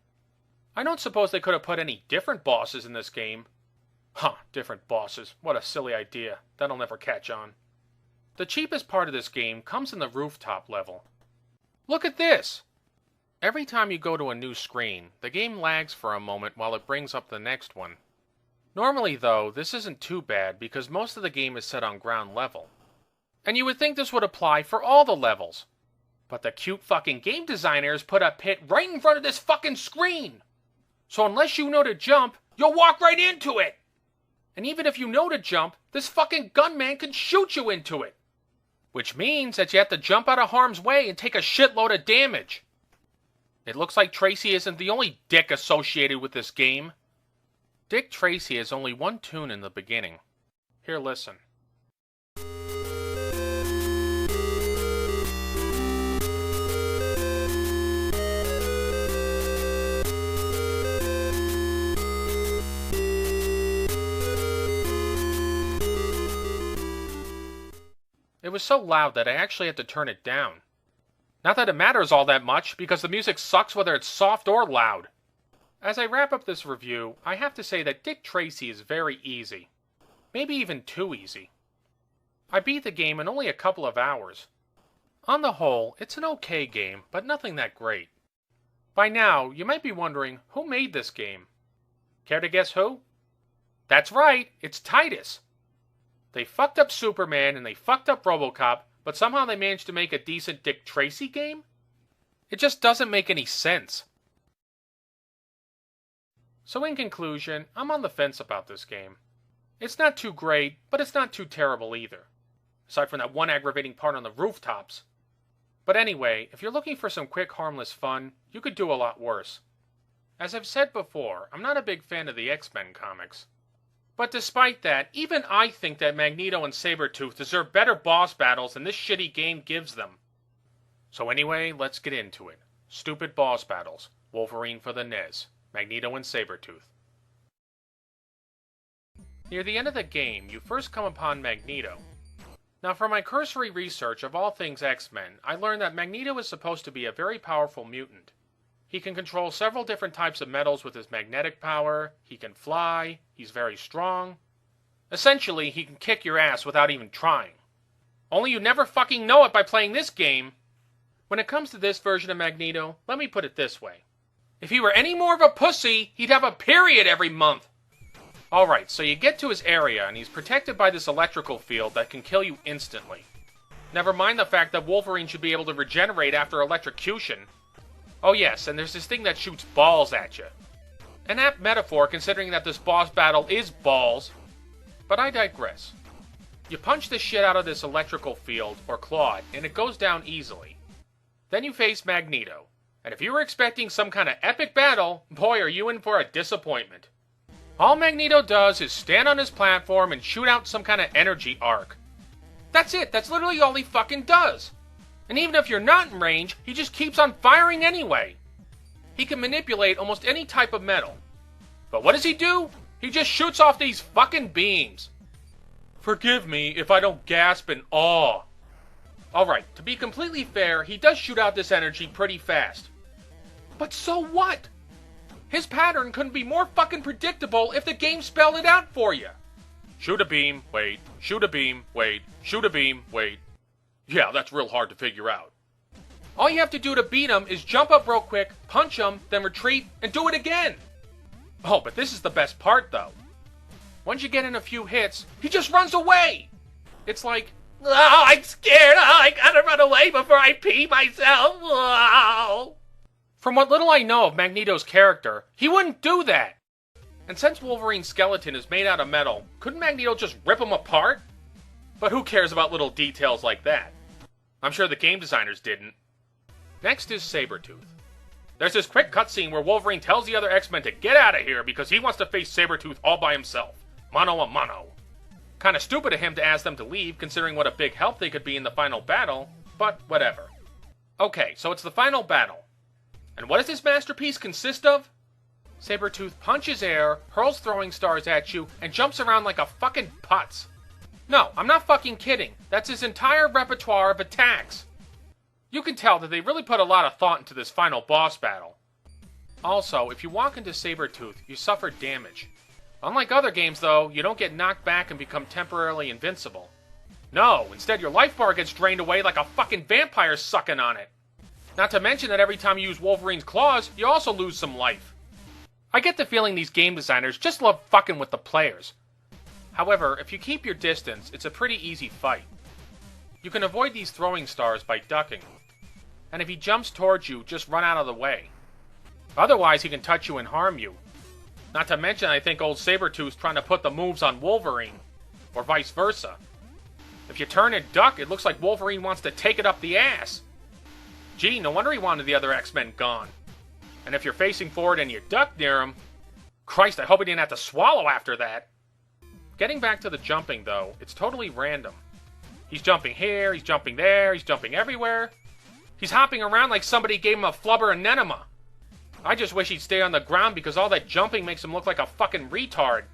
I don't suppose they could have put any different bosses in this game. Huh, different bosses. What a silly idea. That'll never catch on. The cheapest part of this game comes in the rooftop level. Look at this! Every time you go to a new screen, the game lags for a moment while it brings up the next one. Normally, though, this isn't too bad because most of the game is set on ground level. And you would think this would apply for all the levels. But the cute fucking game designers put a pit right in front of this fucking screen! So unless you know to jump, you'll walk right into it! And even if you know to jump, this fucking gunman can shoot you into it! Which means that you have to jump out of harm's way and take a shitload of damage. It looks like Tracy isn't the only dick associated with this game. Dick Tracy has only one tune in the beginning. Here, listen. It was so loud that I actually had to turn it down. Not that it matters all that much, because the music sucks whether it's soft or loud. As I wrap up this review, I have to say that Dick Tracy is very easy. Maybe even too easy. I beat the game in only a couple of hours. On the whole, it's an okay game, but nothing that great. By now, you might be wondering, who made this game? Care to guess who? That's right, it's Titus. They fucked up Superman and they fucked up RoboCop, but somehow they managed to make a decent Dick Tracy game? It just doesn't make any sense. So in conclusion, I'm on the fence about this game. It's not too great, but it's not too terrible either. Aside from that one aggravating part on the rooftops. But anyway, if you're looking for some quick, harmless fun, you could do a lot worse. As I've said before, I'm not a big fan of the X-Men comics. But despite that, even I think that Magneto and Sabertooth deserve better boss battles than this shitty game gives them. So anyway, let's get into it. Stupid boss battles. Wolverine for the SNES. Magneto and Sabertooth. Near the end of the game, you first come upon Magneto. Now, from my cursory research of all things X-Men, I learned that Magneto is supposed to be a very powerful mutant. He can control several different types of metals with his magnetic power, he can fly, he's very strong. Essentially, he can kick your ass without even trying. Only you never fucking know it by playing this game. When it comes to this version of Magneto, let me put it this way. If he were any more of a pussy, he'd have a period every month. Alright, so you get to his area, and he's protected by this electrical field that can kill you instantly. Never mind the fact that Wolverine should be able to regenerate after electrocution. Oh yes, and there's this thing that shoots balls at you. An apt metaphor considering that this boss battle is balls. But I digress. You punch the shit out of this electrical field, or clod, and it goes down easily. Then you face Magneto. And if you were expecting some kind of epic battle, boy are you in for a disappointment. All Magneto does is stand on his platform and shoot out some kind of energy arc. That's it, that's literally all he fucking does. And even if you're not in range, he just keeps on firing anyway. He can manipulate almost any type of metal. But what does he do? He just shoots off these fucking beams. Forgive me if I don't gasp in awe. Alright, to be completely fair, he does shoot out this energy pretty fast. But so what? His pattern couldn't be more fucking predictable if the game spelled it out for you. Shoot a beam, wait. Shoot a beam, wait. Shoot a beam, wait. Yeah, that's real hard to figure out. All you have to do to beat him is jump up real quick, punch him, then retreat, and do it again. Oh, but this is the best part, though. Once you get in a few hits, he just runs away. It's like, oh, I'm scared. Oh, I gotta run away before I pee myself. Oh. From what little I know of Magneto's character, he wouldn't do that. And since Wolverine's skeleton is made out of metal, couldn't Magneto just rip him apart? But who cares about little details like that? I'm sure the game designers didn't. Next is Sabertooth. There's this quick cutscene where Wolverine tells the other X-Men to get out of here because he wants to face Sabertooth all by himself. Mano a mano. Kinda stupid of him to ask them to leave considering what a big help they could be in the final battle, but whatever. Okay, so it's the final battle. And what does this masterpiece consist of? Sabertooth punches air, hurls throwing stars at you, and jumps around like a fucking putz. No, I'm not fucking kidding. That's his entire repertoire of attacks. You can tell that they really put a lot of thought into this final boss battle. Also, if you walk into Sabertooth, you suffer damage. Unlike other games, though, you don't get knocked back and become temporarily invincible. No, instead your life bar gets drained away like a fucking vampire sucking on it. Not to mention that every time you use Wolverine's claws, you also lose some life. I get the feeling these game designers just love fucking with the players. However, if you keep your distance, it's a pretty easy fight. You can avoid these throwing stars by ducking. And if he jumps towards you, just run out of the way. Otherwise, he can touch you and harm you. Not to mention, I think old Sabertooth's trying to put the moves on Wolverine. Or vice versa. If you turn and duck, it looks like Wolverine wants to take it up the ass. Gee, no wonder he wanted the other X-Men gone. And if you're facing forward and you duck near him... Christ, I hope he didn't have to swallow after that. Getting back to the jumping, though, it's totally random. He's jumping here, he's jumping there, he's jumping everywhere. He's hopping around like somebody gave him a flubber enema. I just wish he'd stay on the ground because all that jumping makes him look like a fucking retard.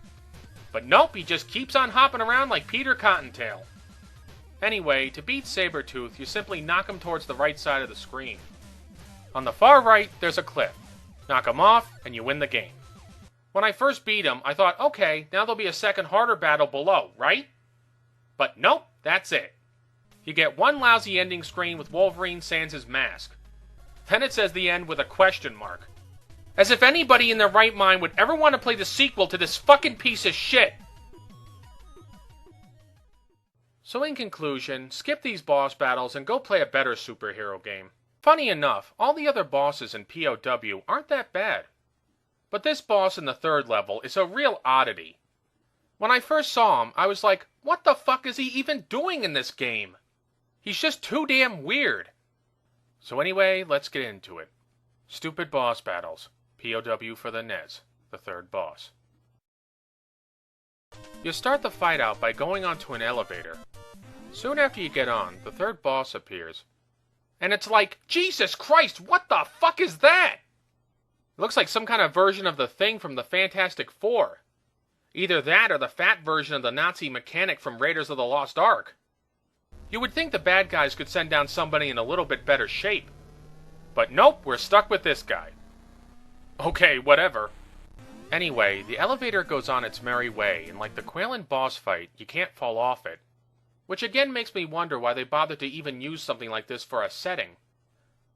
But nope, he just keeps on hopping around like Peter Cottontail. Anyway, to beat Sabertooth, you simply knock him towards the right side of the screen. On the far right, there's a cliff. Knock him off, and you win the game. When I first beat him, I thought, okay, now there'll be a second harder battle below, right? But nope, that's it. You get one lousy ending screen with Wolverine sans his mask. Then it says the end with a question mark. As if anybody in their right mind would ever want to play the sequel to this fucking piece of shit. So in conclusion, skip these boss battles and go play a better superhero game. Funny enough, all the other bosses in P.O.W. aren't that bad. But this boss in the third level is a real oddity. When I first saw him, I was like, what the fuck is he even doing in this game? He's just too damn weird. So anyway, let's get into it. Stupid boss battles. P.O.W. for the NES, the third boss. You start the fight out by going onto an elevator. Soon after you get on, the third boss appears. And it's like, Jesus Christ, what the fuck is that? It looks like some kind of version of the Thing from the Fantastic Four. Either that or the fat version of the Nazi mechanic from Raiders of the Lost Ark. You would think the bad guys could send down somebody in a little bit better shape. But nope, we're stuck with this guy. Okay, whatever. Anyway, the elevator goes on its merry way, and like the Qualen boss fight, you can't fall off it. Which again makes me wonder why they bothered to even use something like this for a setting.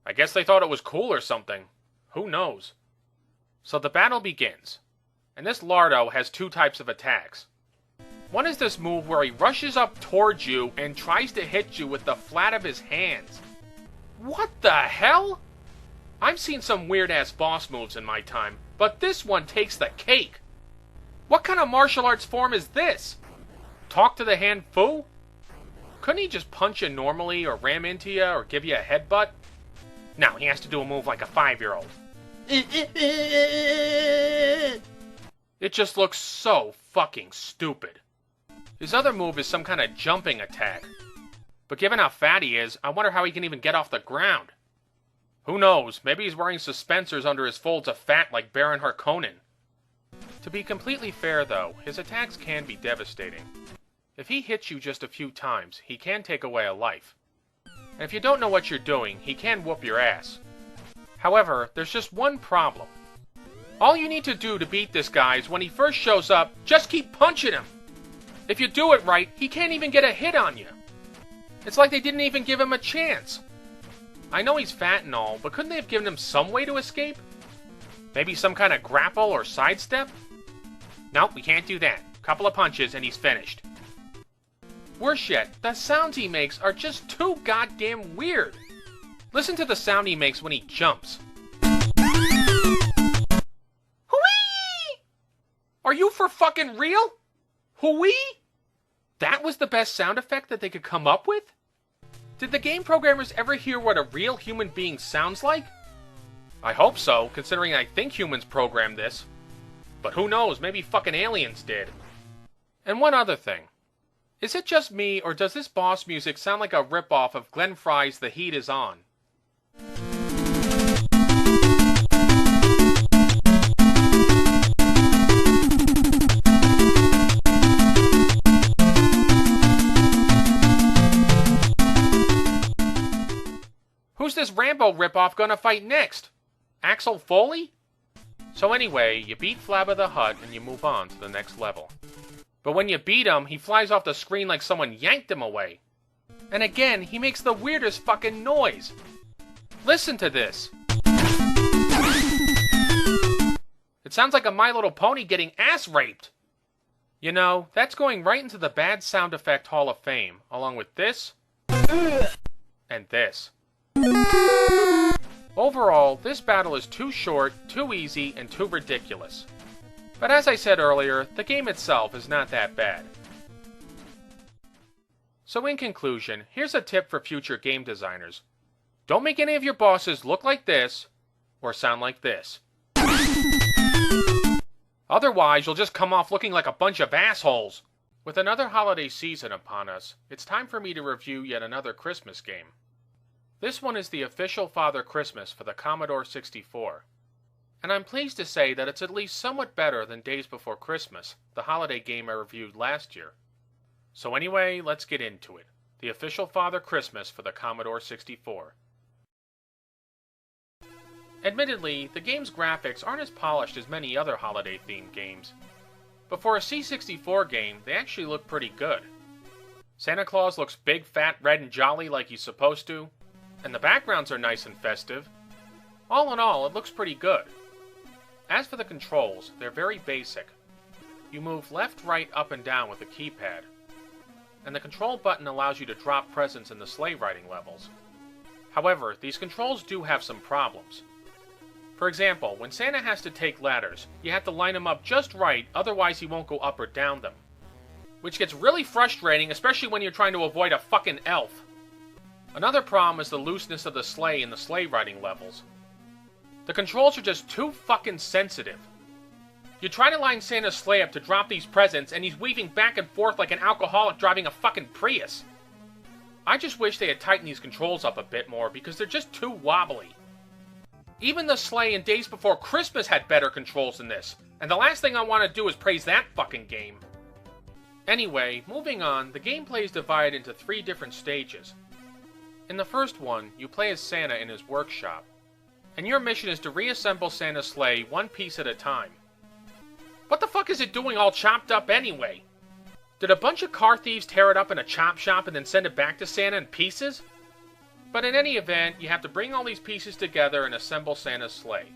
I guess they thought it was cool or something. Who knows? So the battle begins. And this Lardo has two types of attacks. One is this move where he rushes up towards you and tries to hit you with the flat of his hands. What the hell? I've seen some weird-ass boss moves in my time, but this one takes the cake. What kind of martial arts form is this? Talk to the hand fu? Couldn't he just punch you normally or ram into you or give you a headbutt? No, he has to do a move like a 5-year-old. It just looks so fucking stupid. His other move is some kind of jumping attack. But given how fat he is, I wonder how he can even get off the ground. Who knows, maybe he's wearing suspensors under his folds of fat like Baron Harkonnen. To be completely fair though, his attacks can be devastating. If he hits you just a few times, he can take away a life. And if you don't know what you're doing, he can whoop your ass. However, there's just one problem. All you need to do to beat this guy is when he first shows up, just keep punching him. If you do it right, he can't even get a hit on you. It's like they didn't even give him a chance. I know he's fat and all, but couldn't they have given him some way to escape? Maybe some kind of grapple or sidestep? Nope, we can't do that. Couple of punches and he's finished. Worse yet, the sounds he makes are just too goddamn weird. Listen to the sound he makes when he jumps. Hoo-wee! Are you for fucking real? Hoo-wee? That was the best sound effect that they could come up with? Did the game programmers ever hear what a real human being sounds like? I hope so, considering I think humans programmed this. But who knows, maybe fucking aliens did. And one other thing. Is it just me, or does this boss music sound like a ripoff of Glenn Frey's The Heat Is On? Rambo ripoff gonna fight next? Axel Foley? So anyway, you beat Flabba the Hutt and you move on to the next level. But when you beat him, he flies off the screen like someone yanked him away. And again, he makes the weirdest fucking noise. Listen to this. It sounds like a My Little Pony getting ass raped. You know, that's going right into the Bad Sound Effect Hall of Fame, along with this and this. Overall, this battle is too short, too easy, and too ridiculous. But as I said earlier, the game itself is not that bad. So in conclusion, here's a tip for future game designers. Don't make any of your bosses look like this, or sound like this. Otherwise, you'll just come off looking like a bunch of assholes. With another holiday season upon us, it's time for me to review yet another Christmas game. This one is the official Father Christmas for the Commodore 64. And I'm pleased to say that it's at least somewhat better than Days Before Christmas, the holiday game I reviewed last year. So anyway, let's get into it. The official Father Christmas for the Commodore 64. Admittedly, the game's graphics aren't as polished as many other holiday-themed games. But for a C64 game, they actually look pretty good. Santa Claus looks big, fat, red, and jolly like he's supposed to, and the backgrounds are nice and festive. All in all, it looks pretty good. As for the controls, they're very basic. You move left, right, up, and down with a keypad. And the control button allows you to drop presents in the sleigh riding levels. However, these controls do have some problems. For example, when Santa has to take ladders, you have to line them up just right, otherwise he won't go up or down them. Which gets really frustrating, especially when you're trying to avoid a fucking elf. Another problem is the looseness of the sleigh in the sleigh riding levels. The controls are just too fucking sensitive. You try to line Santa's sleigh up to drop these presents, and he's weaving back and forth like an alcoholic driving a fucking Prius. I just wish they had tightened these controls up a bit more, because they're just too wobbly. Even the sleigh in Days Before Christmas had better controls than this, and the last thing I want to do is praise that fucking game. Anyway, moving on, the gameplay is divided into 3 different stages. In the first one, you play as Santa in his workshop, and your mission is to reassemble Santa's sleigh one piece at a time. What the fuck is it doing all chopped up anyway? Did a bunch of car thieves tear it up in a chop shop and then send it back to Santa in pieces? But in any event, you have to bring all these pieces together and assemble Santa's sleigh.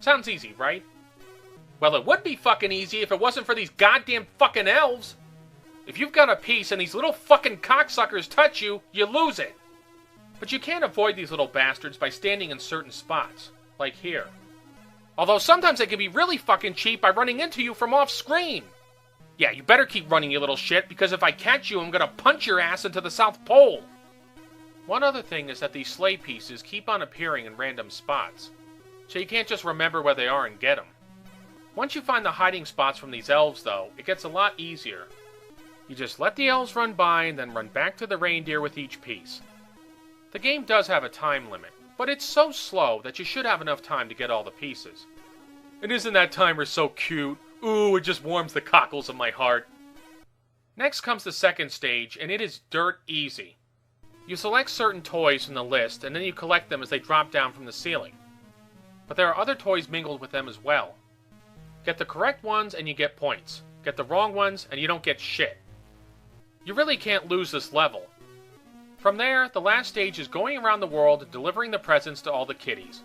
Sounds easy, right? Well, it would be fucking easy if it wasn't for these goddamn fucking elves. If you've got a piece and these little fucking cocksuckers touch you, you lose it. But you can't avoid these little bastards by standing in certain spots, like here. Although sometimes they can be really fucking cheap by running into you from off-screen. Yeah, you better keep running, you little shit, because if I catch you, I'm gonna punch your ass into the South Pole. One other thing is that these sleigh pieces keep on appearing in random spots, so you can't just remember where they are and get them. Once you find the hiding spots from these elves, though, it gets a lot easier. You just let the elves run by and then run back to the reindeer with each piece. The game does have a time limit, but it's so slow that you should have enough time to get all the pieces. And isn't that timer so cute? Ooh, it just warms the cockles of my heart. Next comes the second stage, and it is dirt easy. You select certain toys from the list, and then you collect them as they drop down from the ceiling. But there are other toys mingled with them as well. Get the correct ones and you get points. Get the wrong ones and you don't get shit. You really can't lose this level. From there, the last stage is going around the world and delivering the presents to all the kiddies.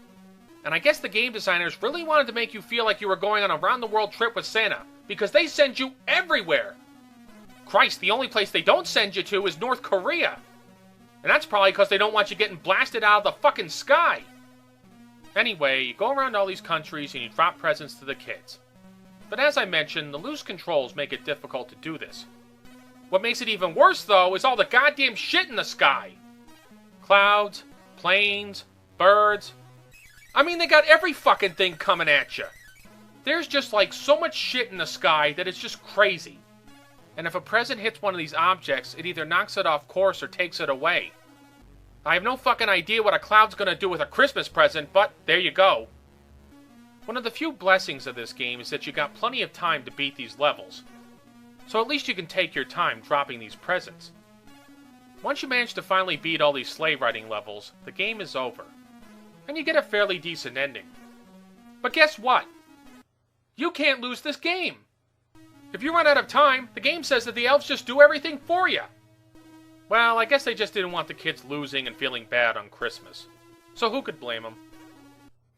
And I guess the game designers really wanted to make you feel like you were going on a round-the-world trip with Santa, because they send you everywhere! Christ, the only place they don't send you to is North Korea! And that's probably because they don't want you getting blasted out of the fucking sky! Anyway, you go around all these countries and you drop presents to the kids. But as I mentioned, the loose controls make it difficult to do this. What makes it even worse, though, is all the goddamn shit in the sky. Clouds, planes, birds. I mean, they got every fucking thing coming at you. There's just like so much shit in the sky that it's just crazy. And if a present hits one of these objects, it either knocks it off course or takes it away. I have no fucking idea what a cloud's gonna do with a Christmas present, but there you go. One of the few blessings of this game is that you got plenty of time to beat these levels. So at least you can take your time dropping these presents. Once you manage to finally beat all these sleigh riding levels, the game is over. and you get a fairly decent ending. But guess what? You can't lose this game. If you run out of time, the game says that the elves just do everything for you. Well, I guess they just didn't want the kids losing and feeling bad on Christmas. So who could blame them?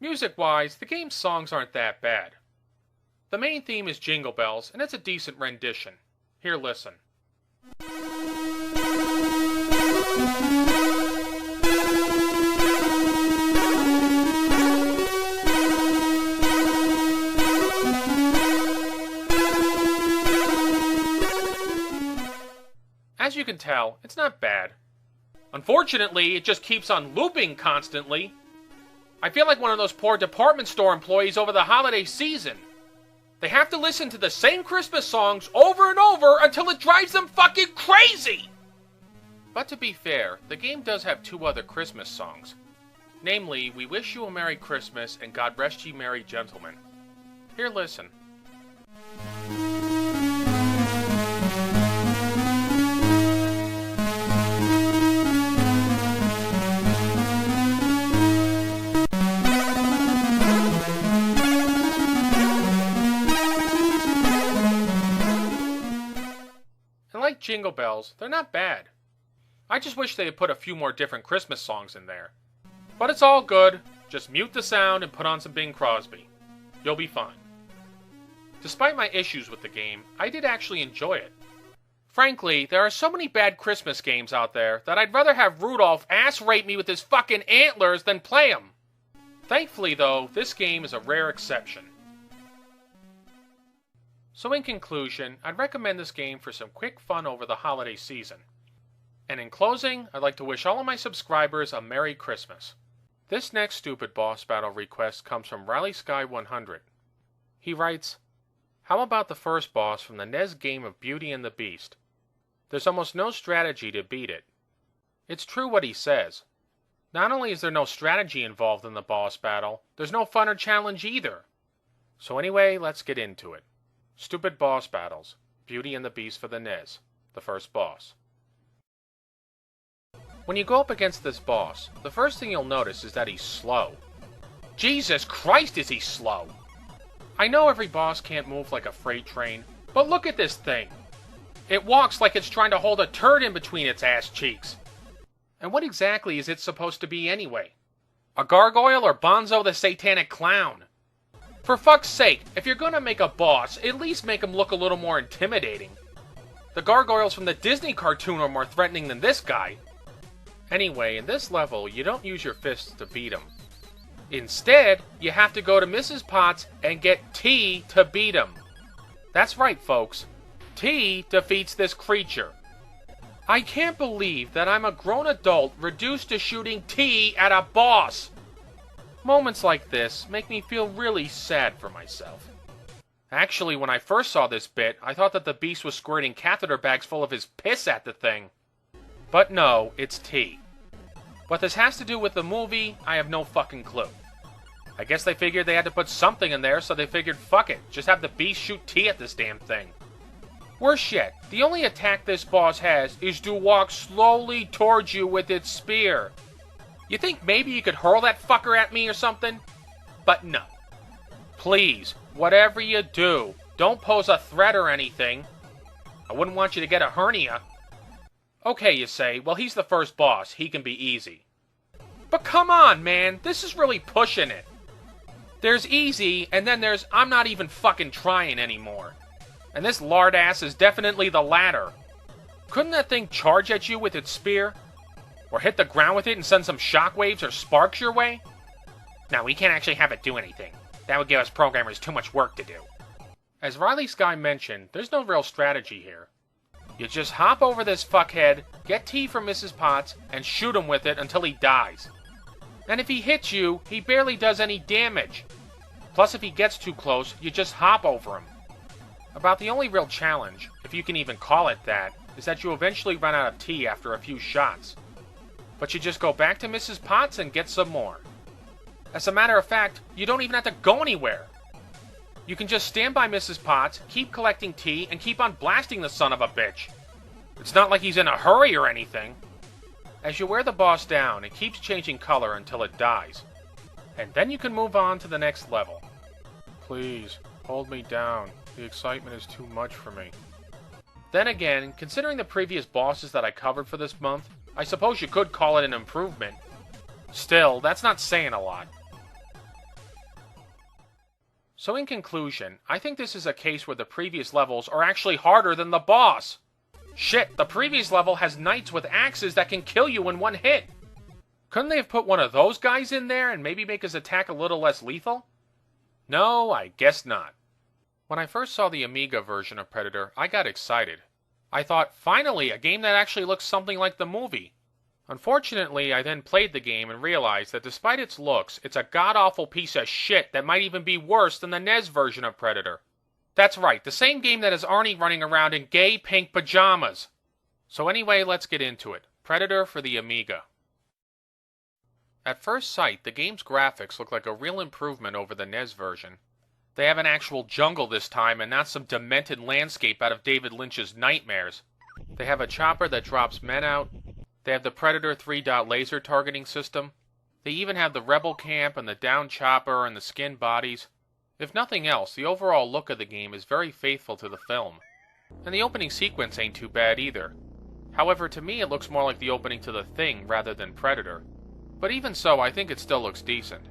Music-wise, the game's songs aren't that bad. The main theme is Jingle Bells, and it's a decent rendition. Here, listen. As you can tell, it's not bad. Unfortunately, it just keeps on looping constantly. I feel like one of those poor department store employees over the holiday season. They have to listen to the same Christmas songs over and over until it drives them fucking crazy! But to be fair, the game does have two other Christmas songs. Namely, We Wish You a Merry Christmas and God Rest Ye Merry Gentlemen. Here, listen. Like Jingle Bells, they're not bad. I just wish they had put a few more different Christmas songs in there. But it's all good. Just mute the sound and put on some Bing Crosby. You'll be fine. Despite my issues with the game, I did actually enjoy it. Frankly, there are so many bad Christmas games out there that I'd rather have Rudolph ass-rape me with his fucking antlers than play them. Thankfully, though, this game is a rare exception. So in conclusion, I'd recommend this game for some quick fun over the holiday season. And in closing, I'd like to wish all of my subscribers a Merry Christmas. This next stupid boss battle request comes from Rally Sky 100. He writes, "How about the first boss from the NES game of Beauty and the Beast? There's almost no strategy to beat it." It's true what he says. Not only is there no strategy involved in the boss battle, there's no fun or challenge either. So anyway, let's get into it. Stupid boss battles. Beauty and the Beast for the NES. The first boss. When you go up against this boss, the first thing you'll notice is that he's slow. Jesus Christ, is he slow! I know every boss can't move like a freight train, but look at this thing! It walks like it's trying to hold a turd in between its ass cheeks. And what exactly is it supposed to be anyway? A gargoyle or Bonzo the Satanic Clown? For fuck's sake, if you're gonna make a boss, at least make him look a little more intimidating. The gargoyles from the Disney cartoon are more threatening than this guy. Anyway, in this level, you don't use your fists to beat him. Instead, you have to go to Mrs. Potts and get T to beat him. That's right, folks. T defeats this creature. I can't believe that I'm a grown adult reduced to shooting T at a boss. Moments like this make me feel really sad for myself. Actually, when I first saw this bit, I thought that the beast was squirting catheter bags full of his piss at the thing. But no, it's T. What this has to do with the movie, I have no fucking clue. I guess they figured they had to put something in there, so they figured, fuck it, just have the beast shoot T at this damn thing. Worse yet, the only attack this boss has is to walk slowly towards you with its spear. You think maybe you could hurl that fucker at me or something? But no. Please, whatever you do, don't pose a threat or anything. I wouldn't want you to get a hernia. Okay, you say, well he's the first boss, he can be easy. But come on, man, this is really pushing it. There's easy, and then there's I'm not even fucking trying anymore. And this lard ass is definitely the latter. Couldn't that thing charge at you with its spear? Or hit the ground with it and send some shockwaves or sparks your way? No, we can't actually have it do anything. That would give us programmers too much work to do. As Riley Sky mentioned, there's no real strategy here. You just hop over this fuckhead, get tea from Mrs. Potts, and shoot him with it until he dies. And if he hits you, he barely does any damage. Plus, if he gets too close, you just hop over him. About the only real challenge, if you can even call it that, is that you eventually run out of tea after a few shots. But you just go back to Mrs. Potts and get some more. As a matter of fact, you don't even have to go anywhere. You can just stand by Mrs. Potts, keep collecting tea, and keep on blasting the son of a bitch. It's not like he's in a hurry or anything. As you wear the boss down, it keeps changing color until it dies. and then you can move on to the next level. Please, hold me down. The excitement is too much for me. Then again, considering the previous bosses that I covered for this month, I suppose you could call it an improvement. Still, that's not saying a lot. So in conclusion, I think this is a case where the previous levels are actually harder than the boss. Shit, the previous level has knights with axes that can kill you in one hit. Couldn't they have put one of those guys in there and maybe make his attack a little less lethal? No, I guess not. When I first saw the Amiga version of Predator, I got excited. I thought, finally, a game that actually looks something like the movie. Unfortunately, I then played the game and realized that despite its looks, it's a god-awful piece of shit that might even be worse than the NES version of Predator. That's right, the same game that has Arnie running around in gay pink pajamas. So anyway, let's get into it. Predator for the Amiga. At first sight, the game's graphics look like a real improvement over the NES version. They have an actual jungle this time and not some demented landscape out of David Lynch's nightmares. They have a chopper that drops men out. They have the Predator 3-dot laser targeting system. They even have the Rebel camp and the down chopper and the skin bodies. If nothing else, the overall look of the game is very faithful to the film. And the opening sequence ain't too bad either. However, to me it looks more like the opening to The Thing rather than Predator. But even so, I think it still looks decent.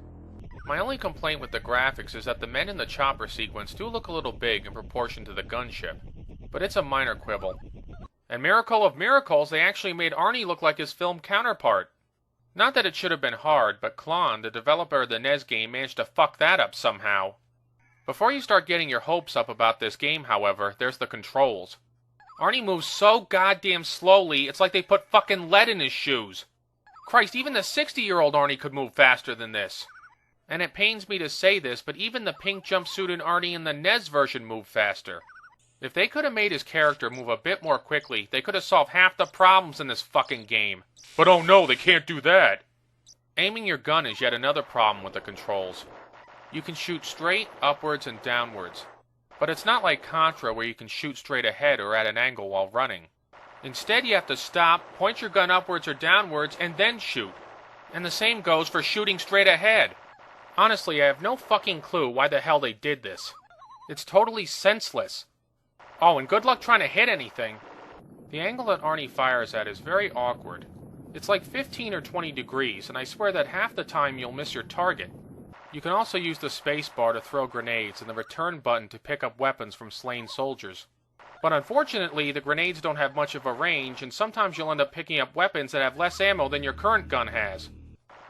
My only complaint with the graphics is that the men in the chopper sequence do look a little big in proportion to the gunship. But it's a minor quibble. And miracle of miracles, they actually made Arnie look like his film counterpart. Not that it should have been hard, but Qualen, the developer of the NES game, managed to fuck that up somehow. Before you start getting your hopes up about this game, however, there's the controls. Arnie moves so goddamn slowly, it's like they put fucking lead in his shoes. Christ, even the 60-year-old Arnie could move faster than this. And it pains me to say this, but even the pink jumpsuit and Arnie in the NES version moved faster. If they could have made his character move a bit more quickly, they could have solved half the problems in this fucking game. But oh no, they can't do that! Aiming your gun is yet another problem with the controls. You can shoot straight, upwards, and downwards. But it's not like Contra where you can shoot straight ahead or at an angle while running. Instead, you have to stop, point your gun upwards or downwards, and then shoot. And the same goes for shooting straight ahead. Honestly, I have no fucking clue why the hell they did this. It's totally senseless. Oh, and good luck trying to hit anything. The angle that Arnie fires at is very awkward. It's like 15 or 20 degrees, and I swear that half the time you'll miss your target. You can also use the space bar to throw grenades and the return button to pick up weapons from slain soldiers. But unfortunately, the grenades don't have much of a range, and sometimes you'll end up picking up weapons that have less ammo than your current gun has.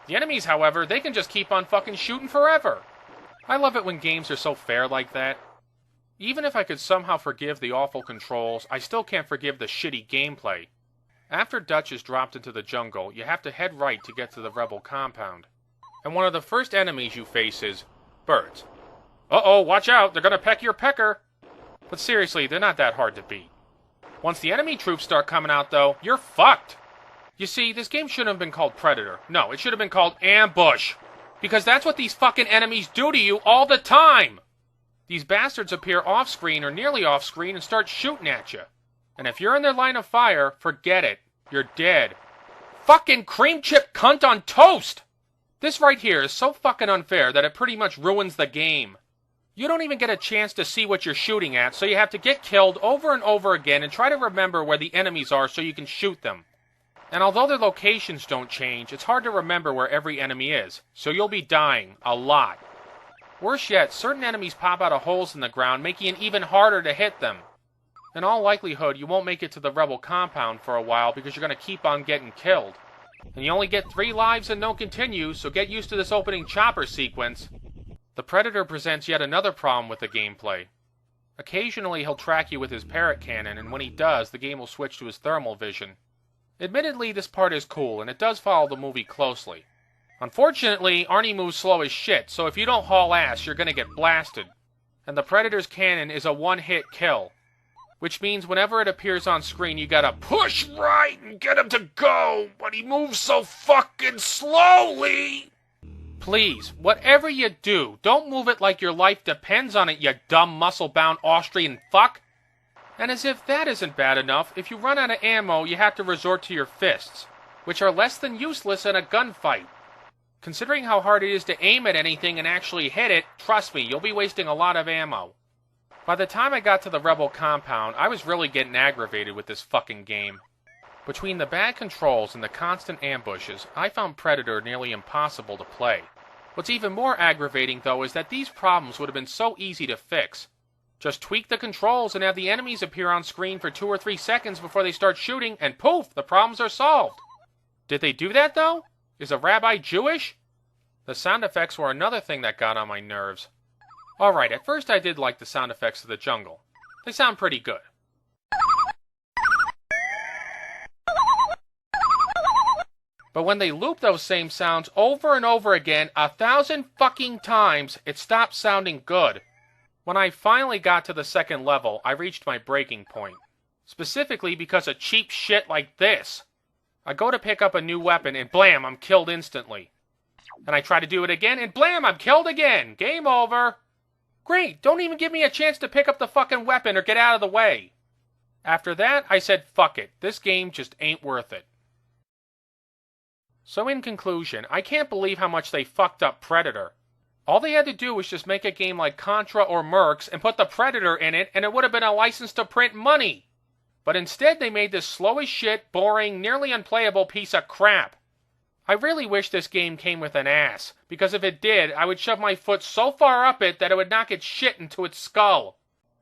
The enemies, however, they can just keep on fucking shooting forever. I love it when games are so fair like that. Even if I could somehow forgive the awful controls, I still can't forgive the shitty gameplay. After Dutch is dropped into the jungle, you have to head right to get to the rebel compound. And one of the first enemies you face is birds. Uh-oh, watch out, they're gonna peck your pecker. But seriously, they're not that hard to beat. Once the enemy troops start coming out, though, you're fucked. You see, this game shouldn't have been called Predator. No, it should have been called Ambush. Because that's what these fucking enemies do to you all the time. These bastards appear off-screen or nearly off-screen and start shooting at you. And if you're in their line of fire, forget it. You're dead. Fucking cream chip cunt on toast! This right here is so fucking unfair that it pretty much ruins the game. You don't even get a chance to see what you're shooting at, so you have to get killed over and over again and try to remember where the enemies are so you can shoot them. And although their locations don't change, it's hard to remember where every enemy is, so you'll be dying a lot. Worse yet, certain enemies pop out of holes in the ground, making it even harder to hit them. In all likelihood, you won't make it to the rebel compound for a while because you're going to keep on getting killed. And you only get 3 lives and no continue, so get used to this opening chopper sequence. The Predator presents yet another problem with the gameplay. Occasionally he'll track you with his parrot cannon, and when he does, the game will switch to his thermal vision. Admittedly, this part is cool, and it does follow the movie closely. Unfortunately, Arnie moves slow as shit, so if you don't haul ass, you're gonna get blasted. And the Predator's cannon is a one-hit kill. Which means whenever it appears on screen, you gotta push right and get him to go, but he moves so fucking slowly! Please, whatever you do, don't move it like your life depends on it, you dumb, muscle-bound Austrian fuck! And as if that isn't bad enough, if you run out of ammo, you have to resort to your fists, which are less than useless in a gunfight. Considering how hard it is to aim at anything and actually hit it, trust me, you'll be wasting a lot of ammo. By the time I got to the Rebel compound, I was really getting aggravated with this fucking game. Between the bad controls and the constant ambushes, I found Predator nearly impossible to play. What's even more aggravating, though, is that these problems would have been so easy to fix. Just tweak the controls and have the enemies appear on screen for 2 or 3 seconds before they start shooting, and poof, the problems are solved. Did they do that, though? Is a rabbi Jewish? The sound effects were another thing that got on my nerves. Alright, at first I did like the sound effects of the jungle. They sound pretty good. But when they loop those same sounds over and over again 1,000 fucking times, it stopped sounding good. When I finally got to the second level, I reached my breaking point. Specifically because of cheap shit like this. I go to pick up a new weapon and blam, I'm killed instantly. And I try to do it again and blam, I'm killed again. Game over. Great, don't even give me a chance to pick up the fucking weapon or get out of the way. After that, I said fuck it. This game just ain't worth it. So in conclusion, I can't believe how much they fucked up Predator. All they had to do was just make a game like Contra or Mercs and put the Predator in it, and it would have been a license to print money. But instead they made this slow as shit, boring, nearly unplayable piece of crap. I really wish this game came with an ass, because if it did, I would shove my foot so far up it that it would knock its shit into its skull.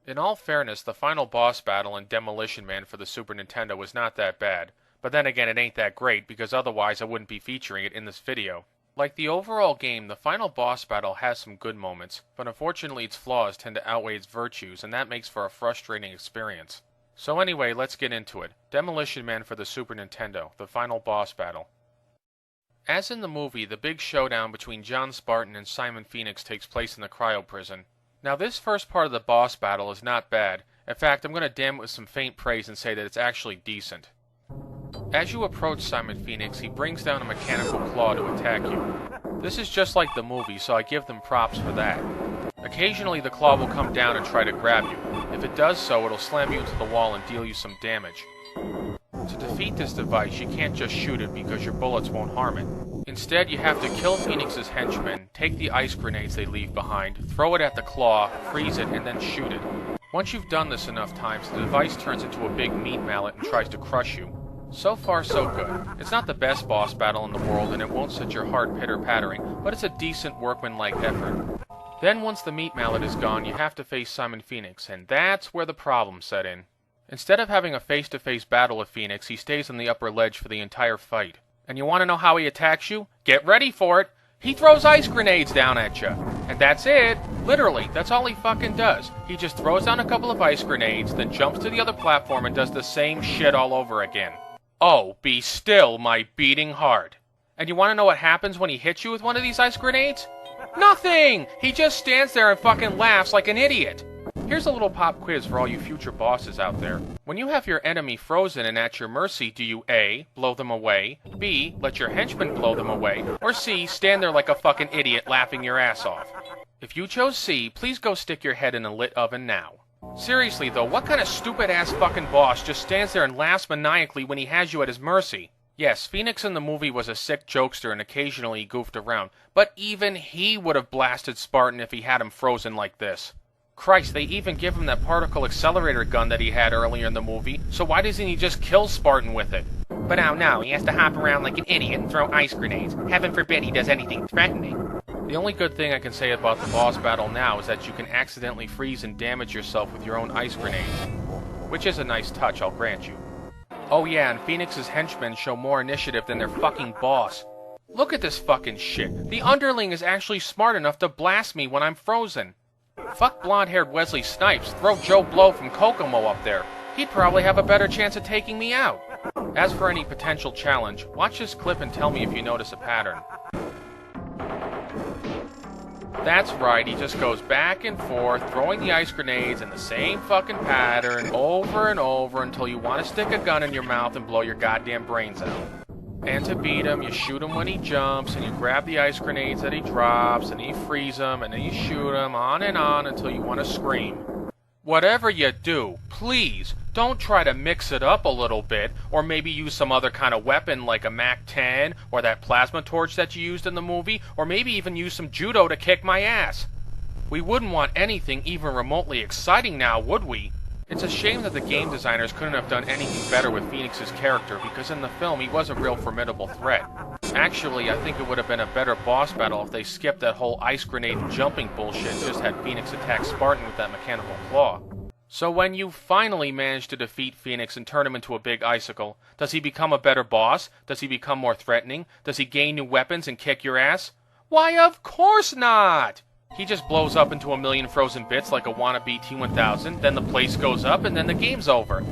In all fairness, the final boss battle in Demolition Man for the Super Nintendo was not that bad. But then again, it ain't that great, because otherwise I wouldn't be featuring it in this video. Like the overall game, the final boss battle has some good moments, but unfortunately its flaws tend to outweigh its virtues, and that makes for a frustrating experience. So anyway, let's get into it. Demolition Man for the Super Nintendo, the final boss battle. As in the movie, the big showdown between John Spartan and Simon Phoenix takes place in the cryo prison. Now this first part of the boss battle is not bad. In fact, I'm going to damn it with some faint praise and say that it's actually decent. As you approach Simon Phoenix, he brings down a mechanical claw to attack you. This is just like the movie, so I give them props for that. Occasionally the claw will come down and try to grab you. If it does so, it'll slam you into the wall and deal you some damage. To defeat this device, you can't just shoot it because your bullets won't harm it. Instead, you have to kill Phoenix's henchmen, take the ice grenades they leave behind, throw it at the claw, freeze it, and then shoot it. Once you've done this enough times, the device turns into a big meat mallet and tries to crush you. So far, so good. It's not the best boss battle in the world, and it won't set your heart pitter-pattering, but it's a decent workmanlike effort. Then once the meat mallet is gone, you have to face Simon Phoenix, and that's where the problems set in. Instead of having a face-to-face battle with Phoenix, he stays on the upper ledge for the entire fight. And you want to know how he attacks you? Get ready for it! He throws ice grenades down at you. And that's it. Literally, that's all he fucking does. He just throws down a couple of ice grenades, then jumps to the other platform and does the same shit all over again. Oh, be still, my beating heart. And you want to know what happens when he hits you with one of these ice grenades? Nothing! He just stands there and fucking laughs like an idiot. Here's a little pop quiz for all you future bosses out there. When you have your enemy frozen and at your mercy, do you A, blow them away, B, let your henchmen blow them away, or C, stand there like a fucking idiot laughing your ass off? If you chose C, please go stick your head in a lit oven now. Seriously though, what kind of stupid-ass fucking boss just stands there and laughs maniacally when he has you at his mercy? Yes, Phoenix in the movie was a sick jokester and occasionally goofed around, but even he would have blasted Spartan if he had him frozen like this. Christ, they even give him that particle accelerator gun that he had earlier in the movie, so why doesn't he just kill Spartan with it? But oh no, he has to hop around like an idiot and throw ice grenades. Heaven forbid he does anything threatening. The only good thing I can say about the boss battle now is that you can accidentally freeze and damage yourself with your own ice grenades. Which is a nice touch, I'll grant you. Oh yeah, and Phoenix's henchmen show more initiative than their fucking boss. Look at this fucking shit. The underling is actually smart enough to blast me when I'm frozen. Fuck blonde-haired Wesley Snipes, throw Joe Blow from Kokomo up there. He'd probably have a better chance of taking me out. As for any potential challenge, watch this clip and tell me if you notice a pattern. That's right, he just goes back and forth, throwing the ice grenades in the same fucking pattern over and over until you want to stick a gun in your mouth and blow your goddamn brains out. And to beat him, you shoot him when he jumps, and you grab the ice grenades that he drops, and you freeze him, and then you shoot him on and on until you want to scream. Whatever you do, please, Don't try to mix it up a little bit, or maybe use some other kind of weapon like a MAC-10, or that plasma torch that you used in the movie, or maybe even use some judo to kick my ass. We wouldn't want anything even remotely exciting now, would we? It's a shame that the game designers couldn't have done anything better with Phoenix's character, because in the film he was a real formidable threat. Actually, I think it would have been a better boss battle if they skipped that whole ice grenade and jumping bullshit and just had Phoenix attack Spartan with that mechanical claw. So when you finally manage to defeat Phoenix and turn him into a big icicle, does he become a better boss? Does he become more threatening? Does he gain new weapons and kick your ass? Why, of course not! He just blows up into a million frozen bits like a wannabe T-1000, then the place goes up, and then the game's over.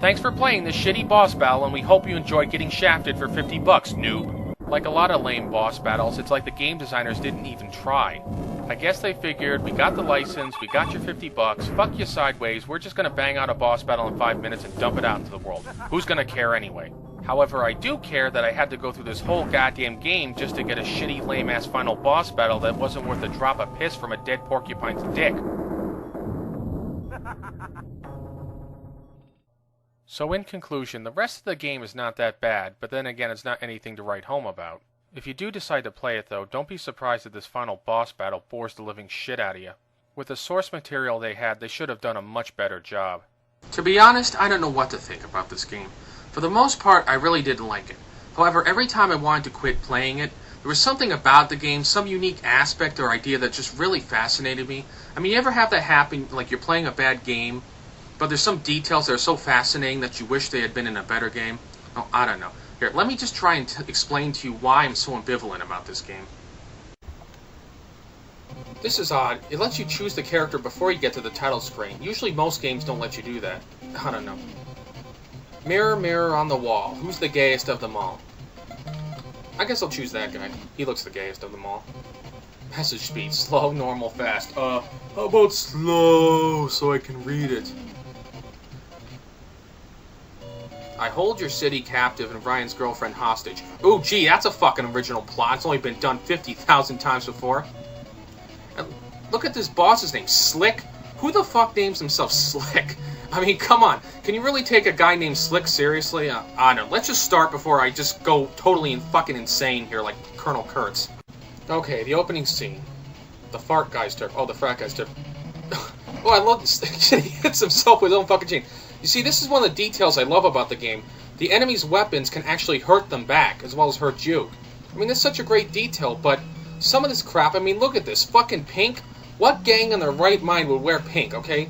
Thanks for playing this shitty boss battle, and we hope you enjoyed getting shafted for $50, noob. Like a lot of lame boss battles, it's like the game designers didn't even try. I guess they figured, we got the license, we got your $50, fuck you sideways, we're just gonna bang out a boss battle in 5 minutes and dump it out into the world. Who's gonna care anyway? However, I do care that I had to go through this whole goddamn game just to get a shitty lame-ass final boss battle that wasn't worth a drop of piss from a dead porcupine's dick. So in conclusion, the rest of the game is not that bad, but then again it's not anything to write home about. If you do decide to play it though, don't be surprised that this final boss battle bores the living shit out of you. With the source material they had, they should have done a much better job. To be honest, I don't know what to think about this game. For the most part, I really didn't like it. However, every time I wanted to quit playing it, there was something about the game, some unique aspect or idea that just really fascinated me. I mean, you ever have that happen, like you're playing a bad game, but there's some details that are so fascinating that you wish they had been in a better game? Oh, I don't know. Here, let me just try and explain to you why I'm so ambivalent about this game. This is odd. It lets you choose the character before you get to the title screen. Usually most games don't let you do that. I don't know. Mirror, mirror on the wall. Who's the gayest of them all? I guess I'll choose that guy. He looks the gayest of them all. Message speed. Slow, normal, fast. How about slow so I can read it? I hold your city captive and Ryan's girlfriend hostage. Ooh, gee, that's a fucking original plot. It's only been done 50,000 times before. And look at this boss's name. Slick? Who the fuck names himself Slick? I mean, come on. Can you really take a guy named Slick seriously? I don't know. Let's just start before I just go totally fucking insane here like Colonel Kurtz. Okay, the opening scene. The fart guy's turf. Oh, the frat guy's turf. Oh, I love this. He hits himself with his own fucking chain. You see, this is one of the details I love about the game. The enemy's weapons can actually hurt them back, as well as hurt you. I mean, that's such a great detail, but some of this crap, I mean, look at this. Fucking pink? What gang in their right mind would wear pink, okay?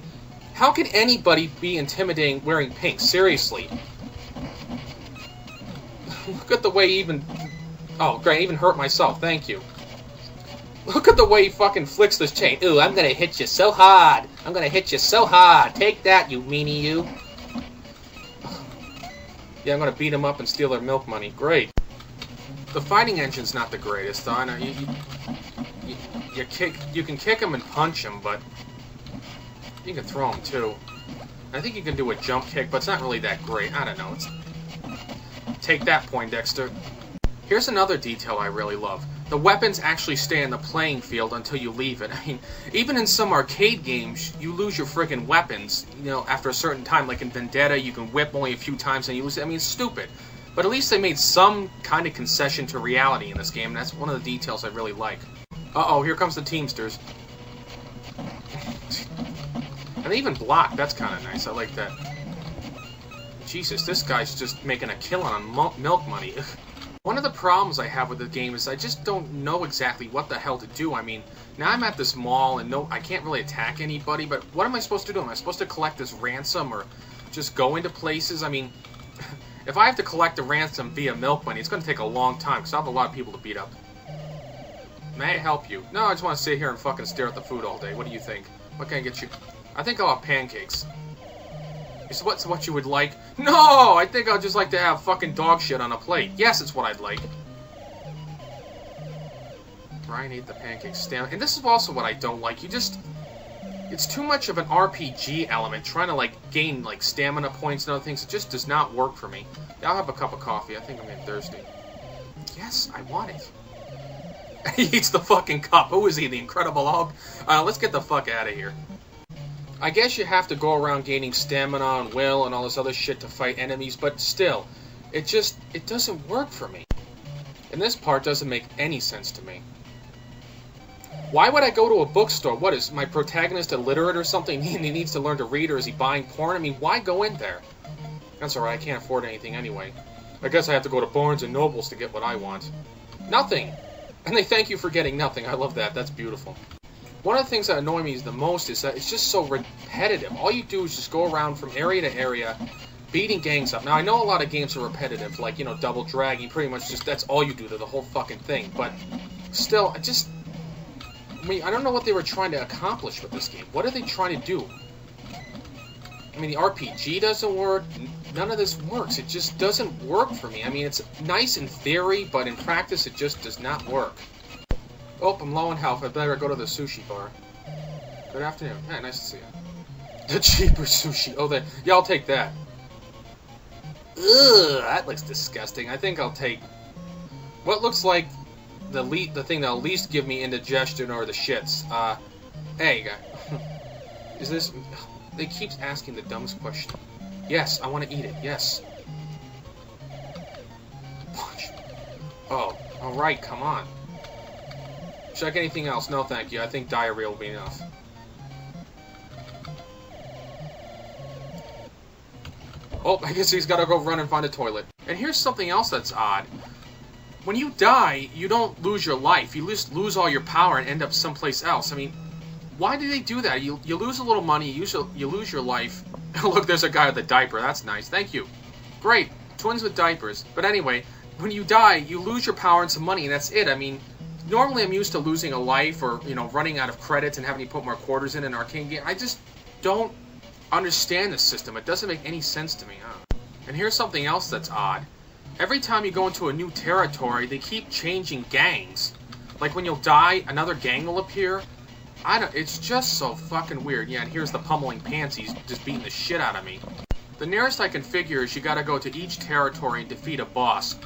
How could anybody be intimidating wearing pink? Seriously. Look at the way he even... Oh, great, I even hurt myself. Thank you. Look at the way he fucking flicks this chain. Ooh, I'm gonna hit you so hard. I'm gonna hit you so hard. Take that, you meanie, you. Yeah, I'm gonna beat him up and steal their milk money. Great. The fighting engine's not the greatest, though. I know you can kick him and punch him, but you can throw him too. I think you can do a jump kick, but it's not really that great. I don't know. Take that, Poindexter. Here's another detail I really love. The weapons actually stay in the playing field until you leave it. I mean, even in some arcade games, you lose your friggin' weapons, you know, after a certain time. Like in Vendetta, you can whip only a few times and you lose it. I mean, it's stupid. But at least they made some kind of concession to reality in this game, and that's one of the details I really like. Uh-oh, here comes the Teamsters. And they even block. That's kind of nice. I like that. Jesus, this guy's just making a killing on milk money. One of the problems I have with the game is I just don't know exactly what the hell to do. I mean, now I'm at this mall and I can't really attack anybody, but what am I supposed to do? Am I supposed to collect this ransom or just go into places? I mean, if I have to collect a ransom via milk money, it's going to take a long time because I have a lot of people to beat up. May I help you? No, I just want to sit here and fucking stare at the food all day. What do you think? What can I get you? I think I'll have pancakes. Is what you would like? No! I think I'd just like to have fucking dog shit on a plate. Yes, it's what I'd like. Ryan ate the pancakes. And this is also what I don't like. It's too much of an RPG element, trying to, like, gain, like, stamina points and other things. It just does not work for me. I'll have a cup of coffee. I think I'm getting thirsty. Yes, I want it. He eats the fucking cup. Who is he, the Incredible Hulk? Let's get the fuck out of here. I guess you have to go around gaining stamina and will and all this other shit to fight enemies, but still, it doesn't work for me. And this part doesn't make any sense to me. Why would I go to a bookstore? What, is my protagonist illiterate or something? He needs to learn to read, or is he buying porn? I mean, why go in there? That's alright, I can't afford anything anyway. I guess I have to go to Barnes & Nobles to get what I want. Nothing! And they thank you for getting nothing. I love that. That's beautiful. One of the things that annoy me the most is that it's just so repetitive. All you do is just go around from area to area, beating gangs up. Now, I know a lot of games are repetitive, like, you know, Double Dragon. Pretty much just, that's all you do to the whole fucking thing. But still, I mean, I don't know what they were trying to accomplish with this game. What are they trying to do? I mean, the RPG doesn't work. None of this works. It just doesn't work for me. I mean, it's nice in theory, but in practice, it just does not work. Oh, I'm low in health. I better go to the sushi bar. Good afternoon. Yeah, nice to see you. The cheaper sushi. Oh, yeah, I'll take that. Ugh, that looks disgusting. I think I'll take what looks like the thing that'll least give me indigestion or the shits. Hey, guy. Is this... They keep asking the dumbest question. Yes, I want to eat it. Yes. Oh, alright, come on. Check anything else? No, thank you. I think diarrhea will be enough. Oh, I guess he's got to go run and find a toilet. And here's something else that's odd. When you die, you don't lose your life. You just lose all your power and end up someplace else. I mean, why do they do that? You lose a little money, you lose your life. Look, there's a guy with a diaper. That's nice. Thank you. Great. Twins with diapers. But anyway, when you die, you lose your power and some money, and that's it. I mean, normally I'm used to losing a life or, you know, running out of credits and having to put more quarters in an arcade game. I just don't understand this system. It doesn't make any sense to me. And here's something else that's odd. Every time you go into a new territory, they keep changing gangs. Like when you'll die, another gang will appear. It's just so fucking weird. Yeah, and here's the pummeling pansies just beating the shit out of me. The nearest I can figure is you gotta go to each territory and defeat a boss.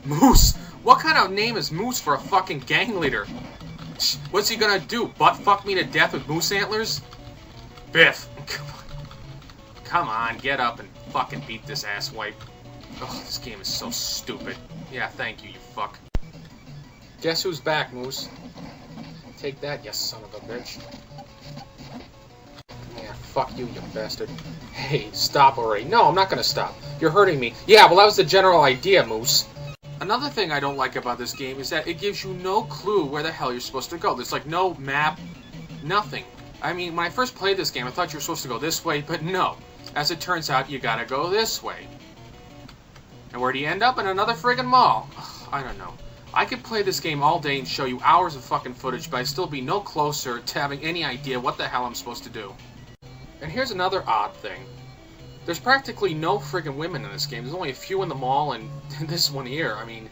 Moose! What kind of name is Moose for a fucking gang leader? What's he gonna do? Butt fuck me to death with moose antlers? Biff! Come on, get up and fucking beat this asswipe. Oh, this game is so stupid. Yeah, thank you, you fuck. Guess who's back, Moose? Take that, you son of a bitch. Yeah, fuck you, you bastard. Hey, stop already. No, I'm not gonna stop. You're hurting me. Yeah, well, that was the general idea, Moose. Another thing I don't like about this game is that it gives you no clue where the hell you're supposed to go. There's like no map, nothing. I mean, when I first played this game, I thought you were supposed to go this way, but no. As it turns out, you gotta go this way. And where do you end up? In another friggin' mall. Ugh, I don't know. I could play this game all day and show you hours of fucking footage, but I'd still be no closer to having any idea what the hell I'm supposed to do. And here's another odd thing. There's practically no friggin' women in this game. There's only a few in the mall and this one here. I mean,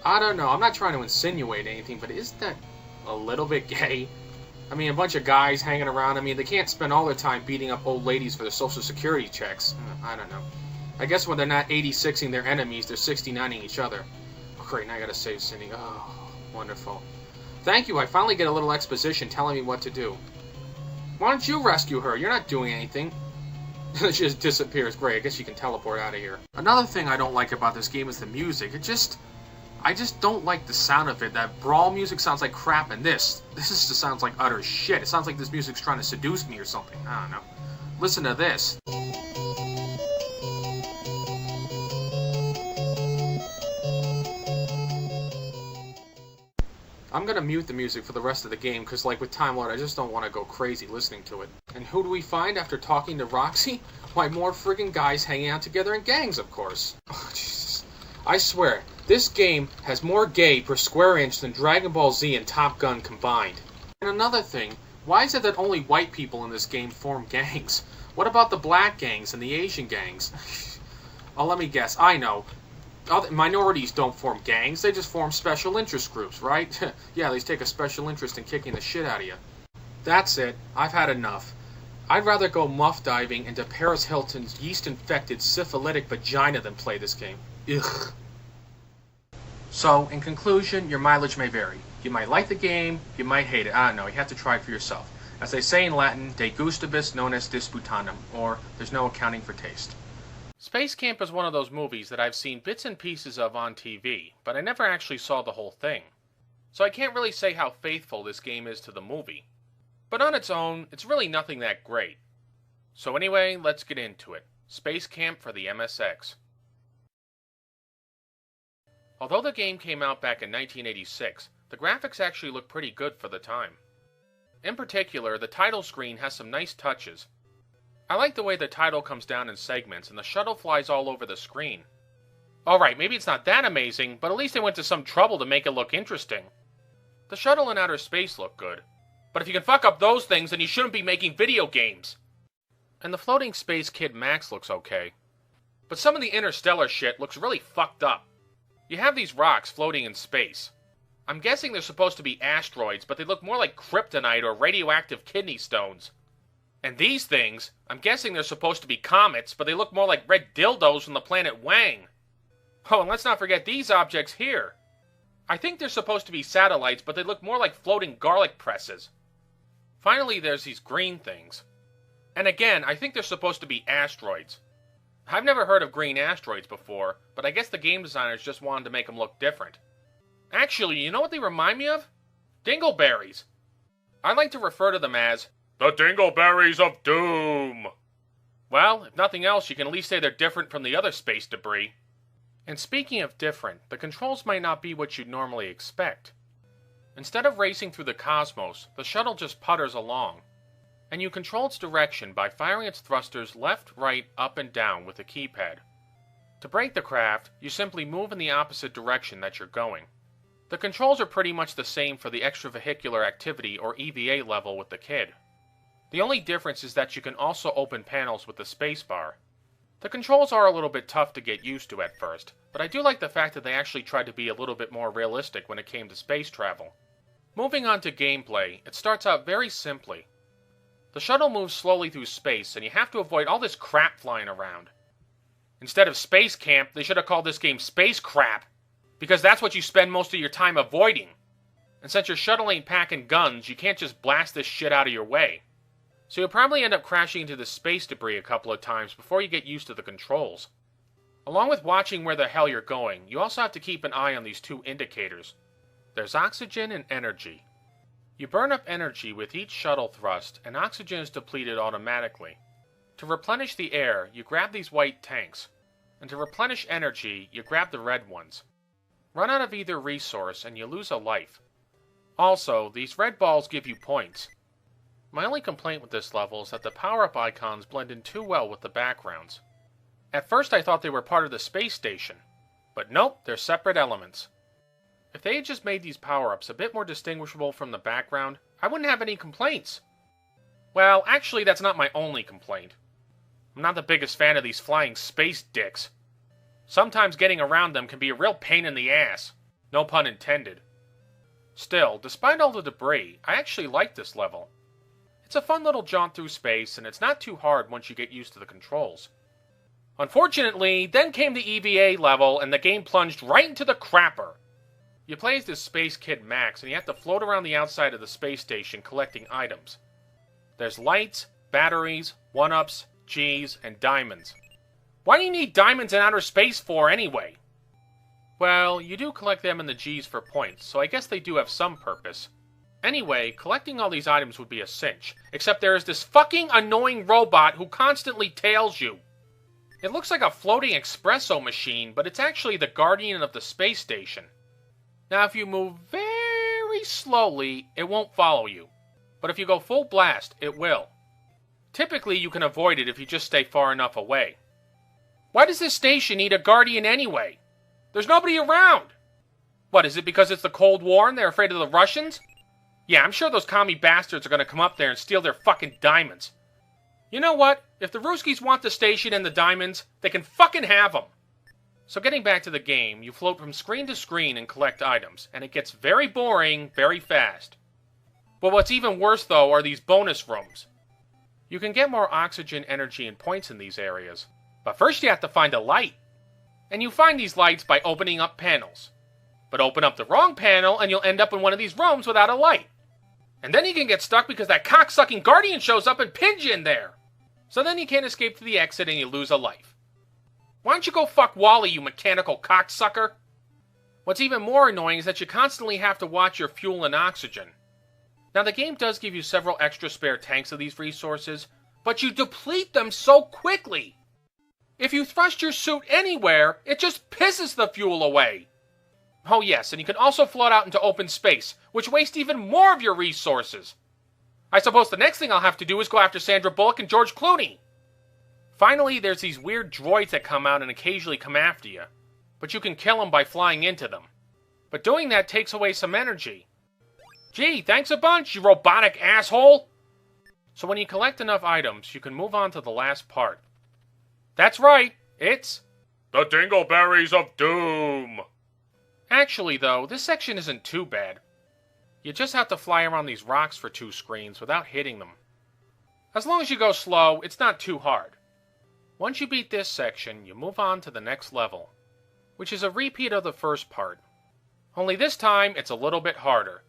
I don't know. I'm not trying to insinuate anything, but isn't that a little bit gay? I mean, a bunch of guys hanging around. I mean, they can't spend all their time beating up old ladies for their social security checks. I don't know. I guess when they're not 86ing their enemies, they're 69ing each other. Oh, great, now I gotta save Cindy. Oh, wonderful. Thank you, I finally get a little exposition telling me what to do. Why don't you rescue her? You're not doing anything. She just disappears. Great, I guess you can teleport out of here. Another thing I don't like about this game is the music. I just don't like the sound of it. That brawl music sounds like crap, and this just sounds like utter shit. It sounds like this music's trying to seduce me or something. I don't know. Listen to this. I'm gonna mute the music for the rest of the game, because like with Time Lord, I just don't want to go crazy listening to it. And who do we find after talking to Roxy? Why, more friggin' guys hanging out together in gangs, of course. Oh, Jesus. I swear, this game has more gay per square inch than Dragon Ball Z and Top Gun combined. And another thing, why is it that only white people in this game form gangs? What about the black gangs and the Asian gangs? Oh, let me guess. I know. Minorities don't form gangs, they just form special interest groups, right? Yeah, they take a special interest in kicking the shit out of you. That's it. I've had enough. I'd rather go muff diving into Paris Hilton's yeast-infected syphilitic vagina than play this game. Ugh. So, in conclusion, your mileage may vary. You might like the game, you might hate it. I don't know, you have to try it for yourself. As they say in Latin, de gustibus non est disputandum, or there's no accounting for taste. Space Camp is one of those movies that I've seen bits and pieces of on TV, but I never actually saw the whole thing. So I can't really say how faithful this game is to the movie. But on its own, it's really nothing that great. So anyway, let's get into it. Space Camp for the MSX. Although the game came out back in 1986, the graphics actually look pretty good for the time. In particular, the title screen has some nice touches. I like the way the title comes down in segments and the shuttle flies all over the screen. Alright, maybe it's not that amazing, but at least they went to some trouble to make it look interesting. The shuttle in outer space look good. But if you can fuck up those things, then you shouldn't be making video games. And the floating space kid Max looks okay. But some of the interstellar shit looks really fucked up. You have these rocks floating in space. I'm guessing they're supposed to be asteroids, but they look more like kryptonite or radioactive kidney stones. And these things, I'm guessing they're supposed to be comets, but they look more like red dildos from the planet Wang. Oh, and let's not forget these objects here. I think they're supposed to be satellites, but they look more like floating garlic presses. Finally, there's these green things. And again, I think they're supposed to be asteroids. I've never heard of green asteroids before, but I guess the game designers just wanted to make them look different. Actually, you know what they remind me of? Dingleberries. I like to refer to them as the Dingleberries of Doom. Well, if nothing else, you can at least say they're different from the other space debris. And speaking of different, the controls might not be what you'd normally expect. Instead of racing through the cosmos, the shuttle just putters along. And you control its direction by firing its thrusters left, right, up, and down with a keypad. To brake the craft, you simply move in the opposite direction that you're going. The controls are pretty much the same for the extravehicular activity or EVA level with the kid. The only difference is that you can also open panels with the spacebar. The controls are a little bit tough to get used to at first, but I do like the fact that they actually tried to be a little bit more realistic when it came to space travel. Moving on to gameplay, it starts out very simply. The shuttle moves slowly through space, and you have to avoid all this crap flying around. Instead of Space Camp, they should have called this game Space Crap, because that's what you spend most of your time avoiding. And since your shuttle ain't packing guns, you can't just blast this shit out of your way. So you'll probably end up crashing into the space debris a couple of times before you get used to the controls. Along with watching where the hell you're going, you also have to keep an eye on these two indicators. There's oxygen and energy. You burn up energy with each shuttle thrust, and oxygen is depleted automatically. To replenish the air, you grab these white tanks, and to replenish energy, you grab the red ones. Run out of either resource, and you lose a life. Also, these red balls give you points. My only complaint with this level is that the power-up icons blend in too well with the backgrounds. At first I thought they were part of the space station, but nope, they're separate elements. If they had just made these power-ups a bit more distinguishable from the background, I wouldn't have any complaints. Well, actually that's not my only complaint. I'm not the biggest fan of these flying space dicks. Sometimes getting around them can be a real pain in the ass. No pun intended. Still, despite all the debris, I actually like this level. It's a fun little jaunt through space, and it's not too hard once you get used to the controls. Unfortunately, then came the EVA level, and the game plunged right into the crapper. You play as this space kid Max, and you have to float around the outside of the space station collecting items. There's lights, batteries, 1-ups, Gs, and diamonds. Why do you need diamonds in outer space for, anyway? Well, you do collect them in the Gs for points, so I guess they do have some purpose. Anyway, collecting all these items would be a cinch, except there is this fucking annoying robot who constantly tails you. It looks like a floating espresso machine, but it's actually the guardian of the space station. Now, if you move very slowly, it won't follow you. But if you go full blast, it will. Typically, you can avoid it if you just stay far enough away. Why does this station need a guardian anyway? There's nobody around! What, is it because it's the Cold War and they're afraid of the Russians? Yeah, I'm sure those commie bastards are gonna come up there and steal their fucking diamonds. You know what? If the Ruskies want the station and the diamonds, they can fucking have them! So getting back to the game, you float from screen to screen and collect items, and it gets very boring very fast. But what's even worse, though, are these bonus rooms. You can get more oxygen, energy, and points in these areas, but first you have to find a light. And you find these lights by opening up panels. But open up the wrong panel and you'll end up in one of these rooms without a light. And then you can get stuck because that cocksucking guardian shows up and pins you in there. So then you can't escape to the exit and you lose a life. Why don't you go fuck Wally, you mechanical cocksucker? What's even more annoying is that you constantly have to watch your fuel and oxygen. Now the game does give you several extra spare tanks of these resources, but you deplete them so quickly. If you thrust your suit anywhere, it just pisses the fuel away. Oh yes, and you can also float out into open space, which wastes even more of your resources. I suppose the next thing I'll have to do is go after Sandra Bullock and George Clooney. Finally, there's these weird droids that come out and occasionally come after you, but you can kill them by flying into them. But doing that takes away some energy. Gee, thanks a bunch, you robotic asshole! So when you collect enough items, you can move on to the last part. That's right, it's the Dingleberries of Doom! Actually, though, this section isn't too bad. You just have to fly around these rocks for 2 screens without hitting them. As long as you go slow, it's not too hard. Once you beat this section, you move on to the next level, which is a repeat of the first part. Only this time, it's a little bit harder.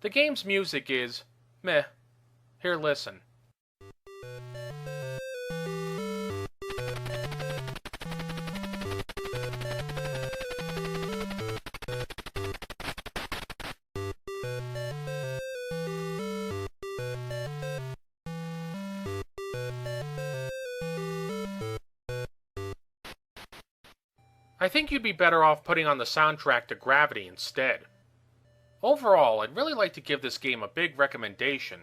The game's music is meh. Here, listen. I think you'd be better off putting on the soundtrack to Gravity instead. Overall, I'd really like to give this game a big recommendation.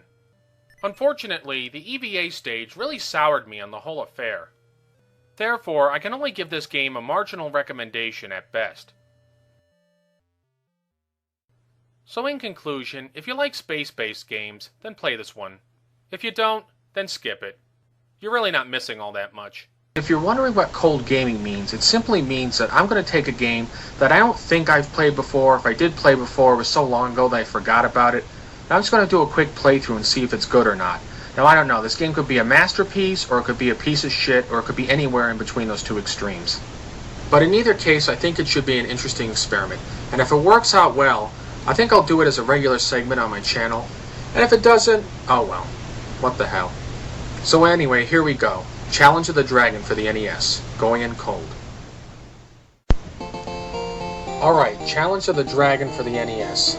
Unfortunately, the EVA stage really soured me on the whole affair. Therefore, I can only give this game a marginal recommendation at best. So in conclusion, if you like space-based games, then play this one. If you don't, then skip it. You're really not missing all that much. If you're wondering what cold gaming means, it simply means that I'm going to take a game that I don't think I've played before. If I did play before, it was so long ago that I forgot about it. And I'm just going to do a quick playthrough and see if it's good or not. Now, I don't know. This game could be a masterpiece, or it could be a piece of shit, or it could be anywhere in between those two extremes. But in either case, I think it should be an interesting experiment. And if it works out well, I think I'll do it as a regular segment on my channel. And if it doesn't, oh well. What the hell. So anyway, here we go. Challenge of the Dragon for the NES. Going in cold. Alright, Challenge of the Dragon for the NES.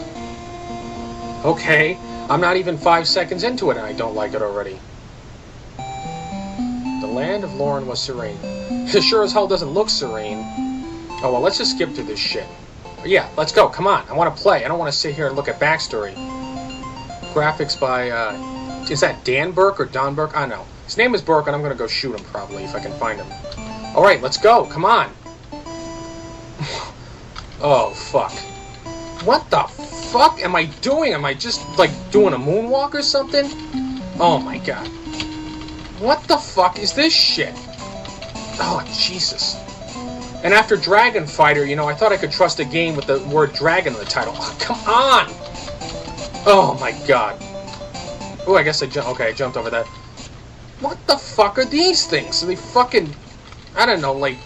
Okay, I'm not even 5 seconds into it and I don't like it already. The land of Lauren was serene. It sure as hell doesn't look serene. Oh well, let's just skip through this shit. Yeah, let's go, come on. I want to play. I don't want to sit here and look at backstory. Graphics by, is that Dan Burke or Don Burke? I don't know. His name is Burke, and I'm going to go shoot him, probably, if I can find him. Alright, let's go. Come on. Oh, fuck. What the fuck am I doing? Am I just, like, doing a moonwalk or something? Oh, my God. What the fuck is this shit? Oh, Jesus. And after Dragon Fighter, you know, I thought I could trust a game with the word dragon in the title. Oh, come on! Oh, my God. Oh, I guess I jumped over that. What the fuck are these things? Are they fucking, I don't know, like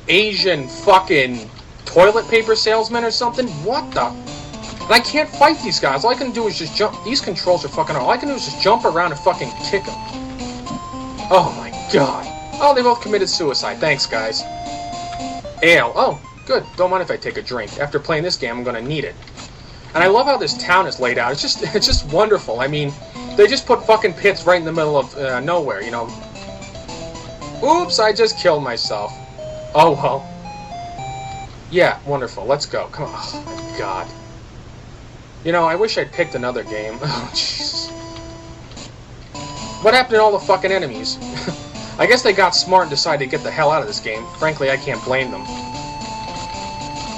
Asian fucking toilet paper salesmen or something? What the? And I can't fight these guys. All I can do is just jump. These controls are fucking, all I can do is just jump around and fucking kick them. Oh my God. Oh, they both committed suicide. Thanks, guys. Ale. Oh, good. Don't mind if I take a drink. After playing this game, I'm gonna need it. And I love how this town is laid out. It's just wonderful. I mean, they just put fucking pits right in the middle of nowhere, you know. Oops, I just killed myself. Oh, well. Yeah, wonderful. Let's go. Come on. Oh, my God. You know, I wish I'd picked another game. Oh, jeez. What happened to all the fucking enemies? I guess they got smart and decided to get the hell out of this game. Frankly, I can't blame them.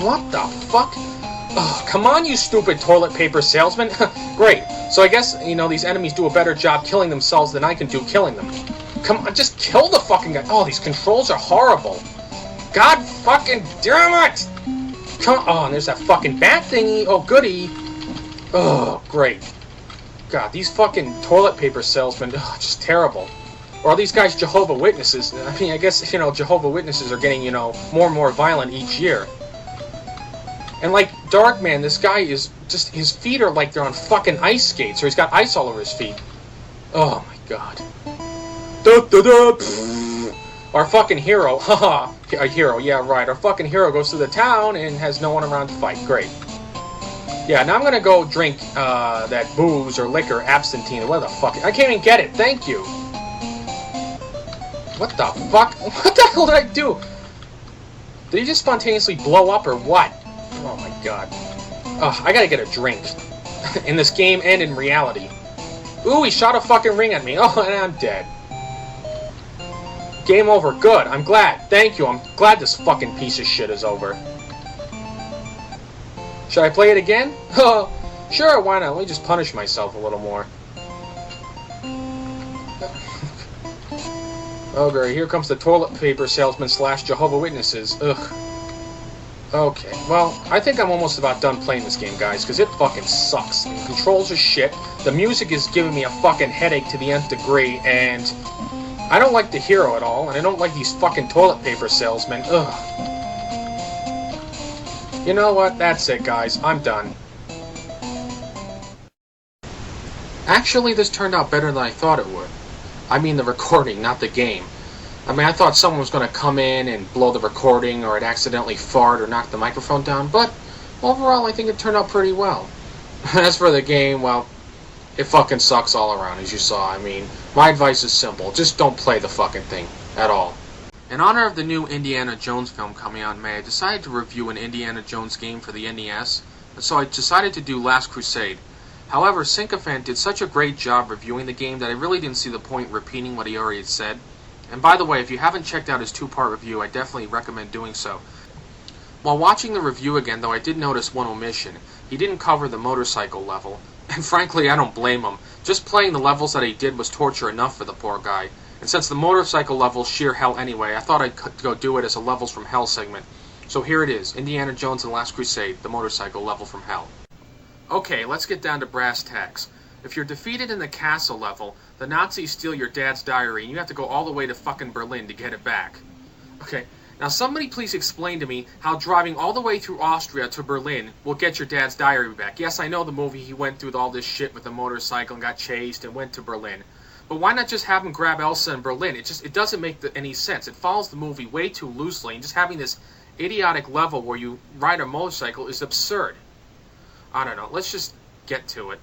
What the fuck? Oh, come on, you stupid toilet paper salesman. Great. So I guess, you know, these enemies do a better job killing themselves than I can do killing them. Come on, just kill the fucking guy. Oh, these controls are horrible. God fucking damn it! Come on, there's that fucking bat thingy. Oh, goody. Oh, great. God, these fucking toilet paper salesmen, just terrible. Or are these guys Jehovah's Witnesses? I mean, I guess, you know, Jehovah's Witnesses are getting, you know, more and more violent each year. And, like, Darkman, this guy is just, his feet are like they're on fucking ice skates, or he's got ice all over his feet. Oh my god. Our fucking hero, haha, a hero, yeah right, our fucking hero goes to the town and has no one around to fight, great. Yeah, now I'm gonna go drink, that booze or liquor, absinthe, or what the fuck, I can't even get it, thank you. What the fuck? What the hell did I do? Did he just spontaneously blow up or what? Oh my god. Ugh, I gotta get a drink. In this game and in reality. Ooh, he shot a fucking ring at me. Oh, and I'm dead. Game over. Good. I'm glad. Thank you. I'm glad this fucking piece of shit is over. Should I play it again? Oh, sure, why not? Let me just punish myself a little more. Oh, great. Here comes the toilet paper salesman / Jehovah's Witnesses. Ugh. Okay, well, I think I'm almost about done playing this game, guys, because it fucking sucks. The controls are shit, the music is giving me a fucking headache to the nth degree, and I don't like the hero at all, and I don't like these fucking toilet paper salesmen. Ugh. You know what? That's it, guys. I'm done. Actually, this turned out better than I thought it would. I mean the recording, not the game. I mean, I thought someone was going to come in and blow the recording, or I'd accidentally fart or knock the microphone down, but overall I think it turned out pretty well. As for the game, well, it fucking sucks all around, as you saw. I mean, my advice is simple. Just don't play the fucking thing at all. In honor of the new Indiana Jones film coming out in May, I decided to review an Indiana Jones game for the NES, and so I decided to do Last Crusade. However, Sycophant did such a great job reviewing the game that I really didn't see the point in repeating what he already had said. And by the way, if you haven't checked out his 2-part review, I definitely recommend doing so. While watching the review again, though, I did notice one omission. He didn't cover the motorcycle level. And frankly, I don't blame him. Just playing the levels that he did was torture enough for the poor guy. And since the motorcycle level's sheer hell anyway, I thought I'd go do it as a Levels from Hell segment. So here it is, Indiana Jones and Last Crusade, the motorcycle level from hell. Okay, let's get down to brass tacks. If you're defeated in the castle level, the Nazis steal your dad's diary, and you have to go all the way to fucking Berlin to get it back. Okay, now somebody please explain to me how driving all the way through Austria to Berlin will get your dad's diary back. Yes, I know the movie, he went through all this shit with a motorcycle and got chased and went to Berlin. But why not just have him grab Elsa in Berlin? It doesn't make any sense. It follows the movie way too loosely, and just having this idiotic level where you ride a motorcycle is absurd. I don't know, let's just get to it.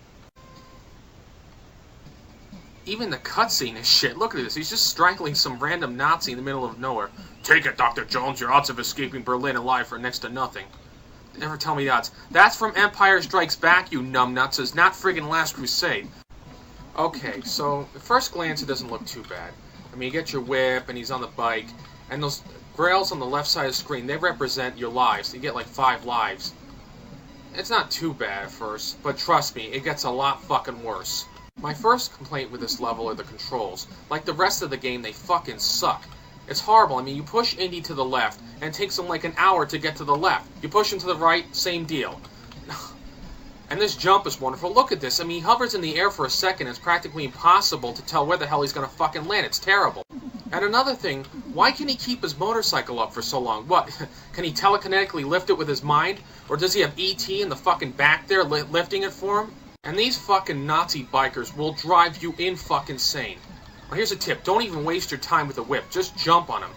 Even the cutscene is shit. Look at this. He's just strangling some random Nazi in the middle of nowhere. Take it, Dr. Jones. Your odds of escaping Berlin alive are next to nothing. Never tell me the odds. That's from Empire Strikes Back, you numbnuts. It's not friggin' Last Crusade. Okay, so at first glance it doesn't look too bad. I mean, you get your whip, and he's on the bike, and those grails on the left side of the screen, they represent your lives. You get like 5 lives. It's not too bad at first, but trust me, it gets a lot fucking worse. My first complaint with this level are the controls. Like the rest of the game, they fucking suck. It's horrible. I mean, you push Indy to the left, and it takes him like an hour to get to the left. You push him to the right, same deal. And this jump is wonderful. Look at this. I mean, he hovers in the air for a second. It's practically impossible to tell where the hell he's going to fucking land. It's terrible. And another thing, why can he keep his motorcycle up for so long? What, can he telekinetically lift it with his mind? Or does he have E.T. in the fucking back there lifting it for him? And these fucking Nazi bikers will drive you in fucking sane. Well, here's a tip. Don't even waste your time with a whip. Just jump on them.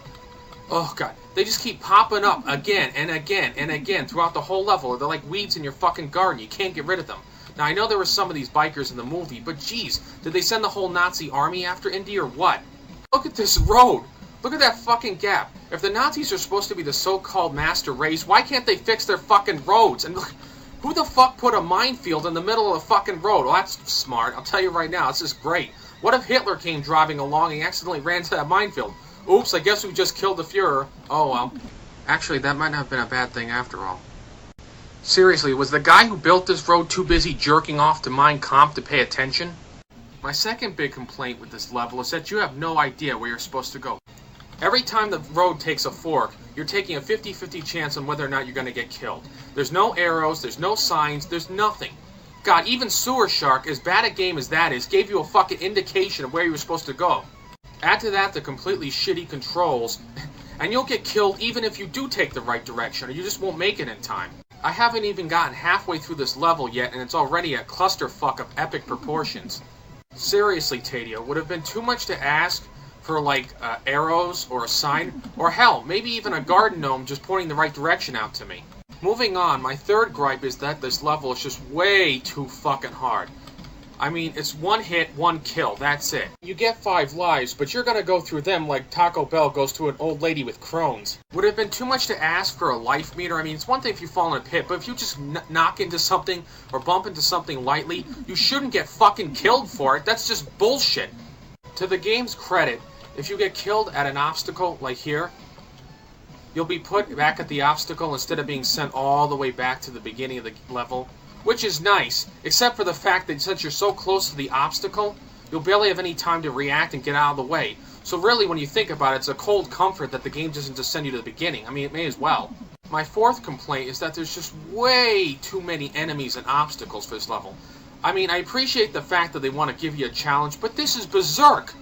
Oh, God. They just keep popping up again and again and again throughout the whole level. They're like weeds in your fucking garden. You can't get rid of them. Now, I know there were some of these bikers in the movie, but geez, did they send the whole Nazi army after Indy or what? Look at this road. Look at that fucking gap. If the Nazis are supposed to be the so-called master race, why can't they fix their fucking roads? And look, who the fuck put a minefield in the middle of the fucking road? Well, that's smart. I'll tell you right now, this is great. What if Hitler came driving along and accidentally ran into that minefield? Oops, I guess we just killed the Fuhrer. Oh well. Actually, that might not have been a bad thing after all. Seriously, was the guy who built this road too busy jerking off to Mein Kampf to pay attention? My second big complaint with this level is that you have no idea where you're supposed to go. Every time the road takes a fork, you're taking a 50-50 chance on whether or not you're going to get killed. There's no arrows, there's no signs, there's nothing. God, even Sewer Shark, as bad a game as that is, gave you a fucking indication of where you were supposed to go. Add to that the completely shitty controls, and you'll get killed even if you do take the right direction, or you just won't make it in time. I haven't even gotten halfway through this level yet, and it's already a clusterfuck of epic proportions. Seriously, Tadio, would have been too much to ask for, like, arrows or a sign, or hell, maybe even a garden gnome just pointing the right direction out to me. Moving on, my third gripe is that this level is just way too fucking hard. I mean, it's one hit, one kill, that's it. You get 5 lives, but you're gonna go through them like Taco Bell goes to an old lady with Crohn's. Would it have been too much to ask for a life meter? I mean, it's one thing if you fall in a pit, but if you just knock into something or bump into something lightly, you shouldn't get fucking killed for it. That's just bullshit. To the game's credit, if you get killed at an obstacle, like here, you'll be put back at the obstacle instead of being sent all the way back to the beginning of the level. Which is nice, except for the fact that since you're so close to the obstacle, you'll barely have any time to react and get out of the way. So really, when you think about it, it's a cold comfort that the game doesn't just send you to the beginning. I mean, it may as well. My fourth complaint is that there's just way too many enemies and obstacles for this level. I mean, I appreciate the fact that they want to give you a challenge, but this is berserk.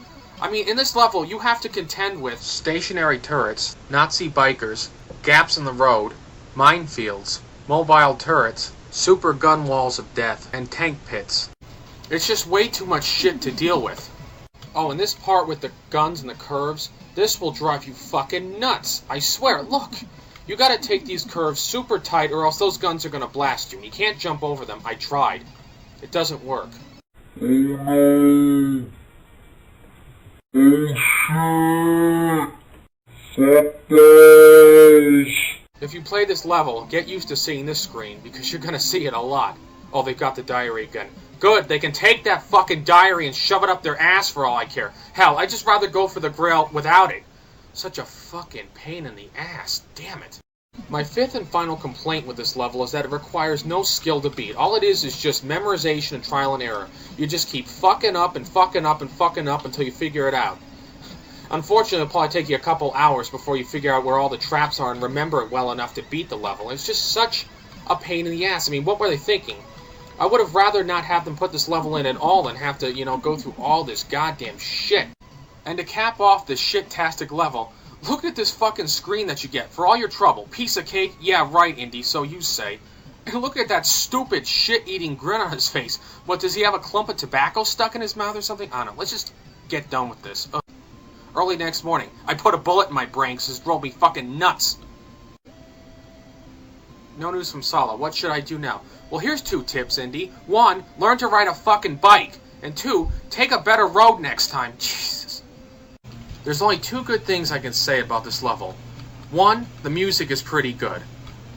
I mean, in this level, you have to contend with stationary turrets, Nazi bikers, gaps in the road, minefields, mobile turrets, super gun walls of death, and tank pits. It's just way too much shit to deal with. Oh, and this part with the guns and the curves, this will drive you fucking nuts. I swear, look. You gotta take these curves super tight or else those guns are gonna blast you. And you can't jump over them. I tried. It doesn't work. If you play this level, get used to seeing this screen, because you're gonna see it a lot. Oh, they've got the diary again. Good, they can take that fucking diary and shove it up their ass for all I care. Hell, I'd just rather go for the grail without it. Such a fucking pain in the ass, damn it. My fifth and final complaint with this level is that it requires no skill to beat. All it is just memorization and trial and error. You just keep fucking up and fucking up and fucking up until you figure it out. Unfortunately, it'll probably take you a couple hours before you figure out where all the traps are and remember it well enough to beat the level. It's just such a pain in the ass. I mean, what were they thinking? I would have rather not have them put this level in at all than have to, go through all this goddamn shit. And to cap off this shit-tastic level, look at this fucking screen that you get for all your trouble. Piece of cake? Yeah, right, Indy, so you say. And look at that stupid shit-eating grin on his face. What, does he have a clump of tobacco stuck in his mouth or something? I don't know. Let's just get done with this. Early next morning, I put a bullet in my brain because it drove me fucking nuts. No news from Sala. What should I do now? Well, here's 2 tips, Indy. 1, learn to ride a fucking bike. And 2, take a better road next time. Jesus. There's only 2 good things I can say about this level. 1, the music is pretty good.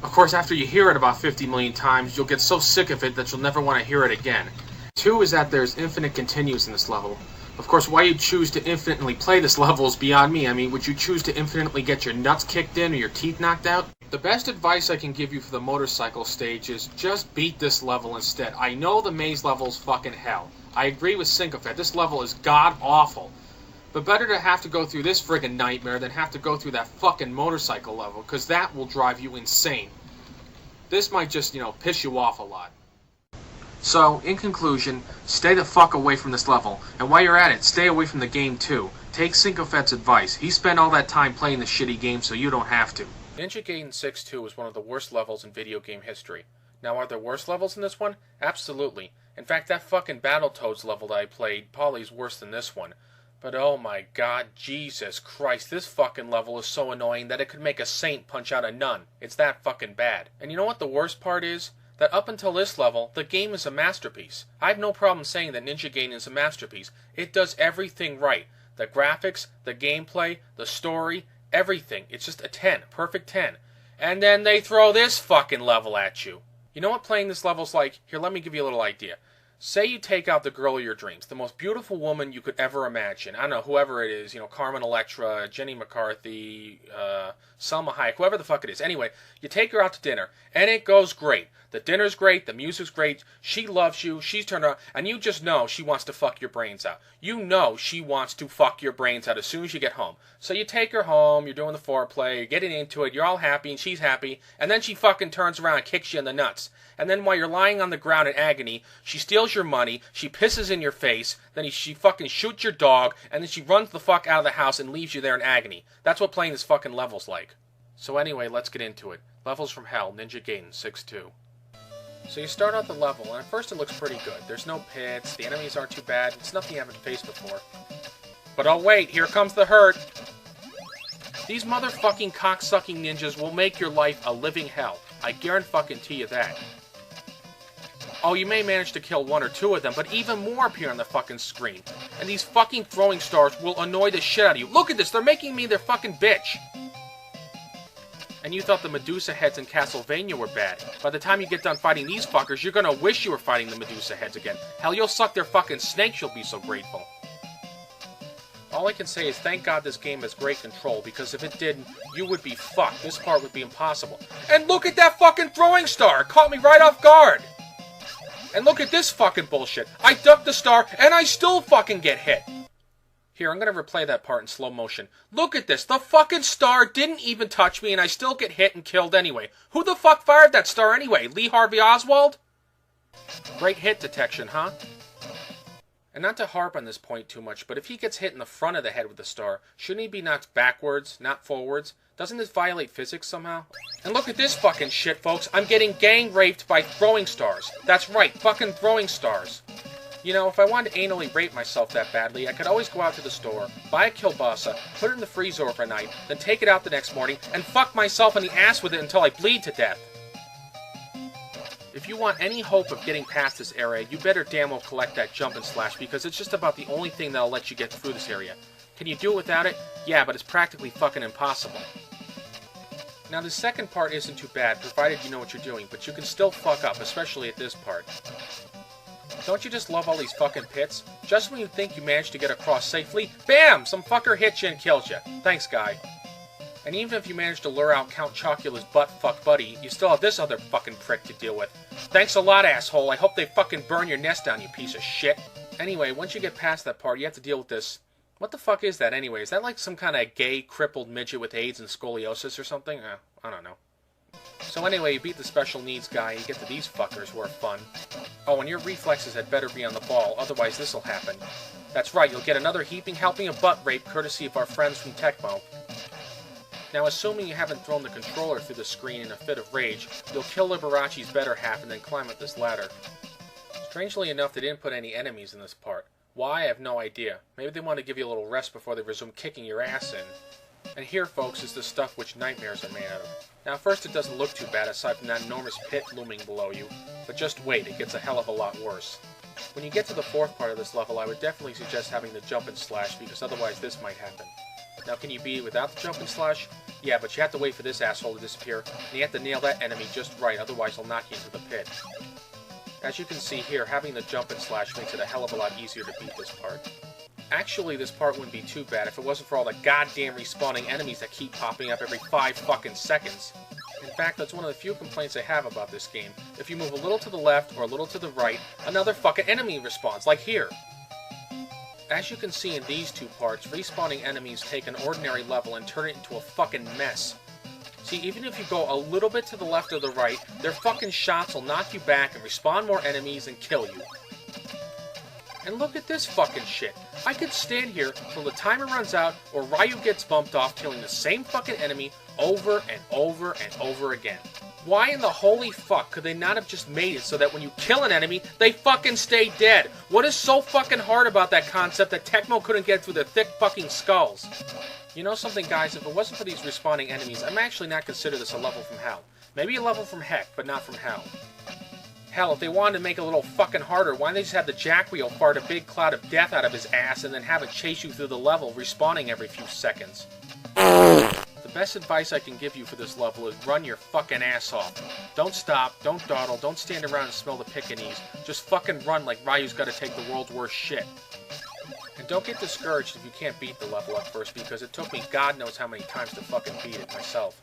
Of course, after you hear it about 50 million times, you'll get so sick of it that you'll never want to hear it again. 2 is that there's infinite continues in this level. Of course, why you choose to infinitely play this level is beyond me. I mean, would you choose to infinitely get your nuts kicked in or your teeth knocked out? The best advice I can give you for the motorcycle stage is just beat this level instead. I know the maze level's fucking hell. I agree with Sycophant. This level is god-awful. But better to have to go through this friggin' nightmare than have to go through that fucking motorcycle level, because that will drive you insane. This might just, piss you off a lot. So, in conclusion, stay the fuck away from this level. And while you're at it, stay away from the game too. Take Sycophant's advice. He spent all that time playing the shitty game, so you don't have to. Ninja Gaiden 6-2 is one of the worst levels in video game history. Now, are there worse levels in this one? Absolutely. In fact, that fucking Battletoads level that I played probably is worse than this one. But oh my god, Jesus Christ, this fucking level is so annoying that it could make a saint punch out a nun. It's that fucking bad. And you know what the worst part is? That up until this level, the game is a masterpiece. I have no problem saying that Ninja Gaiden is a masterpiece. It does everything right. The graphics, the gameplay, the story, everything. It's just a 10. Perfect 10. And then they throw this fucking level at you. You know what playing this level's like? Here, let me give you a little idea. Say you take out the girl of your dreams, the most beautiful woman you could ever imagine. I don't know, whoever it is, Carmen Electra, Jenny McCarthy, Selma Hayek, whoever the fuck it is. Anyway, you take her out to dinner, and it goes great. The dinner's great, the music's great, she loves you, she's turned around, and you just know she wants to fuck your brains out. You know she wants to fuck your brains out as soon as you get home. So you take her home, you're doing the foreplay, you're getting into it, you're all happy, and she's happy, and then she fucking turns around and kicks you in the nuts. And then while you're lying on the ground in agony, she steals your money, she pisses in your face, then she fucking shoots your dog, and then she runs the fuck out of the house and leaves you there in agony. That's what playing this fucking level's like. So anyway, let's get into it. Levels from Hell, Ninja Gaiden 6-2. So you start out the level, and at first it looks pretty good. There's no pits, the enemies aren't too bad, it's nothing you haven't faced before. But oh wait, here comes the hurt! These motherfucking cocksucking ninjas will make your life a living hell. I guarantee you that. Oh, you may manage to kill one or two of them, but even more appear on the fucking screen. And these fucking throwing stars will annoy the shit out of you. Look at this, they're making me their fucking bitch! And you thought the Medusa heads in Castlevania were bad. By the time you get done fighting these fuckers, you're gonna wish you were fighting the Medusa heads again. Hell, you'll suck their fucking snakes, you'll be so grateful. All I can say is thank God this game has great control, because if it didn't, you would be fucked. This part would be impossible. And look at that fucking throwing star! It caught me right off guard! And look at this fucking bullshit. I ducked the star, and I still fucking get hit. Here, I'm gonna replay that part in slow motion. Look at this. The fucking star didn't even touch me, and I still get hit and killed anyway. Who the fuck fired that star anyway? Lee Harvey Oswald? Great hit detection, huh? And not to harp on this point too much, but if he gets hit in the front of the head with the star, shouldn't he be knocked backwards, not forwards? Doesn't this violate physics somehow? And look at this fucking shit, folks. I'm getting gang raped by throwing stars. That's right, fucking throwing stars. You know, if I wanted to anally rape myself that badly, I could always go out to the store, buy a kielbasa, put it in the freezer overnight, then take it out the next morning, and fuck myself in the ass with it until I bleed to death. If you want any hope of getting past this area, you better damn well collect that jump and slash, because it's just about the only thing that'll let you get through this area. Can you do it without it? Yeah, but it's practically fucking impossible. Now, the second part isn't too bad, provided you know what you're doing, but you can still fuck up, especially at this part. Don't you just love all these fucking pits? Just when you think you managed to get across safely, BAM! Some fucker hits you and kills you. Thanks, guy. And even if you manage to lure out Count Chocula's butt-fuck buddy, you still have this other fucking prick to deal with. Thanks a lot, asshole. I hope they fucking burn your nest down, you piece of shit. Anyway, once you get past that part, you have to deal with this. What the fuck is that anyway? Is that like some kind of gay, crippled midget with AIDS and scoliosis or something? I don't know. So anyway, you beat the special needs guy, you get to these fuckers who are fun. Oh, and your reflexes had better be on the ball, otherwise this'll happen. That's right, you'll get another heaping helping of butt rape courtesy of our friends from Tecmo. Now, assuming you haven't thrown the controller through the screen in a fit of rage, you'll kill Liberace's better half and then climb up this ladder. Strangely enough, they didn't put any enemies in this part. Why, I have no idea. Maybe they want to give you a little rest before they resume kicking your ass in. And here, folks, is the stuff which nightmares are made out of. Now, at first it doesn't look too bad aside from that enormous pit looming below you, but just wait, it gets a hell of a lot worse. When you get to the fourth part of this level, I would definitely suggest having the jump and slash, because otherwise this might happen. Now, can you beat it without the jump and slash? Yeah, but you have to wait for this asshole to disappear, and you have to nail that enemy just right, otherwise he'll knock you into the pit. As you can see here, having the jump and slash makes it a hell of a lot easier to beat this part. Actually, this part wouldn't be too bad if it wasn't for all the goddamn respawning enemies that keep popping up every 5 fucking seconds. In fact, that's one of the few complaints I have about this game. If you move a little to the left or a little to the right, another fucking enemy respawns, like here. As you can see in these two parts, respawning enemies take an ordinary level and turn it into a fucking mess. See, even if you go a little bit to the left or the right, their fucking shots will knock you back and respawn more enemies and kill you. And look at this fucking shit. I could stand here till the timer runs out or Ryu gets bumped off, killing the same fucking enemy over and over and over again. Why in the holy fuck could they not have just made it so that when you kill an enemy, they fucking stay dead? What is so fucking hard about that concept that Tecmo couldn't get through their thick fucking skulls? You know something, guys? If it wasn't for these respawning enemies, I'm actually not consider this a level from hell. Maybe a level from heck, but not from hell. Hell, if they wanted to make it a little fucking harder, why don't they just have the jack wheel fart a big cloud of death out of his ass and then have it chase you through the level, respawning every few seconds? The best advice I can give you for this level is run your fucking ass off. Don't stop, don't dawdle, don't stand around and smell the pickaninnies. Just fucking run like Ryu's gotta take the world's worst shit. And don't get discouraged if you can't beat the level at first, because it took me God knows how many times to fucking beat it myself.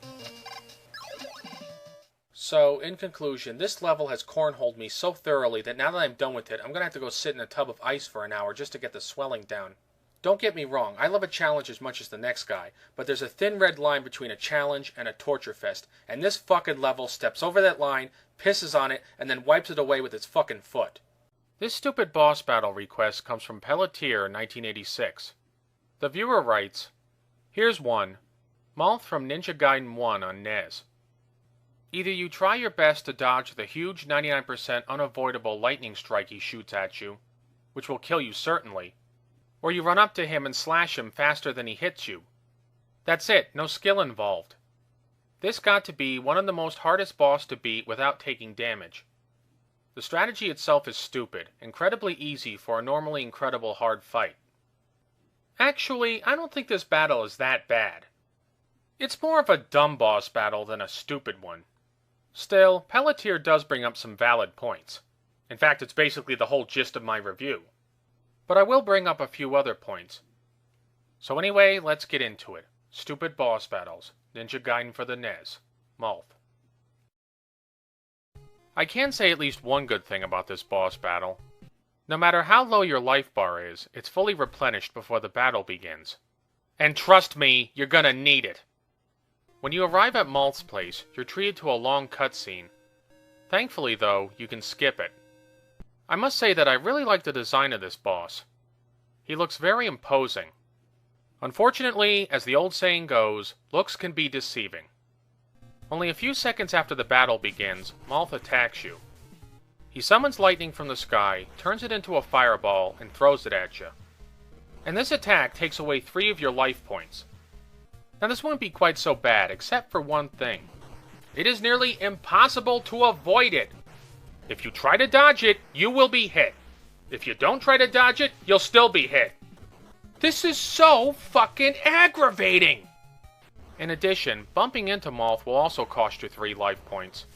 So, in conclusion, this level has cornholed me so thoroughly that now that I'm done with it, I'm gonna have to go sit in a tub of ice for an hour just to get the swelling down. Don't get me wrong, I love a challenge as much as the next guy, but there's a thin red line between a challenge and a torture fest, and this fucking level steps over that line, pisses on it, and then wipes it away with its fucking foot. This stupid boss battle request comes from Pelletier 1986. The viewer writes, "Here's one. Malth from Ninja Gaiden 1 on NES. Either you try your best to dodge the huge 99% unavoidable lightning strike he shoots at you, which will kill you certainly, or you run up to him and slash him faster than he hits you. That's it, no skill involved. This got to be one of the most hardest boss to beat without taking damage. The strategy itself is stupid, incredibly easy for a normally incredible hard fight. Actually, I don't think this battle is that bad. It's more of a dumb boss battle than a stupid one. Still, Pelletier does bring up some valid points. In fact, it's basically the whole gist of my review. But I will bring up a few other points. So anyway, let's get into it. Stupid boss battles. Ninja Gaiden for the SNES. Malth. I can say at least one good thing about this boss battle. No matter how low your life bar is, it's fully replenished before the battle begins. And trust me, you're gonna need it. When you arrive at Malth's place, you're treated to a long cutscene. Thankfully, though, you can skip it. I must say that I really like the design of this boss. He looks very imposing. Unfortunately, as the old saying goes, looks can be deceiving. Only a few seconds after the battle begins, Malth attacks you. He summons lightning from the sky, turns it into a fireball, and throws it at you. And this attack takes away 3 of your life points. Now this won't be quite so bad, except for one thing. It is nearly impossible to avoid it. If you try to dodge it, you will be hit. If you don't try to dodge it, you'll still be hit. This is so fucking aggravating! In addition, bumping into Malth will also cost you 3 life points.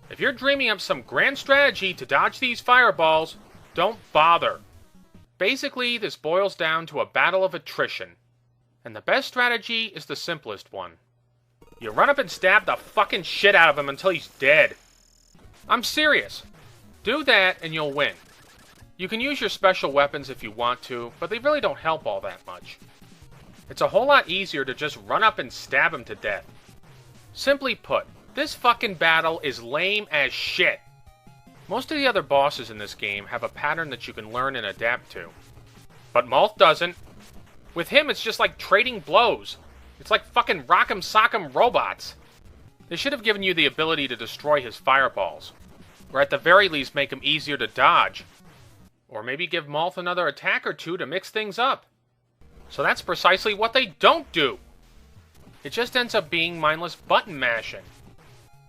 If you're dreaming up some grand strategy to dodge these fireballs, don't bother. Basically, this boils down to a battle of attrition. And the best strategy is the simplest one. You run up and stab the fucking shit out of him until he's dead. I'm serious. Do that and you'll win. You can use your special weapons if you want to, but they really don't help all that much. It's a whole lot easier to just run up and stab him to death. Simply put, this fucking battle is lame as shit. Most of the other bosses in this game have a pattern that you can learn and adapt to. But Malth doesn't. With him, it's just like trading blows. It's like fucking rock'em sock'em robots. They should have given you the ability to destroy his fireballs. Or at the very least make him easier to dodge. Or maybe give Malth another attack or two to mix things up. So that's precisely what they don't do. It just ends up being mindless button mashing.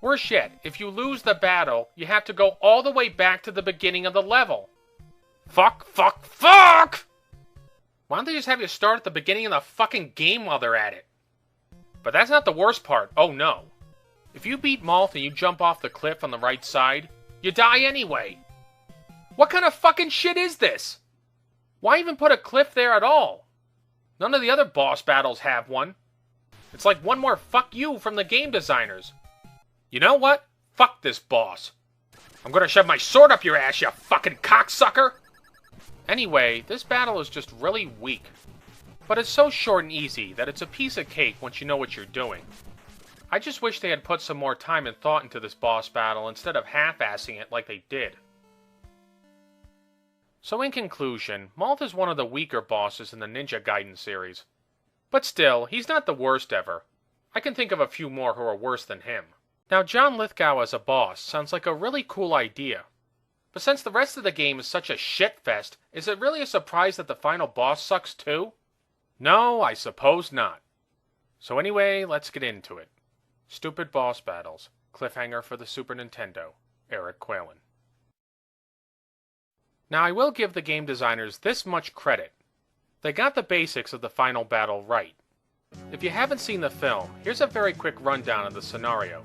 Worse yet, if you lose the battle, you have to go all the way back to the beginning of the level. Fuck! Why don't they just have you start at the beginning of the fucking game while they're at it? But that's not the worst part, oh no. If you beat Malth and you jump off the cliff on the right side, you die anyway. What kind of fucking shit is this? Why even put a cliff there at all? None of the other boss battles have one. It's like one more fuck you from the game designers. You know what? Fuck this boss. I'm gonna shove my sword up your ass, you fucking cocksucker! Anyway, this battle is just really weak. But it's so short and easy that it's a piece of cake once you know what you're doing. I just wish they had put some more time and thought into this boss battle instead of half-assing it like they did. So in conclusion, Malth is one of the weaker bosses in the Ninja Gaiden series. But still, he's not the worst ever. I can think of a few more who are worse than him. Now, John Lithgow as a boss sounds like a really cool idea. But since the rest of the game is such a shitfest, is it really a surprise that the final boss sucks too? No, I suppose not. So anyway, let's get into it. Stupid boss battles. Cliffhanger for the Super Nintendo. Eric Qualen. Now, I will give the game designers this much credit. They got the basics of the final battle right. If you haven't seen the film, here's a very quick rundown of the scenario.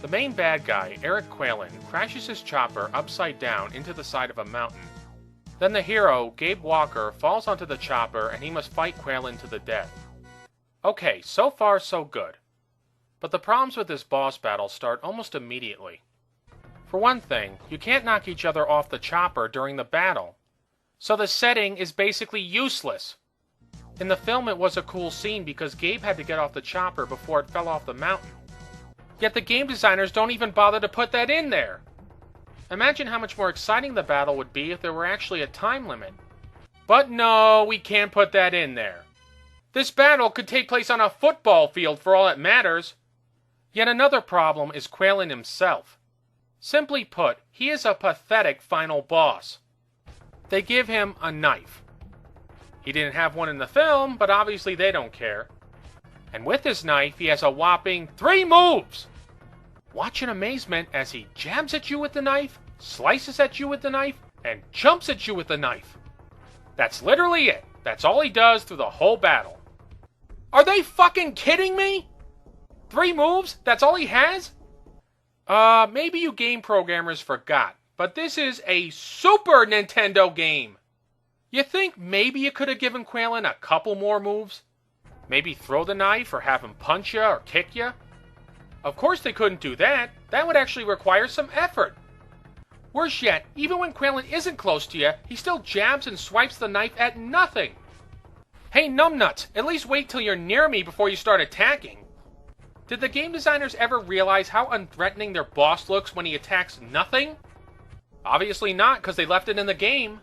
The main bad guy, Eric Qualen, crashes his chopper upside down into the side of a mountain. Then the hero, Gabe Walker, falls onto the chopper and he must fight Qualen to the death. Okay, so far so good. But the problems with this boss battle start almost immediately. For one thing, you can't knock each other off the chopper during the battle. So the setting is basically useless. In the film it was a cool scene because Gabe had to get off the chopper before it fell off the mountain. Yet the game designers don't even bother to put that in there. Imagine how much more exciting the battle would be if there were actually a time limit. But no, we can't put that in there. This battle could take place on a football field for all it matters. Yet another problem is Qualen himself. Simply put, he is a pathetic final boss. They give him a knife. He didn't have one in the film, but obviously they don't care. And with his knife, he has a whopping 3 moves! Watch in amazement as he jabs at you with the knife, slices at you with the knife, and jumps at you with the knife. That's literally it. That's all he does through the whole battle. Are they fucking kidding me? 3 moves? That's all he has? Maybe you game programmers forgot, but this is a Super Nintendo game. You think maybe you could have given Qualen a couple more moves? Maybe throw the knife or have him punch you or kick you? Of course they couldn't do that. That would actually require some effort. Worse yet, even when Qualen isn't close to you, he still jabs and swipes the knife at nothing. Hey numbnuts, at least wait till you're near me before you start attacking. Did the game designers ever realize how unthreatening their boss looks when he attacks nothing? Obviously not, because they left it in the game.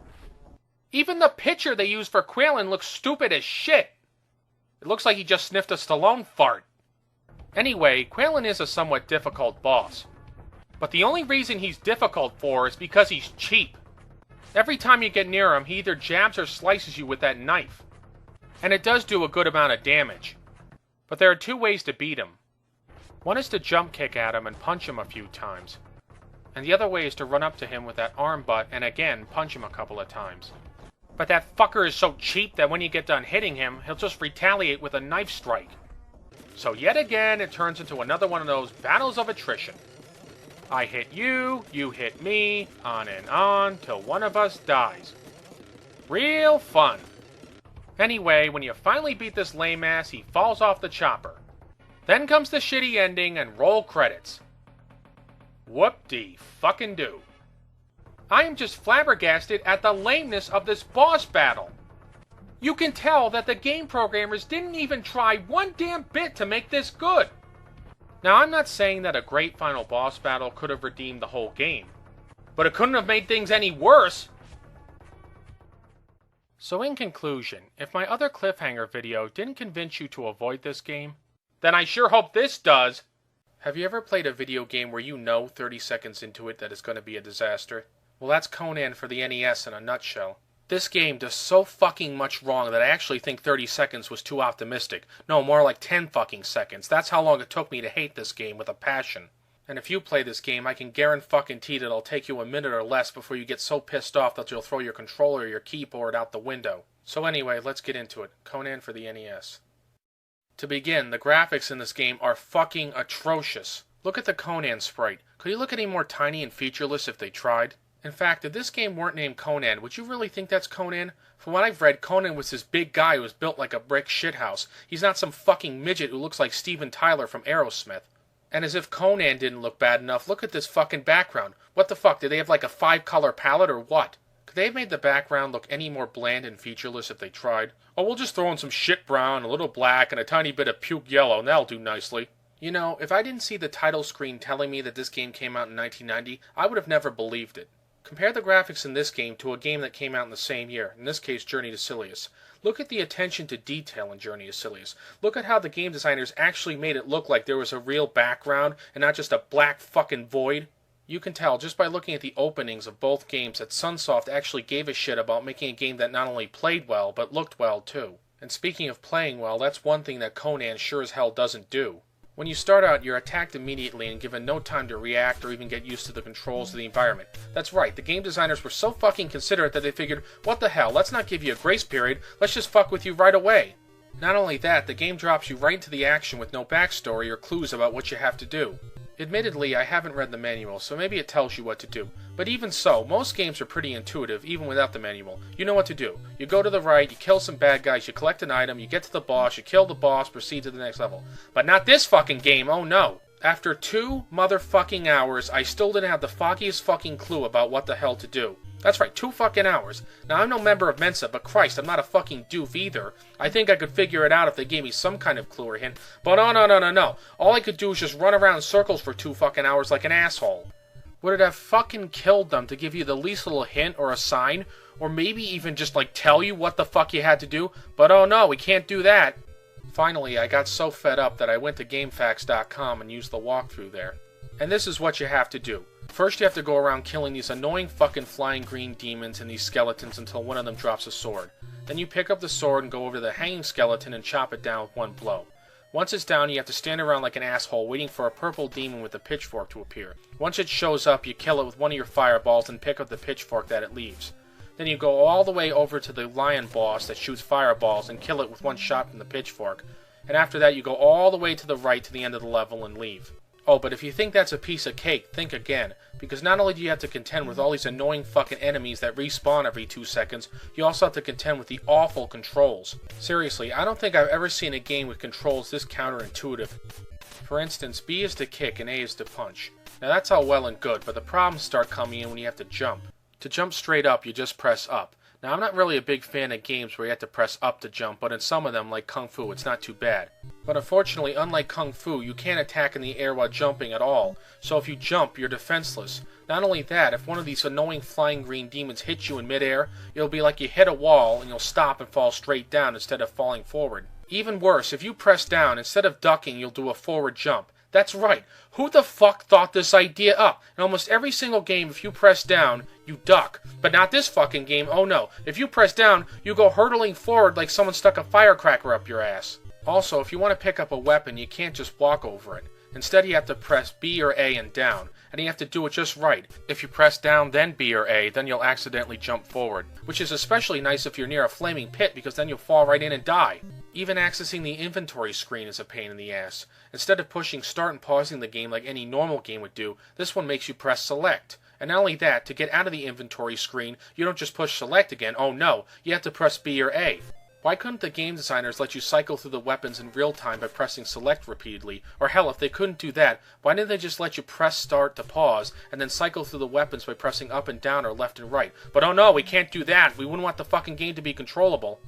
Even the picture they used for Qualen looks stupid as shit. It looks like he just sniffed a Stallone fart. Anyway, Qualen is a somewhat difficult boss. But the only reason he's difficult for is because he's cheap. Every time you get near him, he either jabs or slices you with that knife. And it does do a good amount of damage. But there are 2 ways to beat him. One is to jump kick at him and punch him a few times. And the other way is to run up to him with that arm butt and again punch him a couple of times. But that fucker is so cheap that when you get done hitting him, he'll just retaliate with a knife strike. So yet again, it turns into another one of those battles of attrition. I hit you, you hit me, on and on, till one of us dies. Real fun. Anyway, when you finally beat this lame ass, he falls off the chopper. Then comes the shitty ending and roll credits. Whoop-de-fucking-do. I am just flabbergasted at the lameness of this boss battle. You can tell that the game programmers didn't even try one damn bit to make this good. Now, I'm not saying that a great final boss battle could have redeemed the whole game, but it couldn't have made things any worse. So in conclusion, if my other Cliffhanger video didn't convince you to avoid this game, then I sure hope this does. Have you ever played a video game where you know 30 seconds into it that it's going to be a disaster? Well, that's Conan for the NES in a nutshell. This game does so fucking much wrong that I actually think 30 seconds was too optimistic. No, more like 10 fucking seconds. That's how long it took me to hate this game with a passion. And if you play this game, I can guarantee that it'll take you a minute or less before you get so pissed off that you'll throw your controller or your keyboard out the window. So anyway, let's get into it. Conan for the NES. To begin, the graphics in this game are fucking atrocious. Look at the Conan sprite. Could you look any more tiny and featureless if they tried? In fact, if this game weren't named Conan, would you really think that's Conan? From what I've read, Conan was this big guy who was built like a brick shithouse. He's not some fucking midget who looks like Steven Tyler from Aerosmith. And as if Conan didn't look bad enough, look at this fucking background. What the fuck, did they have like a 5-color palette or what? Could they have made the background look any more bland and featureless if they tried? Oh, we'll just throw in some shit brown, a little black, and a tiny bit of puke yellow, and that'll do nicely. You know, if I didn't see the title screen telling me that this game came out in 1990, I would have never believed it. Compare the graphics in this game to a game that came out in the same year, in this case Journey to Silius. Look at the attention to detail in Journey to Silius. Look at how the game designers actually made it look like there was a real background and not just a black fucking void. You can tell just by looking at the openings of both games that Sunsoft actually gave a shit about making a game that not only played well, but looked well too. And speaking of playing well, that's one thing that Conan sure as hell doesn't do. When you start out, you're attacked immediately and given no time to react or even get used to the controls of the environment. That's right, the game designers were so fucking considerate that they figured, what the hell, let's not give you a grace period, let's just fuck with you right away. Not only that, the game drops you right into the action with no backstory or clues about what you have to do. Admittedly, I haven't read the manual, so maybe it tells you what to do. But even so, most games are pretty intuitive, even without the manual. You know what to do. You go to the right, you kill some bad guys, you collect an item, you get to the boss, you kill the boss, proceed to the next level. But not this fucking game, oh no! After 2 motherfucking hours, I still didn't have the foggiest fucking clue about what the hell to do. That's right, 2 fucking hours. Now, I'm no member of Mensa, but Christ, I'm not a fucking doof either. I think I could figure it out if they gave me some kind of clue or hint. But no. All I could do is just run around in circles for 2 fucking hours like an asshole. Would it have fucking killed them to give you the least little hint or a sign? Or maybe even just, like, tell you what the fuck you had to do? But oh no, we can't do that. Finally, I got so fed up that I went to GameFAQs.com and used the walkthrough there. And this is what you have to do. First you have to go around killing these annoying fucking flying green demons and these skeletons until one of them drops a sword. Then you pick up the sword and go over to the hanging skeleton and chop it down with one blow. Once it's down, you have to stand around like an asshole waiting for a purple demon with a pitchfork to appear. Once it shows up, you kill it with one of your fireballs and pick up the pitchfork that it leaves. Then you go all the way over to the lion boss that shoots fireballs and kill it with one shot from the pitchfork. And after that, you go all the way to the right to the end of the level and leave. Oh, but if you think that's a piece of cake, think again. Because not only do you have to contend with all these annoying fucking enemies that respawn every 2 seconds, you also have to contend with the awful controls. Seriously, I don't think I've ever seen a game with controls this counterintuitive. For instance, B is to kick and A is to punch. Now that's all well and good, but the problems start coming in when you have to jump. To jump straight up, you just press up. Now, I'm not really a big fan of games where you have to press up to jump, but in some of them, like Kung Fu, it's not too bad. But unfortunately, unlike Kung Fu, you can't attack in the air while jumping at all, so if you jump, you're defenseless. Not only that, if one of these annoying flying green demons hits you in midair, it'll be like you hit a wall and you'll stop and fall straight down instead of falling forward. Even worse, if you press down, instead of ducking, you'll do a forward jump. That's right. Who the fuck thought this idea up? In almost every single game, if you press down, you duck. But not this fucking game, oh no. If you press down, you go hurtling forward like someone stuck a firecracker up your ass. Also, if you want to pick up a weapon, you can't just walk over it. Instead, you have to press B or A and down. And you have to do it just right. If you press down, then B or A, then you'll accidentally jump forward. Which is especially nice if you're near a flaming pit, because then you'll fall right in and die. Even accessing the inventory screen is a pain in the ass. Instead of pushing start and pausing the game like any normal game would do, this one makes you press select. And not only that, to get out of the inventory screen, you don't just push select again, oh no, you have to press B or A. Why couldn't the game designers let you cycle through the weapons in real time by pressing select repeatedly? Or hell, if they couldn't do that, why didn't they just let you press start to pause, and then cycle through the weapons by pressing up and down or left and right? But oh no, we can't do that, we wouldn't want the fucking game to be controllable.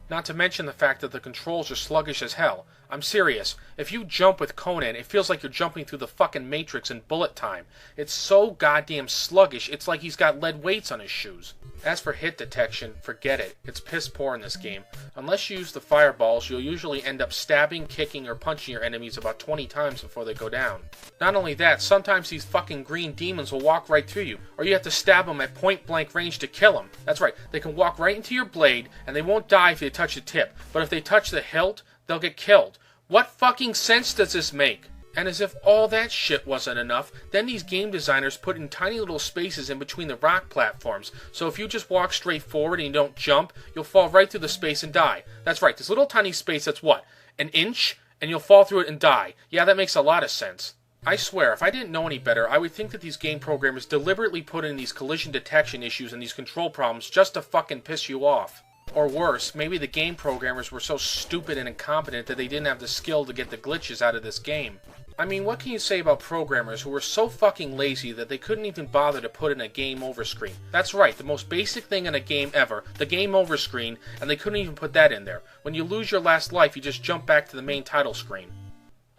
Not to mention the fact that the controls are sluggish as hell. I'm serious. If you jump with Conan, it feels like you're jumping through the fucking Matrix in bullet time. It's so goddamn sluggish, it's like he's got lead weights on his shoes. As for hit detection, forget it. It's piss poor in this game. Unless you use the fireballs, you'll usually end up stabbing, kicking, or punching your enemies about 20 times before they go down. Not only that, sometimes these fucking green demons will walk right through you, or you have to stab them at point blank range to kill them. That's right, they can walk right into your blade, and they won't die if they touch the tip, but if they touch the hilt, they'll get killed. What fucking sense does this make? And as if all that shit wasn't enough, then these game designers put in tiny little spaces in between the rock platforms, so if you just walk straight forward and you don't jump, you'll fall right through the space and die. That's right, this little tiny space that's what? An inch? And you'll fall through it and die. Yeah, that makes a lot of sense. I swear, if I didn't know any better, I would think that these game programmers deliberately put in these collision detection issues and these control problems just to fucking piss you off. Or worse, maybe the game programmers were so stupid and incompetent that they didn't have the skill to get the glitches out of this game. I mean, what can you say about programmers who were so fucking lazy that they couldn't even bother to put in a game over screen? That's right, the most basic thing in a game ever, the game over screen, and they couldn't even put that in there. When you lose your last life, you just jump back to the main title screen.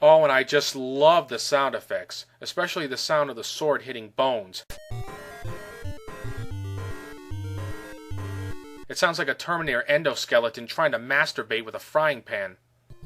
Oh, and I just love the sound effects, especially the sound of the sword hitting bones. It sounds like a Terminator endoskeleton trying to masturbate with a frying pan.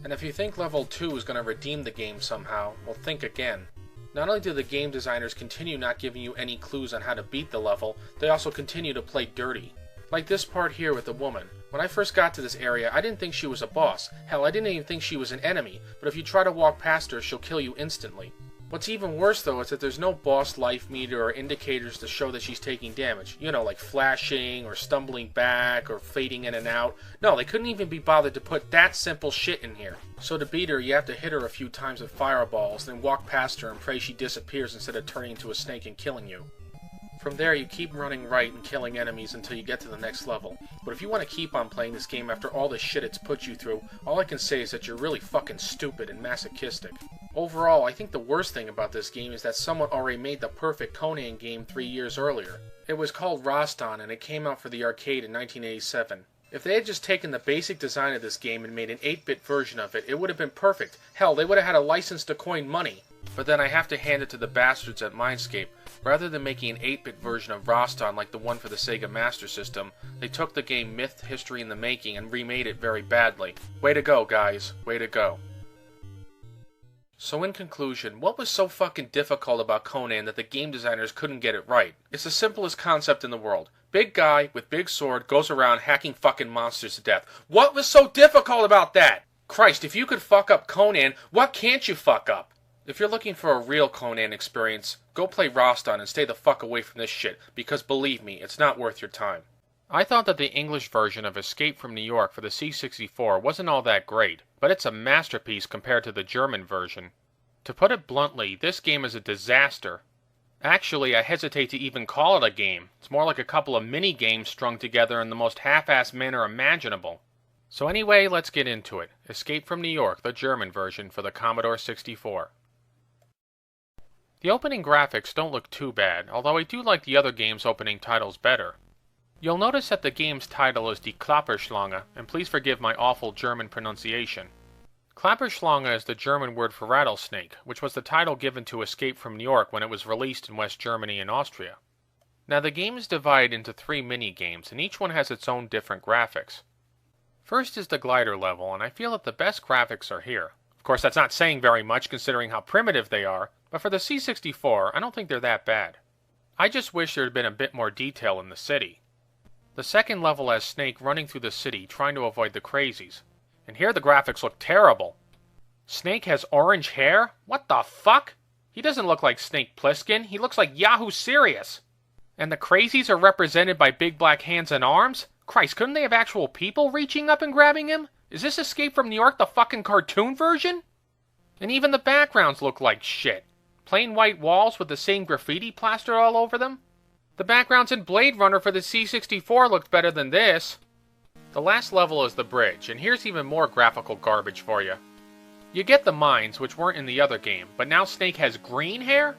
And if you think Level 2 is going to redeem the game somehow, well, think again. Not only do the game designers continue not giving you any clues on how to beat the level, they also continue to play dirty. Like this part here with the woman. When I first got to this area, I didn't think she was a boss. Hell, I didn't even think she was an enemy, but if you try to walk past her, she'll kill you instantly. What's even worse, though, is that there's no boss life meter or indicators to show that she's taking damage. You know, like flashing, or stumbling back, or fading in and out. No, they couldn't even be bothered to put that simple shit in here. So to beat her, you have to hit her a few times with fireballs, then walk past her and pray she disappears instead of turning into a snake and killing you. From there, you keep running right and killing enemies until you get to the next level. But if you want to keep on playing this game after all the shit it's put you through, all I can say is that you're really fucking stupid and masochistic. Overall, I think the worst thing about this game is that someone already made the perfect Conan game 3 years earlier. It was called Roston, and it came out for the arcade in 1987. If they had just taken the basic design of this game and made an 8-bit version of it, it would have been perfect. Hell, they would have had a license to coin money. But then I have to hand it to the bastards at Mindscape. Rather than making an 8-bit version of Roston like the one for the Sega Master System, they took the game Myth History in the Making and remade it very badly. Way to go, guys. Way to go. So in conclusion, what was so fucking difficult about Conan that the game designers couldn't get it right? It's the simplest concept in the world. Big guy with big sword goes around hacking fucking monsters to death. What was so difficult about that? Christ, if you could fuck up Conan, what can't you fuck up? If you're looking for a real Conan experience, go play Roston and stay the fuck away from this shit, because believe me, it's not worth your time. I thought that the English version of Escape from New York for the C64 wasn't all that great, but it's a masterpiece compared to the German version. To put it bluntly, this game is a disaster. Actually, I hesitate to even call it a game. It's more like a couple of mini-games strung together in the most half-assed manner imaginable. So anyway, let's get into it. Escape from New York, the German version for the Commodore 64. The opening graphics don't look too bad, although I do like the other game's opening titles better. You'll notice that the game's title is Die Klapperschlange, and please forgive my awful German pronunciation. Klapperschlange is the German word for rattlesnake, which was the title given to Escape from New York when it was released in West Germany and Austria. Now the game is divided into 3 mini-games, and each one has its own different graphics. First is the glider level, and I feel that the best graphics are here. Of course, that's not saying very much considering how primitive they are, but for the C64, I don't think they're that bad. I just wish there had been a bit more detail in the city. The second level has Snake running through the city trying to avoid the crazies. And here the graphics look terrible. Snake has orange hair? What the fuck? He doesn't look like Snake Plissken, he looks like Yahoo Serious. And the crazies are represented by big black hands and arms? Christ, couldn't they have actual people reaching up and grabbing him? Is this Escape from New York the fucking cartoon version? And even the backgrounds look like shit. Plain white walls with the same graffiti plastered all over them? The backgrounds in Blade Runner for the C64 looked better than this. The last level is the bridge, and here's even more graphical garbage for you. You get the mines, which weren't in the other game, but now Snake has green hair?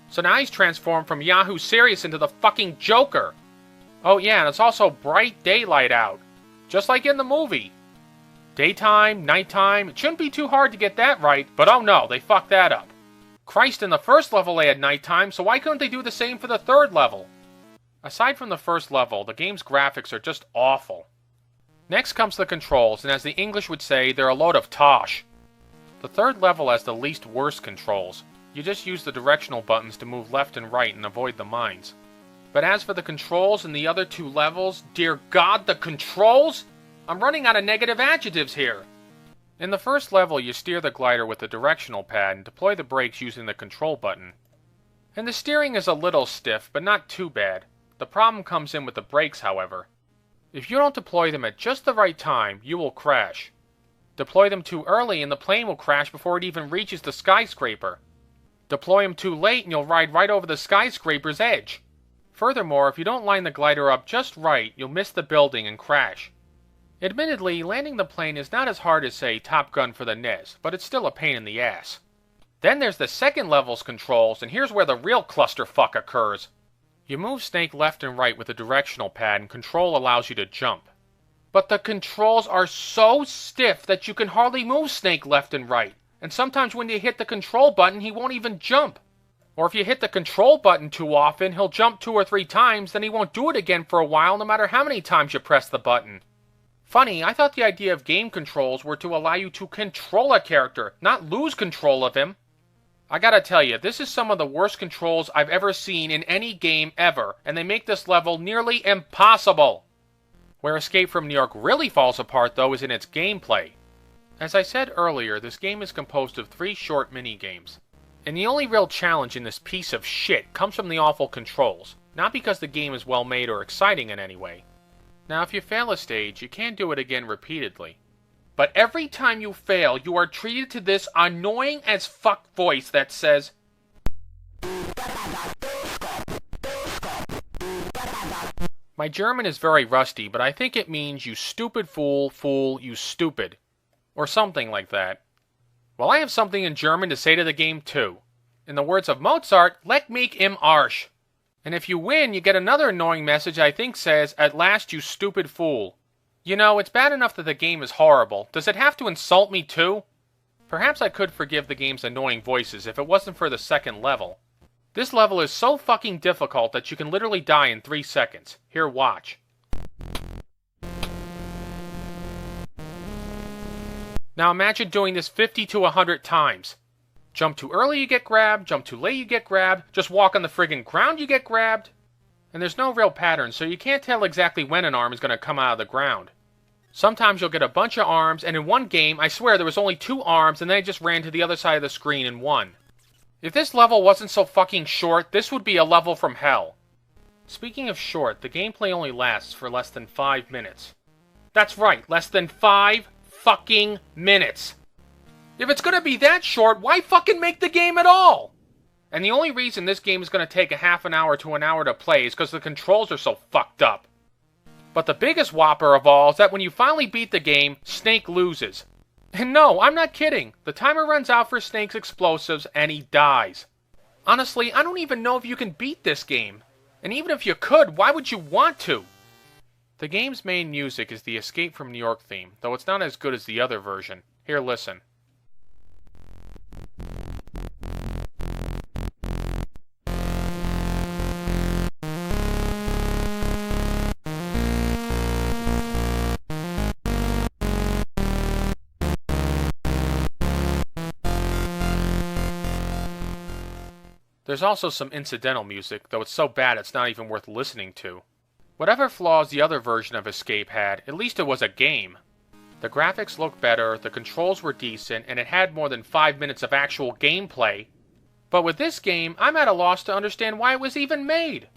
So now he's transformed from Yahoo Serious into the fucking Joker. Oh yeah, and it's also bright daylight out. Just like in the movie. Daytime, nighttime, it shouldn't be too hard to get that right, but oh no, they fucked that up. Christ, in the first level they had nighttime, so why couldn't they do the same for the third level? Aside from the first level, the game's graphics are just awful. Next comes the controls, and as the English would say, they're a load of tosh. The third level has the least worst controls. You just use the directional buttons to move left and right and avoid the mines. But as for the controls in the other 2 levels, dear God, the controls? I'm running out of negative adjectives here. In the first level, you steer the glider with the directional pad and deploy the brakes using the control button. And the steering is a little stiff, but not too bad. The problem comes in with the brakes, however. If you don't deploy them at just the right time, you will crash. Deploy them too early and the plane will crash before it even reaches the skyscraper. Deploy them too late and you'll ride right over the skyscraper's edge. Furthermore, if you don't line the glider up just right, you'll miss the building and crash. Admittedly, landing the plane is not as hard as, say, Top Gun for the NES, but it's still a pain in the ass. Then there's the second level's controls, and here's where the real clusterfuck occurs. You move Snake left and right with the directional pad, and control allows you to jump. But the controls are so stiff that you can hardly move Snake left and right, and sometimes when you hit the control button, he won't even jump. Or if you hit the control button too often, he'll jump 2 or 3 times, then he won't do it again for a while no matter how many times you press the button. Funny, I thought the idea of game controls were to allow you to control a character, not lose control of him. I gotta tell you, this is some of the worst controls I've ever seen in any game ever, and they make this level nearly impossible. Where Escape from New York really falls apart, though, is in its gameplay. As I said earlier, this game is composed of 3 short mini-games. And the only real challenge in this piece of shit comes from the awful controls, not because the game is well made or exciting in any way. Now, if you fail a stage, you can do it again repeatedly. But every time you fail, you are treated to this annoying as fuck voice that says, my German is very rusty, but I think it means you stupid fool, fool, you stupid. Or something like that. Well, I have something in German to say to the game too. In the words of Mozart, leck mich im Arsch. And if you win, you get another annoying message I think says, at last you stupid fool. You know, it's bad enough that the game is horrible. Does it have to insult me too? Perhaps I could forgive the game's annoying voices if it wasn't for the second level. This level is so fucking difficult that you can literally die in 3 seconds. Here, watch. Now imagine doing this 50 to 100 times. Jump too early, you get grabbed. Jump too late, you get grabbed. Just walk on the friggin' ground, you get grabbed. And there's no real pattern, so you can't tell exactly when an arm is going to come out of the ground. Sometimes you'll get a bunch of arms, and in one game, I swear there was only 2 arms, and then I just ran to the other side of the screen and won. If this level wasn't so fucking short, this would be a level from hell. Speaking of short, the gameplay only lasts for less than 5 minutes. That's right, less than 5 fucking minutes. If it's gonna be that short, why fucking make the game at all? And the only reason this game is gonna take a half an hour to an hour to play is because the controls are so fucked up. But the biggest whopper of all is that when you finally beat the game, Snake loses. And no, I'm not kidding. The timer runs out for Snake's explosives and he dies. Honestly, I don't even know if you can beat this game. And even if you could, why would you want to? The game's main music is the Escape from New York theme, though it's not as good as the other version. Here, listen. There's also some incidental music, though it's so bad it's not even worth listening to. Whatever flaws the other version of Escape had, at least it was a game. The graphics looked better, the controls were decent, and it had more than 5 minutes of actual gameplay. But with this game, I'm at a loss to understand why it was even made.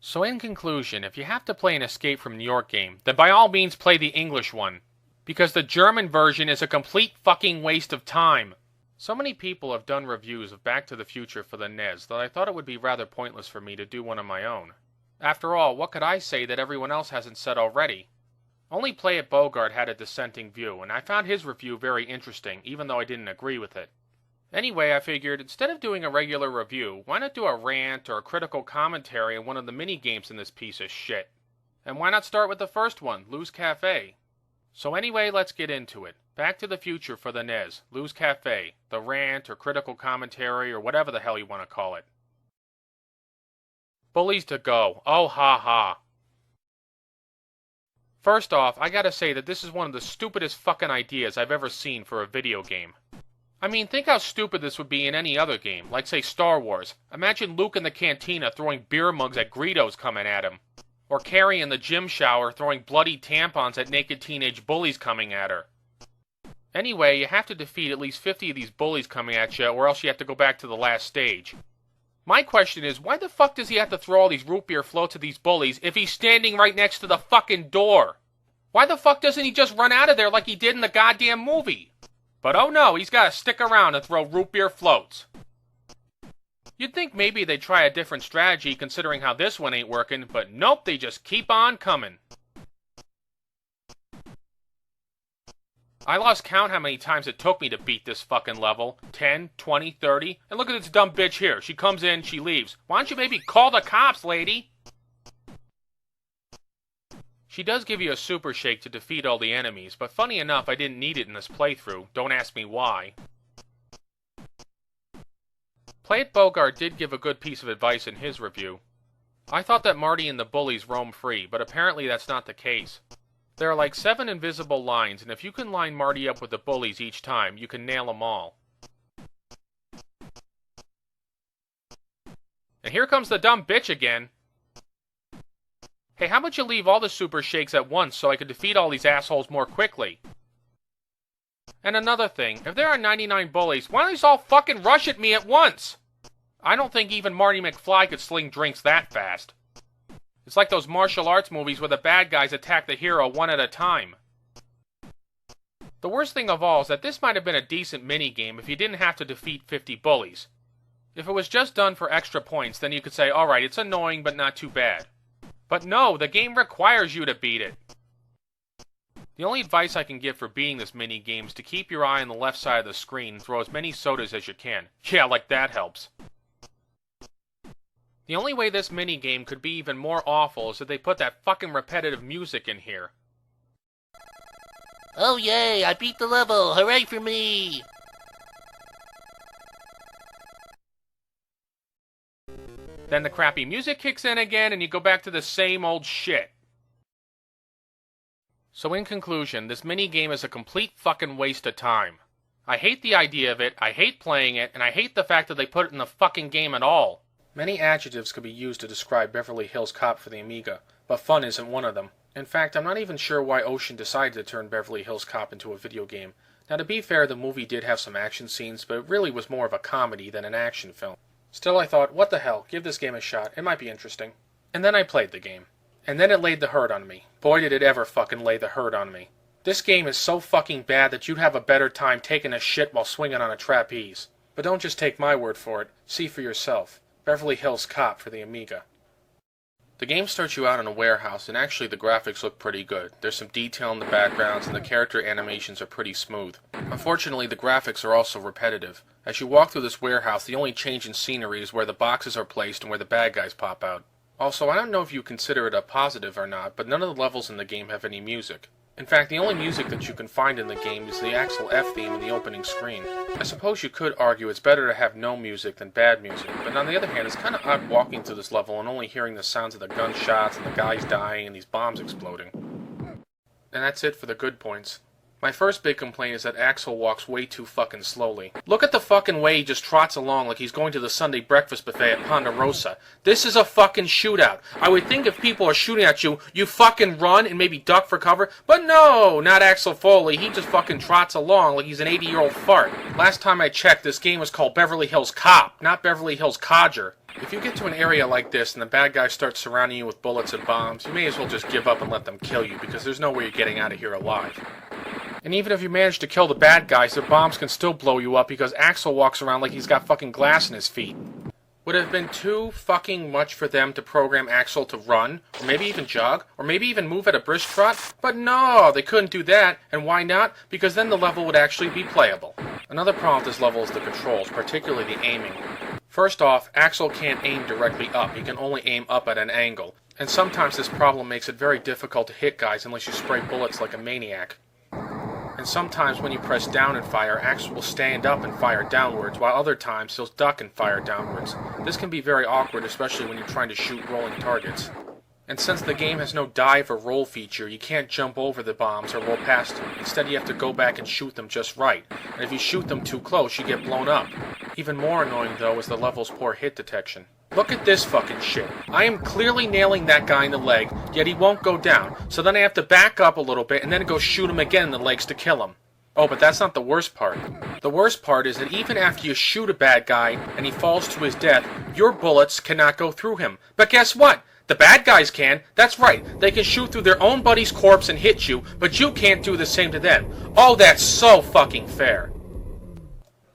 So in conclusion, if you have to play an Escape from New York game, then by all means play the English one. Because the German version is a complete fucking waste of time. So many people have done reviews of Back to the Future for the NES that I thought it would be rather pointless for me to do one of my own. After all, what could I say that everyone else hasn't said already? Only Play It Bogart had a dissenting view, and I found his review very interesting, even though I didn't agree with it. Anyway, I figured, instead of doing a regular review, why not do a rant or a critical commentary on one of the mini-games in this piece of shit? And why not start with the first one, Lou's Cafe? So anyway, let's get into it. Back to the Future for the NES, Lou's Cafe, the rant or critical commentary or whatever the hell you want to call it. Bullies to go. Oh ha ha. First off, I gotta say that this is one of the stupidest fucking ideas I've ever seen for a video game. I mean, think how stupid this would be in any other game, like say Star Wars. Imagine Luke in the cantina throwing beer mugs at Greedos coming at him. Or Carrie in the gym shower throwing bloody tampons at naked teenage bullies coming at her. Anyway, you have to defeat at least 50 of these bullies coming at you, or else you have to go back to the last stage. My question is, why the fuck does he have to throw all these root beer floats at these bullies if he's standing right next to the fucking door? Why the fuck doesn't he just run out of there like he did in the goddamn movie? But oh no, he's gotta stick around and throw root beer floats. You'd think maybe they'd try a different strategy considering how this one ain't working, but nope, they just keep on coming. I lost count how many times it took me to beat this fucking level. 10, 20, 30. And look at this dumb bitch here. She comes in, she leaves. Why don't you maybe call the cops, lady? She does give you a super shake to defeat all the enemies, but funny enough, I didn't need it in this playthrough. Don't ask me why. Play It Bogart did give a good piece of advice in his review. I thought that Marty and the bullies roam free, but apparently that's not the case. There are like 7 invisible lines, and if you can line Marty up with the bullies each time, you can nail them all. And here comes the dumb bitch again. Hey, how about you leave all the super shakes at once so I can defeat all these assholes more quickly? And another thing, if there are 99 bullies, why don't they all fucking rush at me at once? I don't think even Marty McFly could sling drinks that fast. It's like those martial arts movies where the bad guys attack the hero one at a time. The worst thing of all is that this might have been a decent minigame if you didn't have to defeat 50 bullies. If it was just done for extra points, then you could say, alright, it's annoying but not too bad. But no, the game requires you to beat it. The only advice I can give for beating this minigame is to keep your eye on the left side of the screen and throw as many sodas as you can. Yeah, like that helps. The only way this minigame could be even more awful is if they put that fucking repetitive music in here. Oh yay, I beat the level, hooray for me! Then the crappy music kicks in again and you go back to the same old shit. So in conclusion, this mini-game is a complete fucking waste of time. I hate the idea of it, I hate playing it, and I hate the fact that they put it in the fucking game at all. Many adjectives could be used to describe Beverly Hills Cop for the Amiga, but fun isn't one of them. In fact, I'm not even sure why Ocean decided to turn Beverly Hills Cop into a video game. Now to be fair, the movie did have some action scenes, but it really was more of a comedy than an action film. Still, I thought, what the hell, give this game a shot, it might be interesting. And then I played the game. And then it laid the hurt on me. Boy did it ever fucking lay the hurt on me. This game is so fucking bad that you'd have a better time taking a shit while swinging on a trapeze. But don't just take my word for it, see for yourself. Beverly Hills Cop for the Amiga. The game starts you out in a warehouse, and actually the graphics look pretty good. There's some detail in the backgrounds, and the character animations are pretty smooth. Unfortunately, the graphics are also repetitive. As you walk through this warehouse, the only change in scenery is where the boxes are placed and where the bad guys pop out. Also, I don't know if you consider it a positive or not, but none of the levels in the game have any music. In fact, the only music that you can find in the game is the Axel F theme in the opening screen. I suppose you could argue it's better to have no music than bad music, but on the other hand, it's kind of odd walking through this level and only hearing the sounds of the gunshots and the guys dying and these bombs exploding. And that's it for the good points. My first big complaint is that Axel walks way too fucking slowly. Look at the fucking way he just trots along like he's going to the Sunday breakfast buffet at Ponderosa. This is a fucking shootout. I would think if people are shooting at you, you fucking run and maybe duck for cover. But no, not Axel Foley. He just fucking trots along like he's an 80-year-old fart. Last time I checked, this game was called Beverly Hills Cop, not Beverly Hills Codger. If you get to an area like this and the bad guys start surrounding you with bullets and bombs, you may as well just give up and let them kill you, because there's no way you're getting out of here alive. And even if you manage to kill the bad guys, their bombs can still blow you up because Axel walks around like he's got fucking glass in his feet. Would it have been too fucking much for them to program Axel to run, or maybe even jog, or maybe even move at a brisk trot? But no, they couldn't do that, and why not? Because then the level would actually be playable. Another problem with this level is the controls, particularly the aiming. First off, Axel can't aim directly up, he can only aim up at an angle. And sometimes this problem makes it very difficult to hit guys unless you spray bullets like a maniac. And sometimes when you press down and fire, Axel will stand up and fire downwards, while other times he'll duck and fire downwards. This can be very awkward, especially when you're trying to shoot rolling targets. And since the game has no dive or roll feature, you can't jump over the bombs or roll past them. Instead, you have to go back and shoot them just right. And if you shoot them too close, you get blown up. Even more annoying, though, is the level's poor hit detection. Look at this fucking shit. I am clearly nailing that guy in the leg, yet he won't go down. So then I have to back up a little bit and then go shoot him again in the legs to kill him. Oh, but that's not the worst part. The worst part is that even after you shoot a bad guy and he falls to his death, your bullets cannot go through him. But guess what? The bad guys can. That's right. They can shoot through their own buddy's corpse and hit you, but you can't do the same to them. Oh, that's so fucking fair.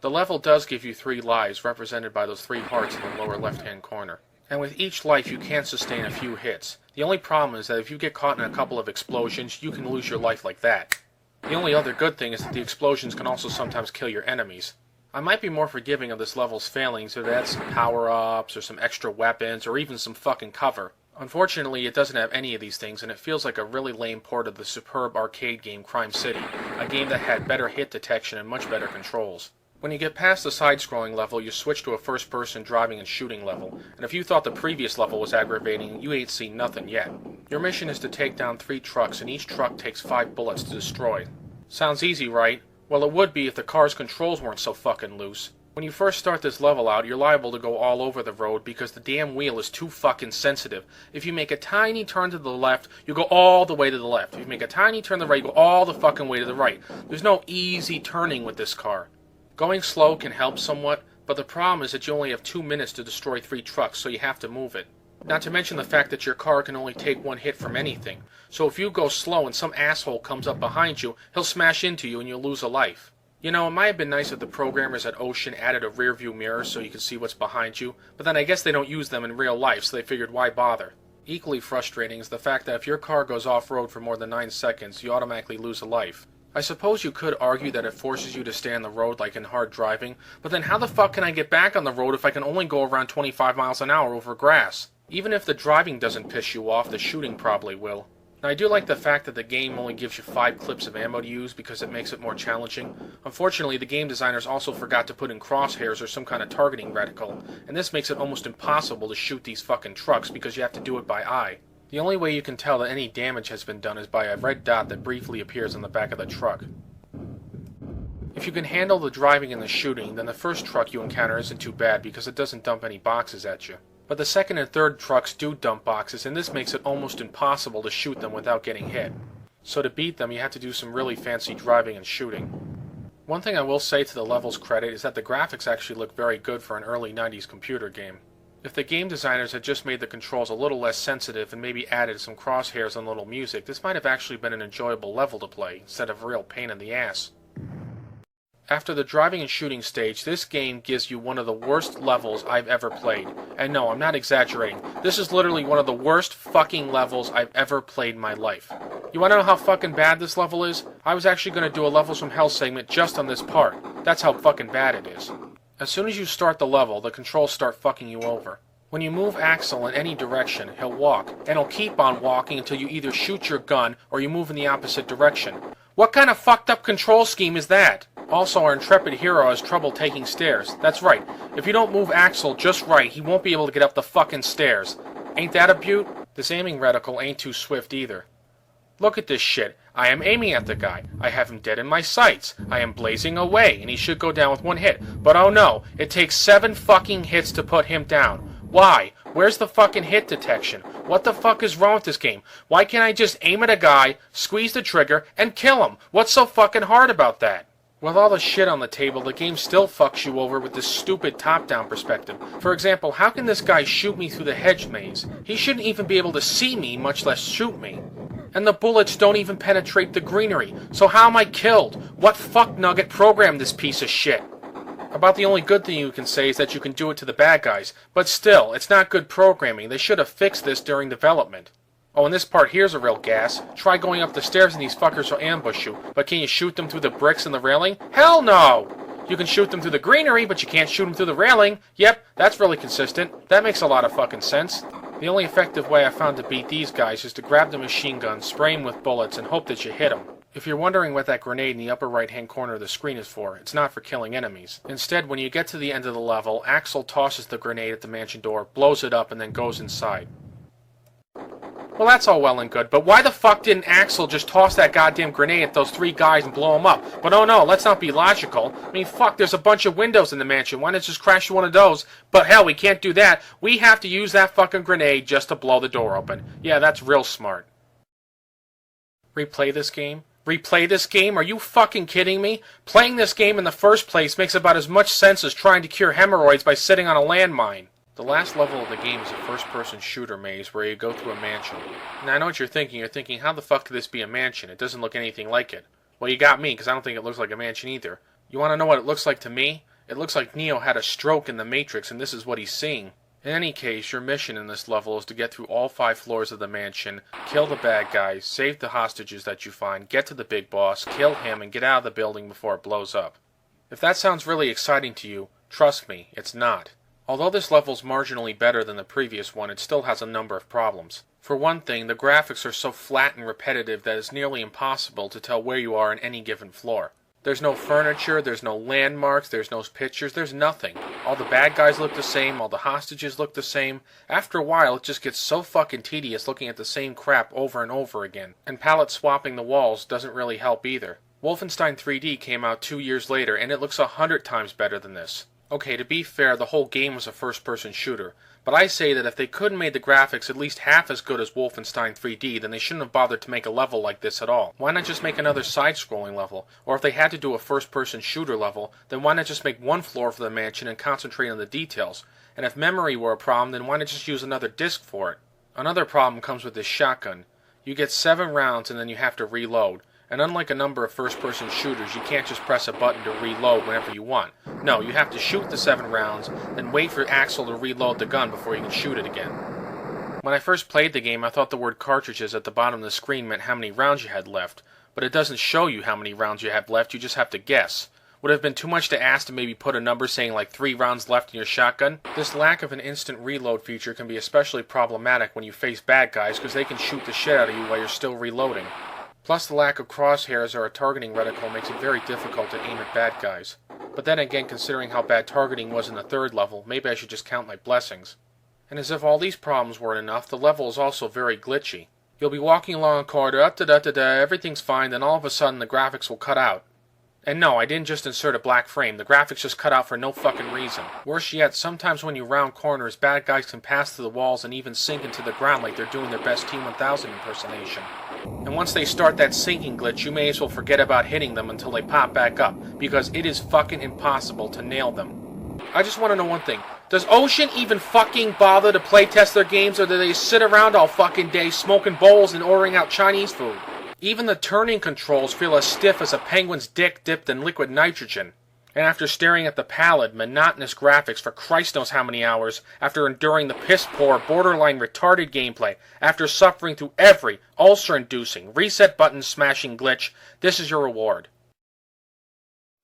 The level does give you 3 lives, represented by those 3 hearts in the lower left-hand corner. And with each life, you can sustain a few hits. The only problem is that if you get caught in a couple of explosions, you can lose your life like that. The only other good thing is that the explosions can also sometimes kill your enemies. I might be more forgiving of this level's failings if it had some power-ups, or some extra weapons, or even some fucking cover. Unfortunately, it doesn't have any of these things, and it feels like a really lame port of the superb arcade game Crime City, a game that had better hit detection and much better controls. When you get past the side-scrolling level, you switch to a first-person driving and shooting level, and if you thought the previous level was aggravating, you ain't seen nothing yet. Your mission is to take down 3 trucks, and each truck takes 5 bullets to destroy. Sounds easy, right? Well, it would be if the car's controls weren't so fucking loose. When you first start this level out, you're liable to go all over the road because the damn wheel is too fucking sensitive. If you make a tiny turn to the left, you go all the way to the left. If you make a tiny turn to the right, you go all the fucking way to the right. There's no easy turning with this car. Going slow can help somewhat, but the problem is that you only have 2 minutes to destroy 3 trucks, so you have to move it. Not to mention the fact that your car can only take 1 hit from anything. So if you go slow and some asshole comes up behind you, he'll smash into you and you'll lose a life. You know, it might have been nice if the programmers at Ocean added a rear view mirror so you could see what's behind you, but then I guess they don't use them in real life, so they figured why bother. Equally frustrating is the fact that if your car goes off-road for more than 9 seconds, you automatically lose a life. I suppose you could argue that it forces you to stay on the road like in hard driving, but then how the fuck can I get back on the road if I can only go around 25 miles an hour over grass? Even if the driving doesn't piss you off, the shooting probably will. Now, I do like the fact that the game only gives you 5 clips of ammo to use because it makes it more challenging. Unfortunately, the game designers also forgot to put in crosshairs or some kind of targeting reticle, and this makes it almost impossible to shoot these fucking trucks because you have to do it by eye. The only way you can tell that any damage has been done is by a red dot that briefly appears on the back of the truck. If you can handle the driving and the shooting, then the first truck you encounter isn't too bad because it doesn't dump any boxes at you. But the second and third trucks do dump boxes, and this makes it almost impossible to shoot them without getting hit. So to beat them, you have to do some really fancy driving and shooting. One thing I will say to the level's credit is that the graphics actually look very good for an early 90s computer game. If the game designers had just made the controls a little less sensitive and maybe added some crosshairs and a little music, this might have actually been an enjoyable level to play, instead of a real pain in the ass. After the driving and shooting stage, this game gives you one of the worst levels I've ever played. And no, I'm not exaggerating. This is literally one of the worst fucking levels I've ever played in my life. You wanna know how fucking bad this level is? I was actually gonna do a Levels from Hell segment just on this part. That's how fucking bad it is. As soon as you start the level, the controls start fucking you over. When you move Axel in any direction, he'll walk, and he'll keep on walking until you either shoot your gun or you move in the opposite direction. What kind of fucked up control scheme is that? Also, our intrepid hero has trouble taking stairs. That's right. If you don't move Axel just right, he won't be able to get up the fucking stairs. Ain't that a beaut? This aiming reticle ain't too swift either. Look at this shit. I am aiming at the guy. I have him dead in my sights. I am blazing away, and he should go down with 1 hit. But oh no, it takes 7 fucking hits to put him down. Why? Where's the fucking hit detection? What the fuck is wrong with this game? Why can't I just aim at a guy, squeeze the trigger, and kill him? What's so fucking hard about that? With all the shit on the table, the game still fucks you over with this stupid top-down perspective. For example, how can this guy shoot me through the hedge maze? He shouldn't even be able to see me, much less shoot me. And the bullets don't even penetrate the greenery. So how am I killed? What fuck-nugget programmed this piece of shit? About the only good thing you can say is that you can do it to the bad guys. But still, it's not good programming. They should have fixed this during development. Oh, and this part here's a real gas. Try going up the stairs and these fuckers will ambush you. But can you shoot them through the bricks and the railing? Hell no! You can shoot them through the greenery, but you can't shoot them through the railing. Yep, that's really consistent. That makes a lot of fucking sense. The only effective way I found to beat these guys is to grab the machine gun, spray them with bullets, and hope that you hit them. If you're wondering what that grenade in the upper right-hand corner of the screen is for, it's not for killing enemies. Instead, when you get to the end of the level, Axel tosses the grenade at the mansion door, blows it up, and then goes inside. Well, that's all well and good, but why the fuck didn't Axel just toss that goddamn grenade at those 3 guys and blow them up? But oh no, let's not be logical. I mean, fuck, there's a bunch of windows in the mansion. Why not just crash one of those? But hell, we can't do that. We have to use that fucking grenade just to blow the door open. Yeah, that's real smart. Replay this game? Replay this game? Are you fucking kidding me? Playing this game in the first place makes about as much sense as trying to cure hemorrhoids by sitting on a landmine. The last level of the game is a first-person shooter maze where you go through a mansion. Now, I know what you're thinking. You're thinking, how the fuck could this be a mansion? It doesn't look anything like it. Well, you got me, because I don't think it looks like a mansion either. You want to know what it looks like to me? It looks like Neo had a stroke in the Matrix, and this is what he's seeing. In any case, your mission in this level is to get through all 5 floors of the mansion, kill the bad guys, save the hostages that you find, get to the big boss, kill him, and get out of the building before it blows up. If that sounds really exciting to you, trust me, it's not. Although this level's marginally better than the previous one, it still has a number of problems. For one thing, the graphics are so flat and repetitive that it's nearly impossible to tell where you are on any given floor. There's no furniture, there's no landmarks, there's no pictures, there's nothing. All the bad guys look the same, all the hostages look the same. After a while, it just gets so fucking tedious looking at the same crap over and over again. And palette swapping the walls doesn't really help either. Wolfenstein 3D came out 2 years later, and it looks 100 times better than this. Okay, to be fair, the whole game was a first-person shooter, but I say that if they could have made the graphics at least half as good as Wolfenstein 3D, then they shouldn't have bothered to make a level like this at all. Why not just make another side-scrolling level? Or if they had to do a first-person shooter level, then why not just make 1 floor for the mansion and concentrate on the details? And if memory were a problem, then why not just use another disc for it? Another problem comes with this shotgun. You get 7 rounds and then you have to reload. And unlike a number of first-person shooters, you can't just press a button to reload whenever you want. No, you have to shoot the 7 rounds, then wait for Axel to reload the gun before you can shoot it again. When I first played the game, I thought the word cartridges at the bottom of the screen meant how many rounds you had left, but it doesn't show you how many rounds you have left, you just have to guess. Would it have been too much to ask to maybe put a number saying like 3 rounds left in your shotgun? This lack of an instant reload feature can be especially problematic when you face bad guys because they can shoot the shit out of you while you're still reloading. Plus the lack of crosshairs or a targeting reticle makes it very difficult to aim at bad guys. But then again, considering how bad targeting was in the 3rd level, maybe I should just count my blessings. And as if all these problems weren't enough, the level is also very glitchy. You'll be walking along a corridor, everything's fine, then all of a sudden the graphics will cut out. And no, I didn't just insert a black frame, the graphics just cut out for no fucking reason. Worse yet, sometimes when you round corners, bad guys can pass through the walls and even sink into the ground like they're doing their best T-1000 impersonation. And once they start that sinking glitch, you may as well forget about hitting them until they pop back up, because it is fucking impossible to nail them. I just want to know one thing. Does Ocean even fucking bother to playtest their games, or do they sit around all fucking day smoking bowls and ordering out Chinese food? Even the turning controls feel as stiff as a penguin's dick dipped in liquid nitrogen. And after staring at the pallid, monotonous graphics for Christ knows how many hours, after enduring the piss-poor, borderline retarded gameplay, after suffering through every ulcer-inducing, reset-button-smashing glitch, this is your reward.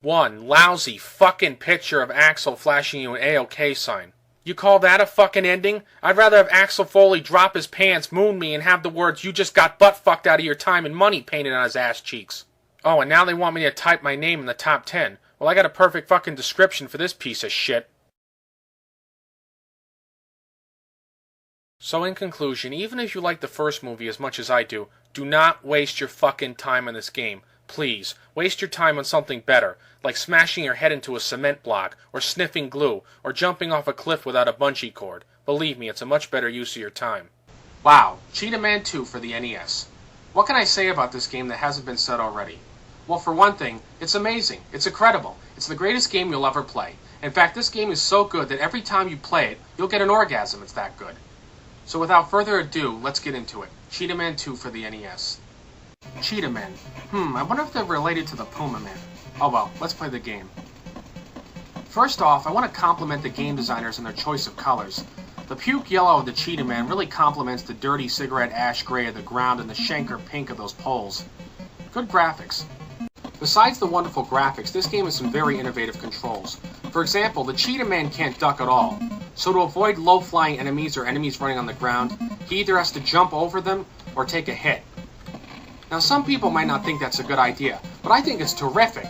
1 lousy fucking picture of Axel flashing you an A-OK sign. You call that a fucking ending? I'd rather have Axel Foley drop his pants, moon me, and have the words, "You just got butt-fucked out of your time and money," painted on his ass cheeks. Oh, and now they want me to type my name in the top 10. Well, I got a perfect fucking description for this piece of shit. So in conclusion, even if you like the first movie as much as I do not waste your fucking time on this game. Please, waste your time on something better, like smashing your head into a cement block, or sniffing glue, or jumping off a cliff without a bungee cord. Believe me, it's a much better use of your time. Wow, Cheetahman 2 for the NES. What can I say about this game that hasn't been said already? Well, for one thing, it's amazing. It's incredible. It's the greatest game you'll ever play. In fact, this game is so good that every time you play it, you'll get an orgasm. It's that good. So without further ado, let's get into it. Cheetahman 2 for the NES. Cheetahman. I wonder if they're related to the Puma Man. Oh well, let's play the game. First off, I want to compliment the game designers on their choice of colors. The puke yellow of the Cheetahman really complements the dirty cigarette ash gray of the ground and the Schenker pink of those poles. Good graphics. Besides the wonderful graphics, this game has some very innovative controls. For example, the Cheetahman can't duck at all. So to avoid low-flying enemies or enemies running on the ground, he either has to jump over them or take a hit. Now, some people might not think that's a good idea, but I think it's terrific.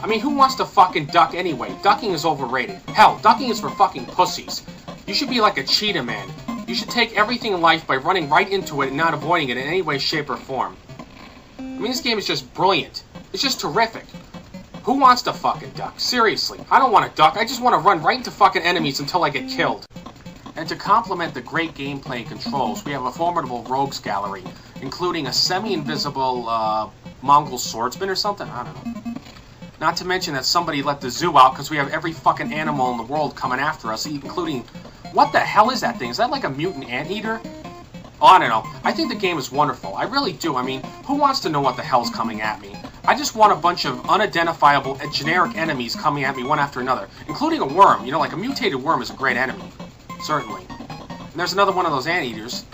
I mean, who wants to fucking duck anyway? Ducking is overrated. Hell, ducking is for fucking pussies. You should be like a Cheetahman. You should take everything in life by running right into it and not avoiding it in any way, shape, or form. I mean, this game is just brilliant. It's just terrific. Who wants to fucking duck? Seriously, I don't want to duck. I just want to run right into fucking enemies until I get killed. And to complement the great gameplay and controls, we have a formidable rogues gallery, including a semi-invisible, Mongol swordsman or something? I don't know. Not to mention that somebody let the zoo out because we have every fucking animal in the world coming after us, including... What the hell is that thing? Is that like a mutant anteater? Oh, I don't know. I think the game is wonderful. I really do. I mean, who wants to know what the hell's coming at me? I just want a bunch of unidentifiable, generic enemies coming at me one after another, including a worm. You know, like a mutated worm is a great enemy. Certainly. And there's another one of those anteaters.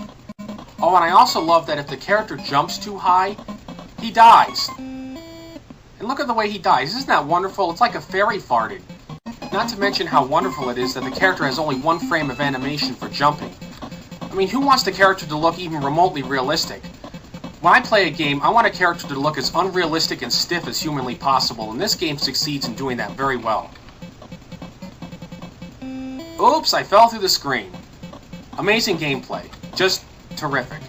Oh, and I also love that if the character jumps too high, he dies. And look at the way he dies. Isn't that wonderful? It's like a fairy farted. Not to mention how wonderful it is that the character has only one frame of animation for jumping. I mean, who wants the character to look even remotely realistic? When I play a game, I want a character to look as unrealistic and stiff as humanly possible, and this game succeeds in doing that very well. Oops, I fell through the screen. Amazing gameplay. Just terrific.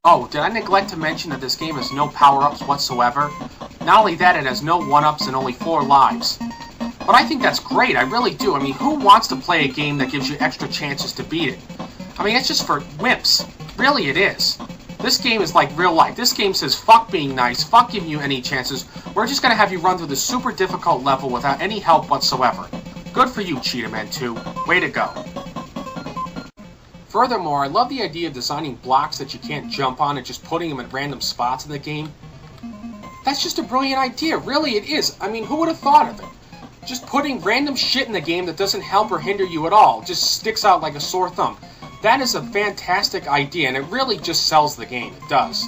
Oh, did I neglect to mention that this game has no power-ups whatsoever? Not only that, it has no 1-ups and only 4 lives. But I think that's great, I really do. I mean, who wants to play a game that gives you extra chances to beat it? I mean, it's just for wimps. Really, it is. This game is like real life. This game says, fuck being nice, fuck giving you any chances. We're just gonna have you run through this super difficult level without any help whatsoever. Good for you, Cheetahman 2. Way to go. Furthermore, I love the idea of designing blocks that you can't jump on and just putting them at random spots in the game. That's just a brilliant idea. Really, it is. I mean, who would have thought of it? Just putting random shit in the game that doesn't help or hinder you at all. Just sticks out like a sore thumb. That is a fantastic idea, and it really just sells the game. It does.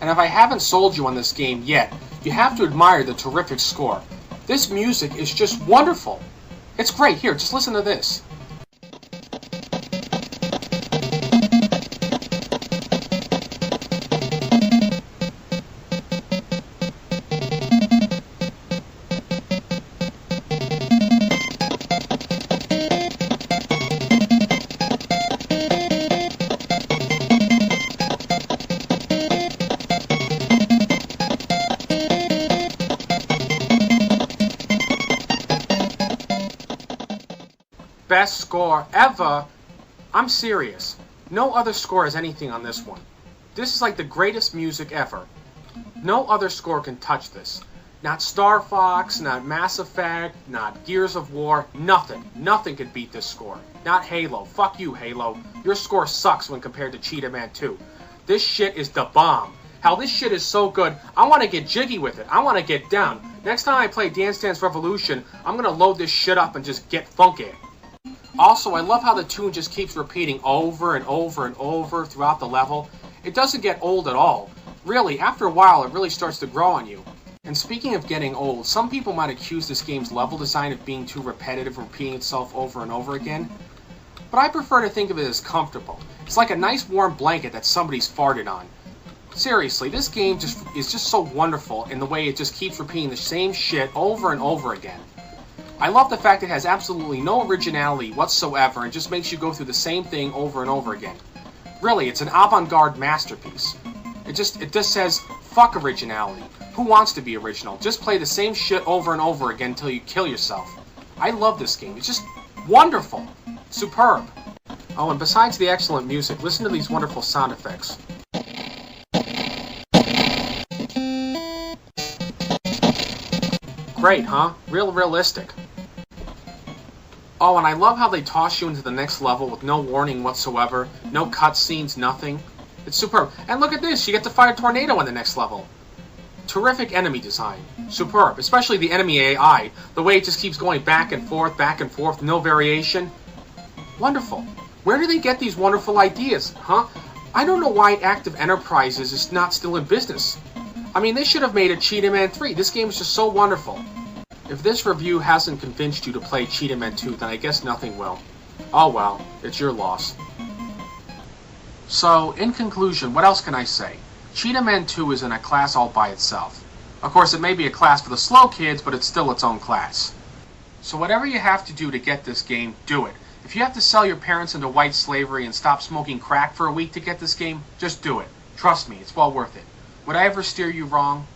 And if I haven't sold you on this game yet, you have to admire the terrific score. This music is just wonderful. It's great. Here, just listen to this. Best score ever. I'm serious. No other score has anything on this one. This is like the greatest music ever. No other score can touch this. Not Star Fox, not Mass Effect, not Gears of War, nothing. Nothing could beat this score. Not Halo. Fuck you, Halo. Your score sucks when compared to Cheetahman 2. This shit is the bomb. Hell, this shit is so good, I want to get jiggy with it. I want to get down. Next time I play Dance Dance Revolution, I'm going to load this shit up and just get funky. Also, I love how the tune just keeps repeating over and over and over throughout the level. It doesn't get old at all. Really, after a while, it really starts to grow on you. And speaking of getting old, some people might accuse this game's level design of being too repetitive, repeating itself over and over again. But I prefer to think of it as comfortable. It's like a nice warm blanket that somebody's farted on. Seriously, this game is just so wonderful in the way it just keeps repeating the same shit over and over again. I love the fact it has absolutely no originality whatsoever and just makes you go through the same thing over and over again. Really, it's an avant-garde masterpiece. It just says, fuck originality. Who wants to be original? Just play the same shit over and over again until you kill yourself. I love this game. It's just wonderful. Superb. Oh, and besides the excellent music, listen to these wonderful sound effects. Great, huh? Real realistic. Oh, and I love how they toss you into the next level with no warning whatsoever, no cutscenes, nothing. It's superb. And look at this, you get to fight a tornado in the next level. Terrific enemy design. Superb, especially the enemy AI, the way it just keeps going back and forth, no variation. Wonderful. Where do they get these wonderful ideas, huh? I don't know why Active Enterprises is not still in business. I mean, they should have made a Cheetahman 3. This game is just so wonderful. If this review hasn't convinced you to play Cheetahman 2, then I guess nothing will. Oh well, it's your loss. So, in conclusion, what else can I say? Cheetahman 2 is in a class all by itself. Of course, it may be a class for the slow kids, but it's still its own class. So whatever you have to do to get this game, do it. If you have to sell your parents into white slavery and stop smoking crack for a week to get this game, just do it. Trust me, it's well worth it. Would I ever steer you wrong?